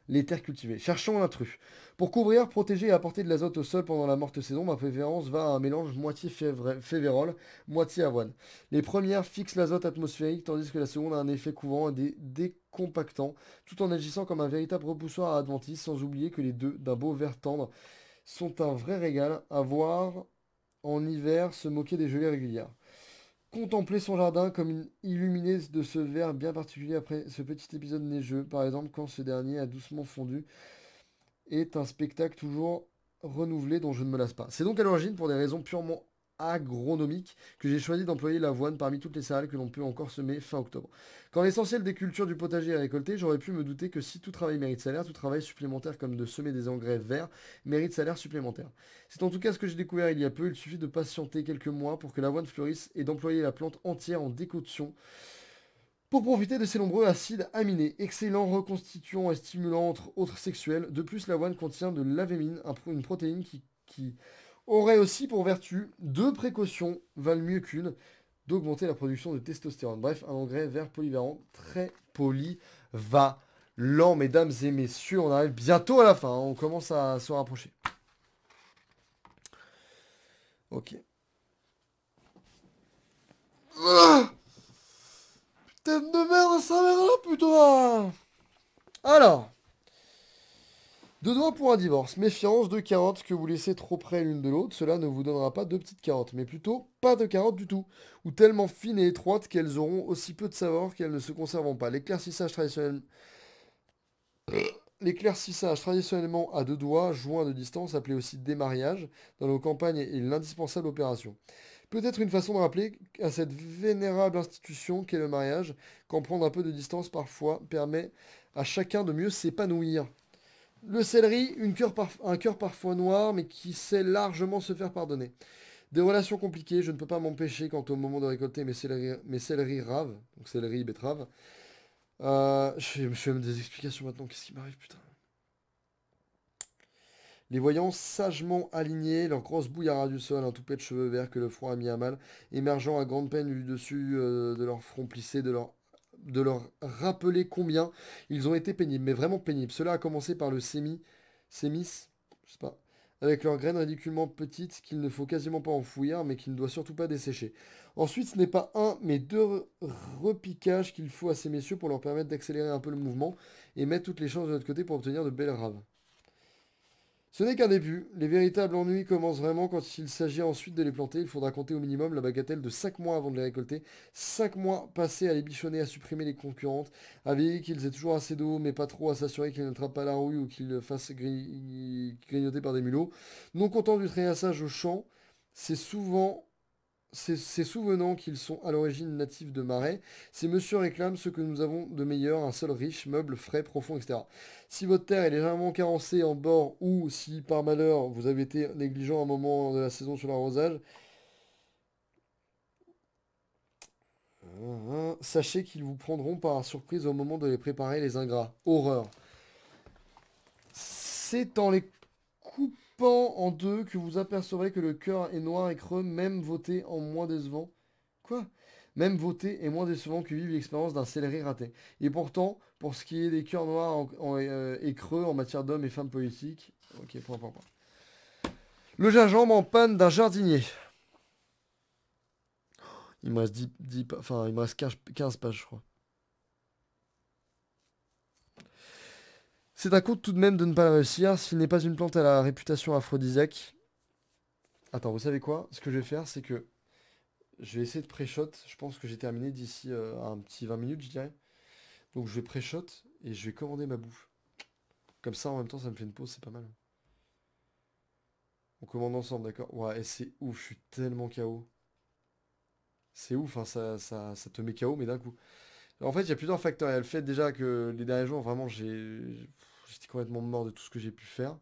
Les terres cultivées. Cherchons l'intrus. Pour couvrir, protéger et apporter de l'azote au sol pendant la morte saison, ma préférence va à un mélange moitié févérole, moitié avoine. Les premières fixent l'azote atmosphérique, tandis que la seconde a un effet couvrant et décompactant, tout en agissant comme un véritable repoussoir à adventice, sans oublier que les deux, d'un beau vert tendre, sont un vrai régal à voir en hiver se moquer des gelées régulières. Contempler son jardin comme une illuminée de ce vert bien particulier après ce petit épisode neigeux, par exemple quand ce dernier a doucement fondu, est un spectacle toujours renouvelé dont je ne me lasse pas. C'est donc à l'origine, pour des raisons purement agronomiques, que j'ai choisi d'employer l'avoine parmi toutes les céréales que l'on peut encore semer fin octobre. Quand l'essentiel des cultures du potager est récolté, j'aurais pu me douter que si tout travail mérite salaire, tout travail supplémentaire comme de semer des engrais verts mérite salaire supplémentaire. C'est en tout cas ce que j'ai découvert il y a peu, il suffit de patienter quelques mois pour que l'avoine fleurisse et d'employer la plante entière en décoction pour profiter de ses nombreux acides aminés, excellents reconstituants et stimulants entre autres sexuels. De plus, l'avoine contient de l'avémine, une protéine qui aurait aussi pour vertu, deux précautions valent mieux qu'une, d'augmenter la production de testostérone. Bref, un engrais vert polyvalent, très polyvalent, mesdames et messieurs. On arrive bientôt à la fin, hein, on commence à se rapprocher. Ok. Putain de merde, ça merde, putain. Alors, deux doigts pour un divorce. Méfiance, deux carottes que vous laissez trop près l'une de l'autre. Cela ne vous donnera pas deux petites carottes, mais plutôt pas de carottes du tout. Ou tellement fines et étroites qu'elles auront aussi peu de saveur qu'elles ne se conserveront pas. L'éclaircissage traditionnellement à deux doigts, joints de distance, appelé aussi démariage, dans nos campagnes est l'indispensable opération. Peut-être une façon de rappeler à cette vénérable institution qu'est le mariage, qu'en prendre un peu de distance parfois permet à chacun de mieux s'épanouir. Le céleri, un cœur parfois noir, mais qui sait largement se faire pardonner. Des relations compliquées, je ne peux pas m'empêcher quant au moment de récolter mes céleri raves, donc céleri, betterave. Je fais des explications maintenant, qu'est-ce qui m'arrive, putain. Les voyant sagement alignés, leurs grosses bouilles à ras du sol, un toupet de cheveux verts que le froid a mis à mal, émergeant à grande peine du dessus de leur front plissé, de leur rappeler combien ils ont été pénibles, mais vraiment pénibles. Cela a commencé par le sémis, je sais pas, avec leurs graines ridiculement petites qu'il ne faut quasiment pas enfouir, mais qu'il ne doit surtout pas dessécher. Ensuite, ce n'est pas un, mais deux repiquages qu'il faut à ces messieurs pour leur permettre d'accélérer un peu le mouvement et mettre toutes les chances de notre côté pour obtenir de belles raves. Ce n'est qu'un début. Les véritables ennuis commencent vraiment quand il s'agit ensuite de les planter. Il faudra compter au minimum la bagatelle de 5 mois avant de les récolter. 5 mois passés à les bichonner, à supprimer les concurrentes, à veiller qu'ils aient toujours assez d'eau, mais pas trop, à s'assurer qu'ils ne trappent pas la rouille ou qu'ils fassent grignoter par des mulots. Non content du tréhassage au champ, c'est souvent ces souvenants qu'ils sont à l'origine natifs de Marais, ces messieurs réclament ce que nous avons de meilleur, un sol riche, meuble, frais, profond, etc. Si votre terre est légèrement carencée en bord ou si par malheur vous avez été négligent à un moment de la saison sur l'arrosage, sachez qu'ils vous prendront par surprise au moment de les préparer, les ingrats. Horreur. C'est en les coupant en deux que vous apercevrez que le cœur est noir et creux, même voté en moins décevant. Quoi? Même voté est moins décevant que vivre l'expérience d'un céleri raté. Et pourtant, pour ce qui est des cœurs noirs et creux en matière d'hommes et femmes politiques, ok, point. Le gingembre en panne d'un jardinier. Il me reste enfin, il me reste 15 pages, je crois. C'est un coup tout de même de ne pas réussir. S'il n'est pas une plante à la réputation aphrodisiaque. Attends, vous savez quoi? Ce que je vais faire, c'est que je vais essayer de pré-shot. Je pense que j'ai terminé d'ici un petit 20 minutes, je dirais. Donc je vais pré-shot et je vais commander ma bouffe. Comme ça, en même temps, ça me fait une pause, c'est pas mal. On commande ensemble, d'accord? Ouais, et c'est ouf, je suis tellement KO. C'est ouf, hein, ça te met KO, mais d'un coup. En fait, il y a plusieurs facteurs. Il y a le fait déjà que les derniers jours, vraiment, j'étais complètement mort de tout ce que j'ai pu faire.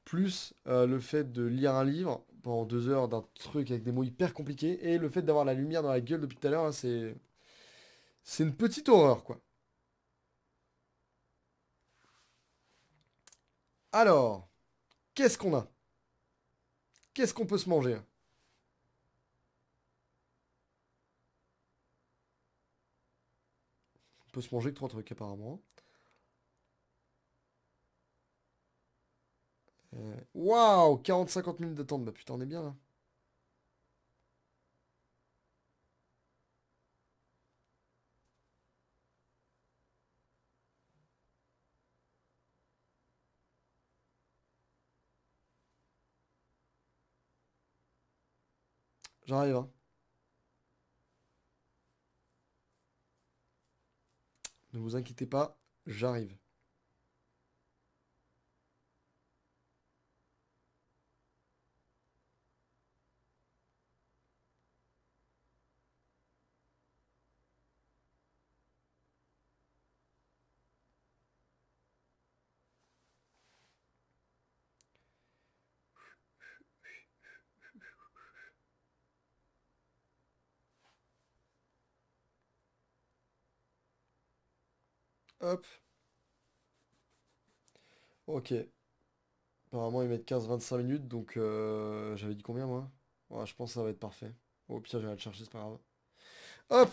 Plus le fait de lire un livre pendant 2 heures d'un truc avec des mots hyper compliqués. Et le fait d'avoir la lumière dans la gueule depuis tout à l'heure, là, c'est une petite horreur, quoi. Alors, qu'est-ce qu'on a? Qu'est-ce qu'on peut se manger? On peut se manger que 3 trucs, apparemment. Waouh, 40-50 minutes d'attente. Bah putain, on est bien, là. J'arrive, hein. Ne vous inquiétez pas, j'arrive. Hop. Ok. Apparemment, ils mettent 15-25 minutes, donc j'avais dit combien, moi? Ouais, je pense que ça va être parfait. Au pire, j'irai le chercher, c'est pas grave. Hop!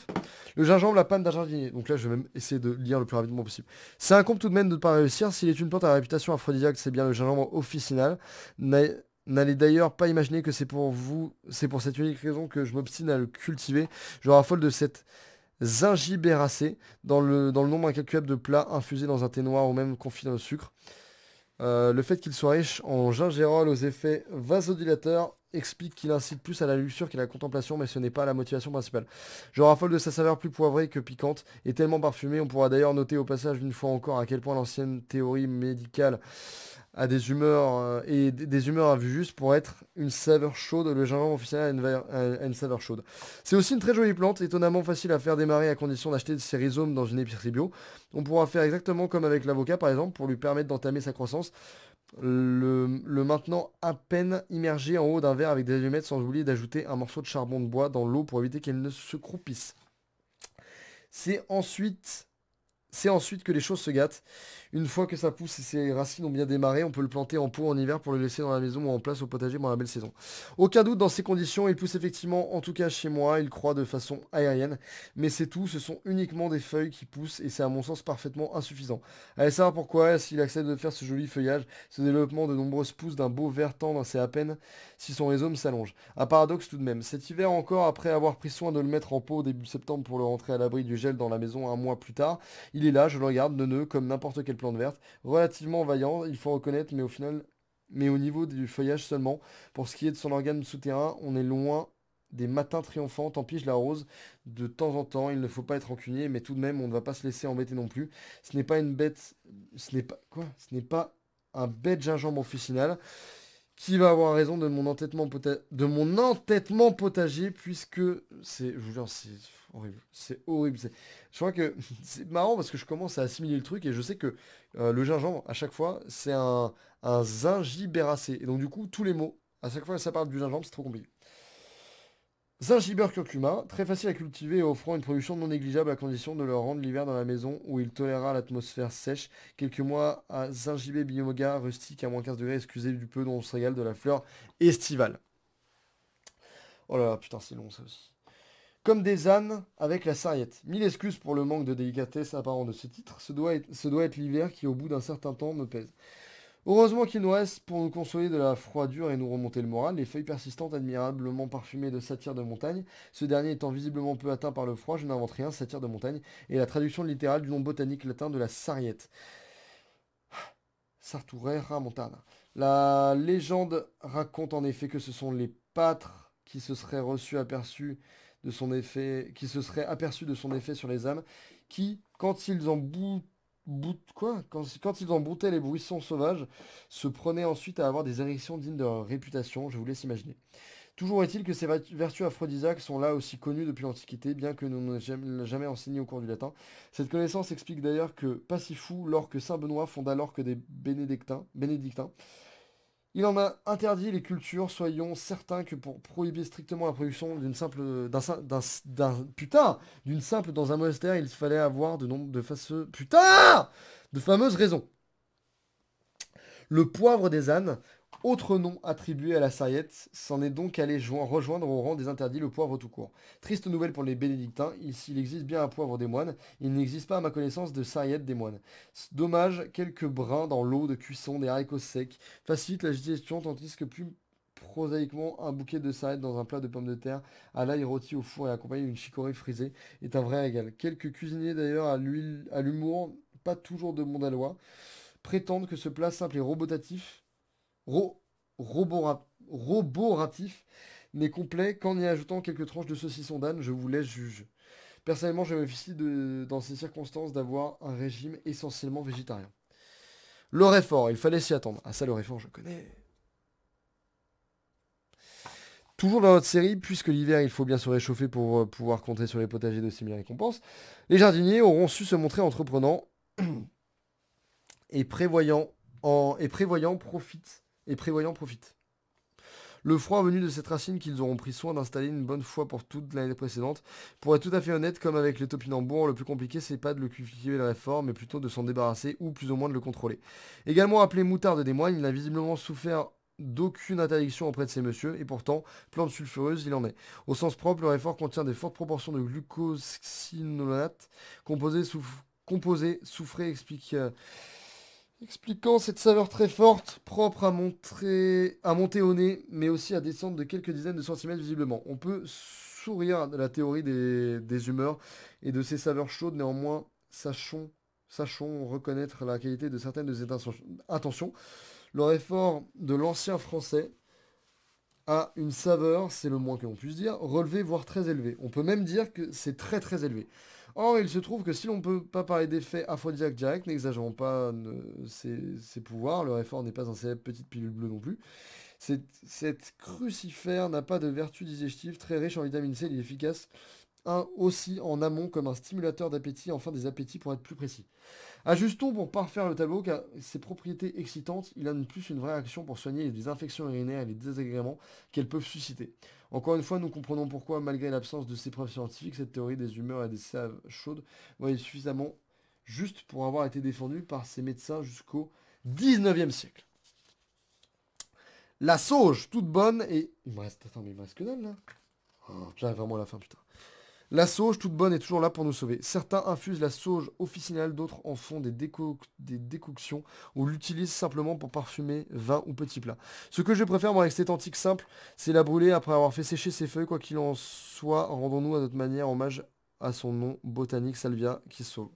Le gingembre, la panne d'un jardinier. Donc là, je vais même essayer de lire le plus rapidement possible. C'est un comble tout de même de ne pas réussir. S'il est une plante à réputation aphrodisiaque, c'est bien le gingembre officinal. N'allez d'ailleurs pas imaginer que c'est pour vous, c'est pour cette unique raison que je m'obstine à le cultiver. Je raffole de cette zingibéracée dans le nombre incalculable de plats infusés dans un thé noir ou même confit au sucre. Le fait qu'il soit riche en gingérol aux effets vasodilateurs explique qu'il incite plus à la luxure qu'à la contemplation, mais ce n'est pas la motivation principale. Je raffole de sa saveur plus poivrée que piquante et tellement parfumée. On pourra d'ailleurs noter au passage une fois encore à quel point l'ancienne théorie médicale a des humeurs et des humeurs à vue juste pour être une saveur chaude. Le gingembre officiel a une saveur chaude. C'est aussi une très jolie plante, étonnamment facile à faire démarrer à condition d'acheter ses rhizomes dans une épicerie bio. On pourra faire exactement comme avec l'avocat par exemple pour lui permettre d'entamer sa croissance. Le maintenant à peine immergé en haut d'un verre avec des allumettes sans oublier d'ajouter un morceau de charbon de bois dans l'eau pour éviter qu'elle ne se croupisse. C'est ensuite c'est ensuite que les choses se gâtent. Une fois que ça pousse et ses racines ont bien démarré, on peut le planter en pot en hiver pour le laisser dans la maison ou en place au potager pendant la belle saison. Aucun doute, dans ces conditions, il pousse effectivement, en tout cas chez moi, il croît de façon aérienne. Mais c'est tout, ce sont uniquement des feuilles qui poussent et c'est à mon sens parfaitement insuffisant. Allez savoir pourquoi, s'il accepte de faire ce joli feuillage, ce développement de nombreuses pousses d'un beau vert tendre, c'est à peine si son rhizome s'allonge. Un paradoxe tout de même. Cet hiver encore, après avoir pris soin de le mettre en pot au début septembre pour le rentrer à l'abri du gel dans la maison un mois plus tard, il est là, je le regarde, neuneux, comme n'importe quelle plante verte, relativement vaillant, il faut reconnaître, mais au final, mais au niveau du feuillage seulement. Pour ce qui est de son organe souterrain, on est loin des matins triomphants, tant pis je l'arrose de temps en temps, il ne faut pas être rancunier, mais tout de même, on ne va pas se laisser embêter non plus. Ce n'est pas une bête, ce n'est pas, quoi? Ce n'est pas un bête gingembre officinal. Qui va avoir raison de mon entêtement potager, puisque c'est, je vous jure, c'est horrible. C'est horrible. Je crois que c'est marrant parce que je commence à assimiler le truc et je sais que le gingembre, à chaque fois, c'est un zingibéracé. Et donc du coup, tous les mots, à chaque fois que ça parle du gingembre, c'est trop compliqué. Gingiber curcuma, très facile à cultiver et offrant une production non négligeable à condition de le rendre l'hiver dans la maison où il tolérera l'atmosphère sèche. Quelques mois à Zingiber biomoga rustique à moins 15 degrés, excusez du peu dont on se régale de la fleur estivale. Oh là là, putain, c'est long ça aussi. Comme des ânes avec la sarriette. Mille excuses pour le manque de délicatesse apparent de ce titre. Ce doit être l'hiver qui, au bout d'un certain temps, me pèse. Heureusement qu'il nous reste pour nous consoler de la froidure et nous remonter le moral, les feuilles persistantes admirablement parfumées de satyre de montagne. Ce dernier étant visiblement peu atteint par le froid, je n'invente rien, satyre de montagne, et la traduction littérale du nom botanique latin de la sarriette. Sartourera montana. La légende raconte en effet que ce sont les pâtres qui se seraient aperçus de son effet sur les âmes, qui, quand ils en quand ils embroutaient les buissons sauvages, se prenaient ensuite à avoir des érections dignes de leur réputation, je vous laisse imaginer. Toujours est-il que ces vertus aphrodisiaques sont là aussi connues depuis l'Antiquité, bien que nous ne jamais enseigné au cours du latin. Cette connaissance explique d'ailleurs que Pasifou, l'orque Saint Benoît, fonda l'orque des bénédictins. Il en a interdit les cultures, soyons certains que pour prohiber strictement la production d'une simple, d'une simple dans un monastère, il fallait avoir de fameuses raisons. Le poivre des ânes, autre nom attribué à la sarriette, s'en est donc allé rejoindre au rang des interdits le poivre tout court. Triste nouvelle pour les bénédictins, s'il existe bien un poivre des moines, il n'existe pas à ma connaissance de sarriette des moines. Dommage, quelques brins dans l'eau de cuisson des haricots secs facilitent la digestion, tandis que plus prosaïquement, un bouquet de sarriette dans un plat de pommes de terre à l'ail rôti au four et accompagné d'une chicorée frisée est un vrai régal. Quelques cuisiniers d'ailleurs à l'humour, pas toujours de monde à loi, prétendent que ce plat simple et ro- roboratif n'est complet qu'en y ajoutant quelques tranches de saucisson d'âne, je vous laisse juge. Personnellement, je me félicite dans ces circonstances d'avoir un régime essentiellement végétarien. Le réfort, il fallait s'y attendre. Ah ça, le réfort, je connais. Toujours dans notre série, puisque l'hiver, il faut bien se réchauffer pour pouvoir compter sur les potagers de similaires récompenses, les jardiniers auront su se montrer entreprenants et prévoyant profite. Le froid venu de cette racine qu'ils auront pris soin d'installer une bonne fois pour toute l'année précédente. Pour être tout à fait honnête, comme avec les topinambours, le plus compliqué c'est pas de le cultiver le réfort, mais plutôt de s'en débarrasser ou plus ou moins de le contrôler. Également appelé moutarde des moines, il n'a visiblement souffert d'aucune interdiction auprès de ces messieurs, et pourtant, plante sulfureuse, il en est. Au sens propre, le réfort contient des fortes proportions de glucosinolate, composé soufré, expliquant cette saveur très forte, propre à monter au nez, mais aussi à descendre de quelques dizaines de centimètres visiblement. On peut sourire de la théorie des humeurs et de ces saveurs chaudes, néanmoins, sachons reconnaître la qualité de certaines de ces intentions. Le réfort de l'ancien français a une saveur, c'est le moins que l'on puisse dire, relevée, voire très élevée. On peut même dire que c'est très très élevé. Or, il se trouve que si l'on ne peut pas parler d'effet aphrodisiaque direct, n'exagérons pas ses pouvoirs, le réfort n'est pas un célèbre petite pilule bleue non plus. Cette crucifère n'a pas de vertu digestive, très riche en vitamine C, il est efficace aussi en amont comme un stimulateur d'appétit, enfin des appétits pour être plus précis. Ajustons pour parfaire le tableau car ses propriétés excitantes, il a de plus une vraie action pour soigner les infections urinaires et les désagréments qu'elles peuvent susciter. Encore une fois, nous comprenons pourquoi, malgré l'absence de ces preuves scientifiques, cette théorie des humeurs et des saves chaudes est suffisamment juste pour avoir été défendue par ces médecins jusqu'au 19e siècle. La sauge, toute bonne et... il me reste que dalle là. Oh, j'arrive vraiment à la fin, putain. La sauge, toute bonne, est toujours là pour nous sauver. Certains infusent la sauge officinale, d'autres en font des décoctions ou l'utilisent simplement pour parfumer vin ou petits plats. Ce que je préfère, moi, avec cette antique simple, c'est la brûler après avoir fait sécher ses feuilles. Quoi qu'il en soit, rendons-nous à notre manière hommage à son nom botanique, Salvia, qui sauve.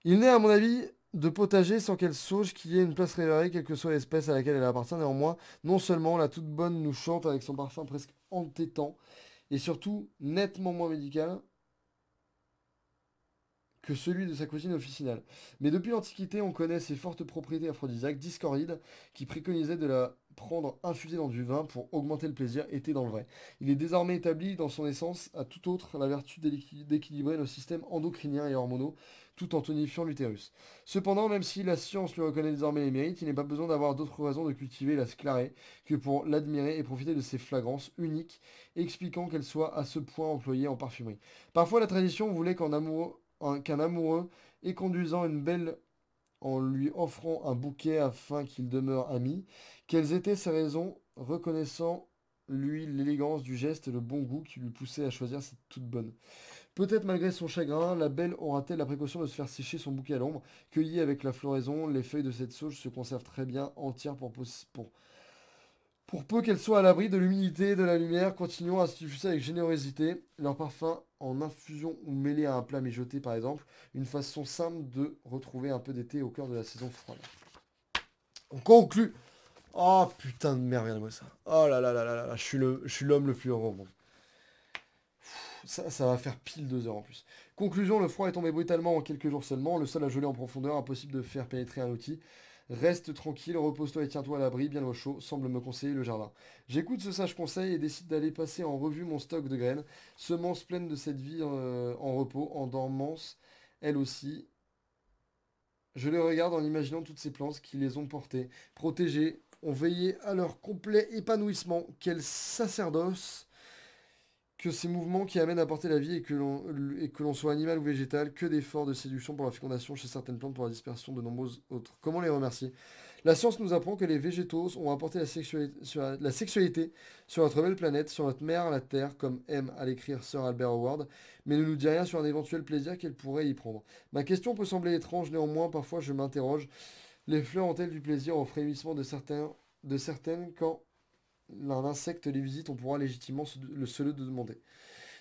Il n'est, à mon avis, de potager sans qu'elle sauge qu'il y ait une place révérée, quelle que soit l'espèce à laquelle elle appartient. Néanmoins, non seulement la toute bonne nous chante avec son parfum presque entêtant, et surtout nettement moins médical que celui de sa cousine officinale. Mais depuis l'Antiquité, on connaît ses fortes propriétés aphrodisiaques. Discoride, qui préconisait de la prendre infusée dans du vin pour augmenter le plaisir, était dans le vrai. Il est désormais établi dans son essence à tout autre la vertu d'équilibrer nos systèmes endocriniens et hormonaux, tout en tonifiant l'utérus. Cependant, même si la science lui reconnaît désormais les mérites, il n'est pas besoin d'avoir d'autres raisons de cultiver la sclarée que pour l'admirer et profiter de ses flagrances uniques, expliquant qu'elle soit à ce point employée en parfumerie. Parfois, la tradition voulait qu'un amoureux et conduisant une belle en lui offrant un bouquet afin qu'il demeure ami. Quelles étaient ses raisons, reconnaissant lui l'élégance du geste et le bon goût qui lui poussait à choisir cette toute bonne. Peut-être malgré son chagrin, la belle aura-t-elle la précaution de se faire sécher son bouquet à l'ombre. Cueilli avec la floraison, les feuilles de cette sauge se conservent très bien entières pour peu qu'elles soient à l'abri de l'humidité et de la lumière. Continuons à se diffuser avec générosité leur parfum en infusion ou mêlé à un plat mijoté par exemple. Une façon simple de retrouver un peu d'été au cœur de la saison froide. On conclut. Oh putain de merde, regarde-moi ça. Oh là là là là là, je suis l'homme le plus heureux au monde. Ça va faire pile 2 heures en plus. Conclusion, le froid est tombé brutalement en quelques jours seulement. Le sol a gelé en profondeur, impossible de faire pénétrer un outil. Reste tranquille, repose-toi et tiens-toi à l'abri, bien au chaud, semble me conseiller le jardin. J'écoute ce sage conseil et décide d'aller passer en revue mon stock de graines, semences pleines de cette vie en repos, en dormance, elles aussi. Je les regarde en imaginant toutes ces plantes qui les ont portées, protégées, ont veillé à leur complet épanouissement. Quel sacerdoce que ces mouvements qui amènent à porter la vie et que l'on soit animal ou végétal, que d'efforts de séduction pour la fécondation chez certaines plantes, pour la dispersion de nombreuses autres. Comment les remercier? La science nous apprend que les végétaux ont apporté la sexualité sur notre belle planète, sur notre mère, la Terre, comme aime à l'écrire Sir Albert Howard, mais ne nous dit rien sur un éventuel plaisir qu'elle pourrait y prendre. Ma question peut sembler étrange, néanmoins, parfois je m'interroge. Les fleurs ont-elles du plaisir au frémissement de certaines quand l'un insecte les visite, on pourra légitimement se le demander.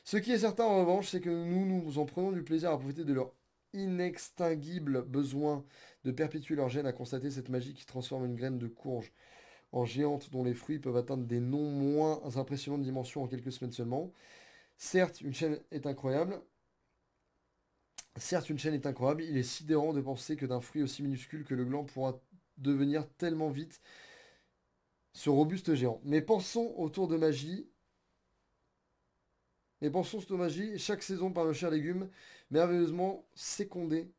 Ce qui est certain en revanche, c'est que nous en prenons du plaisir à profiter de leur inextinguible besoin de perpétuer leur gène, à constater cette magie qui transforme une graine de courge en géante dont les fruits peuvent atteindre des non moins impressionnantes dimensions en quelques semaines seulement. Certes, une chaîne est incroyable. Certes, une chaîne est incroyable. Il est sidérant de penser que d'un fruit aussi minuscule que le gland pourra devenir tellement vite ce robuste géant. Mais pensons autour de magie. Chaque saison par le cher légume, merveilleusement sécondé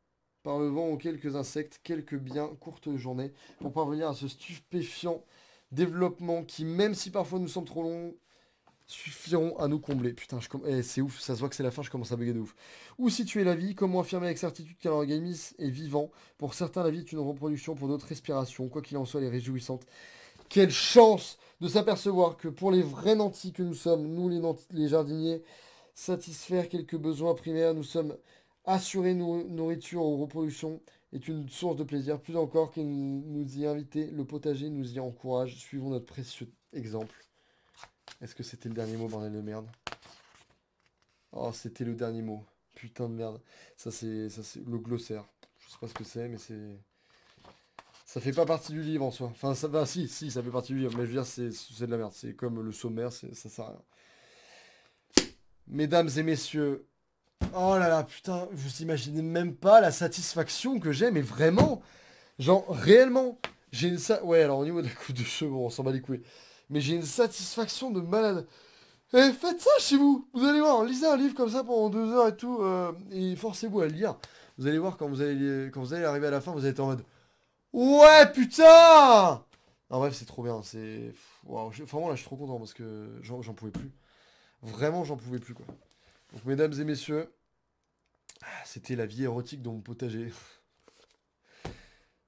par le vent ou quelques insectes, quelques bien courtes journées, pour parvenir à ce stupéfiant développement qui, même si parfois nous sommes trop longs, suffiront à nous combler. Putain, c'est ouf, ça se voit que c'est la fin, je commence à bugger de ouf. Où situer la vie? Comment affirmer avec certitude qu'un organisme est vivant? Pour certains, la vie est une reproduction, pour d'autres, respiration. Quoi qu'il en soit, elle est réjouissante. Quelle chance de s'apercevoir que pour les vrais nantis que nous sommes, nous les jardiniers, satisfaire quelques besoins primaires, nous sommes assurés nourriture ou reproduction est une source de plaisir. Plus encore que nous y inviter, le potager nous y encourage. Suivons notre précieux exemple. Est-ce que c'était le dernier mot, bordel de merde? Oh, c'était le dernier mot. Putain de merde. Ça c'est le glossaire. Je sais pas ce que c'est, mais c'est... Ça fait pas partie du livre en soi. Enfin, ça va, si, ça fait partie du livre. Mais je veux dire, c'est de la merde. C'est comme le sommaire, ça sert à rien. Mesdames et messieurs. Oh là là, putain, vous imaginez même pas la satisfaction que j'ai, mais vraiment. Genre, réellement. J'ai une Ouais, alors au niveau de la coupe de cheveux, bon, on s'en bat les couilles. Mais j'ai une satisfaction de malade. Eh, faites ça chez vous. Vous allez voir, lisez un livre comme ça pendant 2 heures et tout. Et forcez-vous à le lire. Vous allez voir, quand vous allez arriver à la fin, vous allez être en mode... Ouais, putain! En bref, c'est trop bien, c'est... Waouh, vraiment là, je suis trop content parce que j'en pouvais plus. Vraiment, j'en pouvais plus, quoi. Donc, mesdames et messieurs, c'était la vie érotique dans mon potager.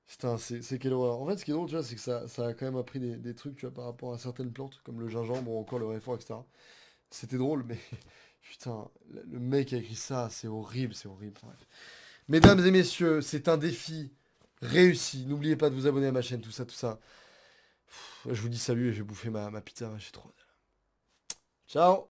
Putain, c'est quelle horreur. En fait, ce qui est drôle, tu vois, c'est que ça a quand même appris des trucs, tu vois, par rapport à certaines plantes, comme le gingembre ou encore le réfort, etc. C'était drôle, mais... Putain, le mec qui a écrit ça, c'est horrible, c'est horrible. Enfin, bref. Mesdames et messieurs, c'est un défi réussi. N'oubliez pas de vous abonner à ma chaîne, tout ça, tout ça. Je vous dis salut et je vais bouffer ma pizza, j'ai trop. Ciao!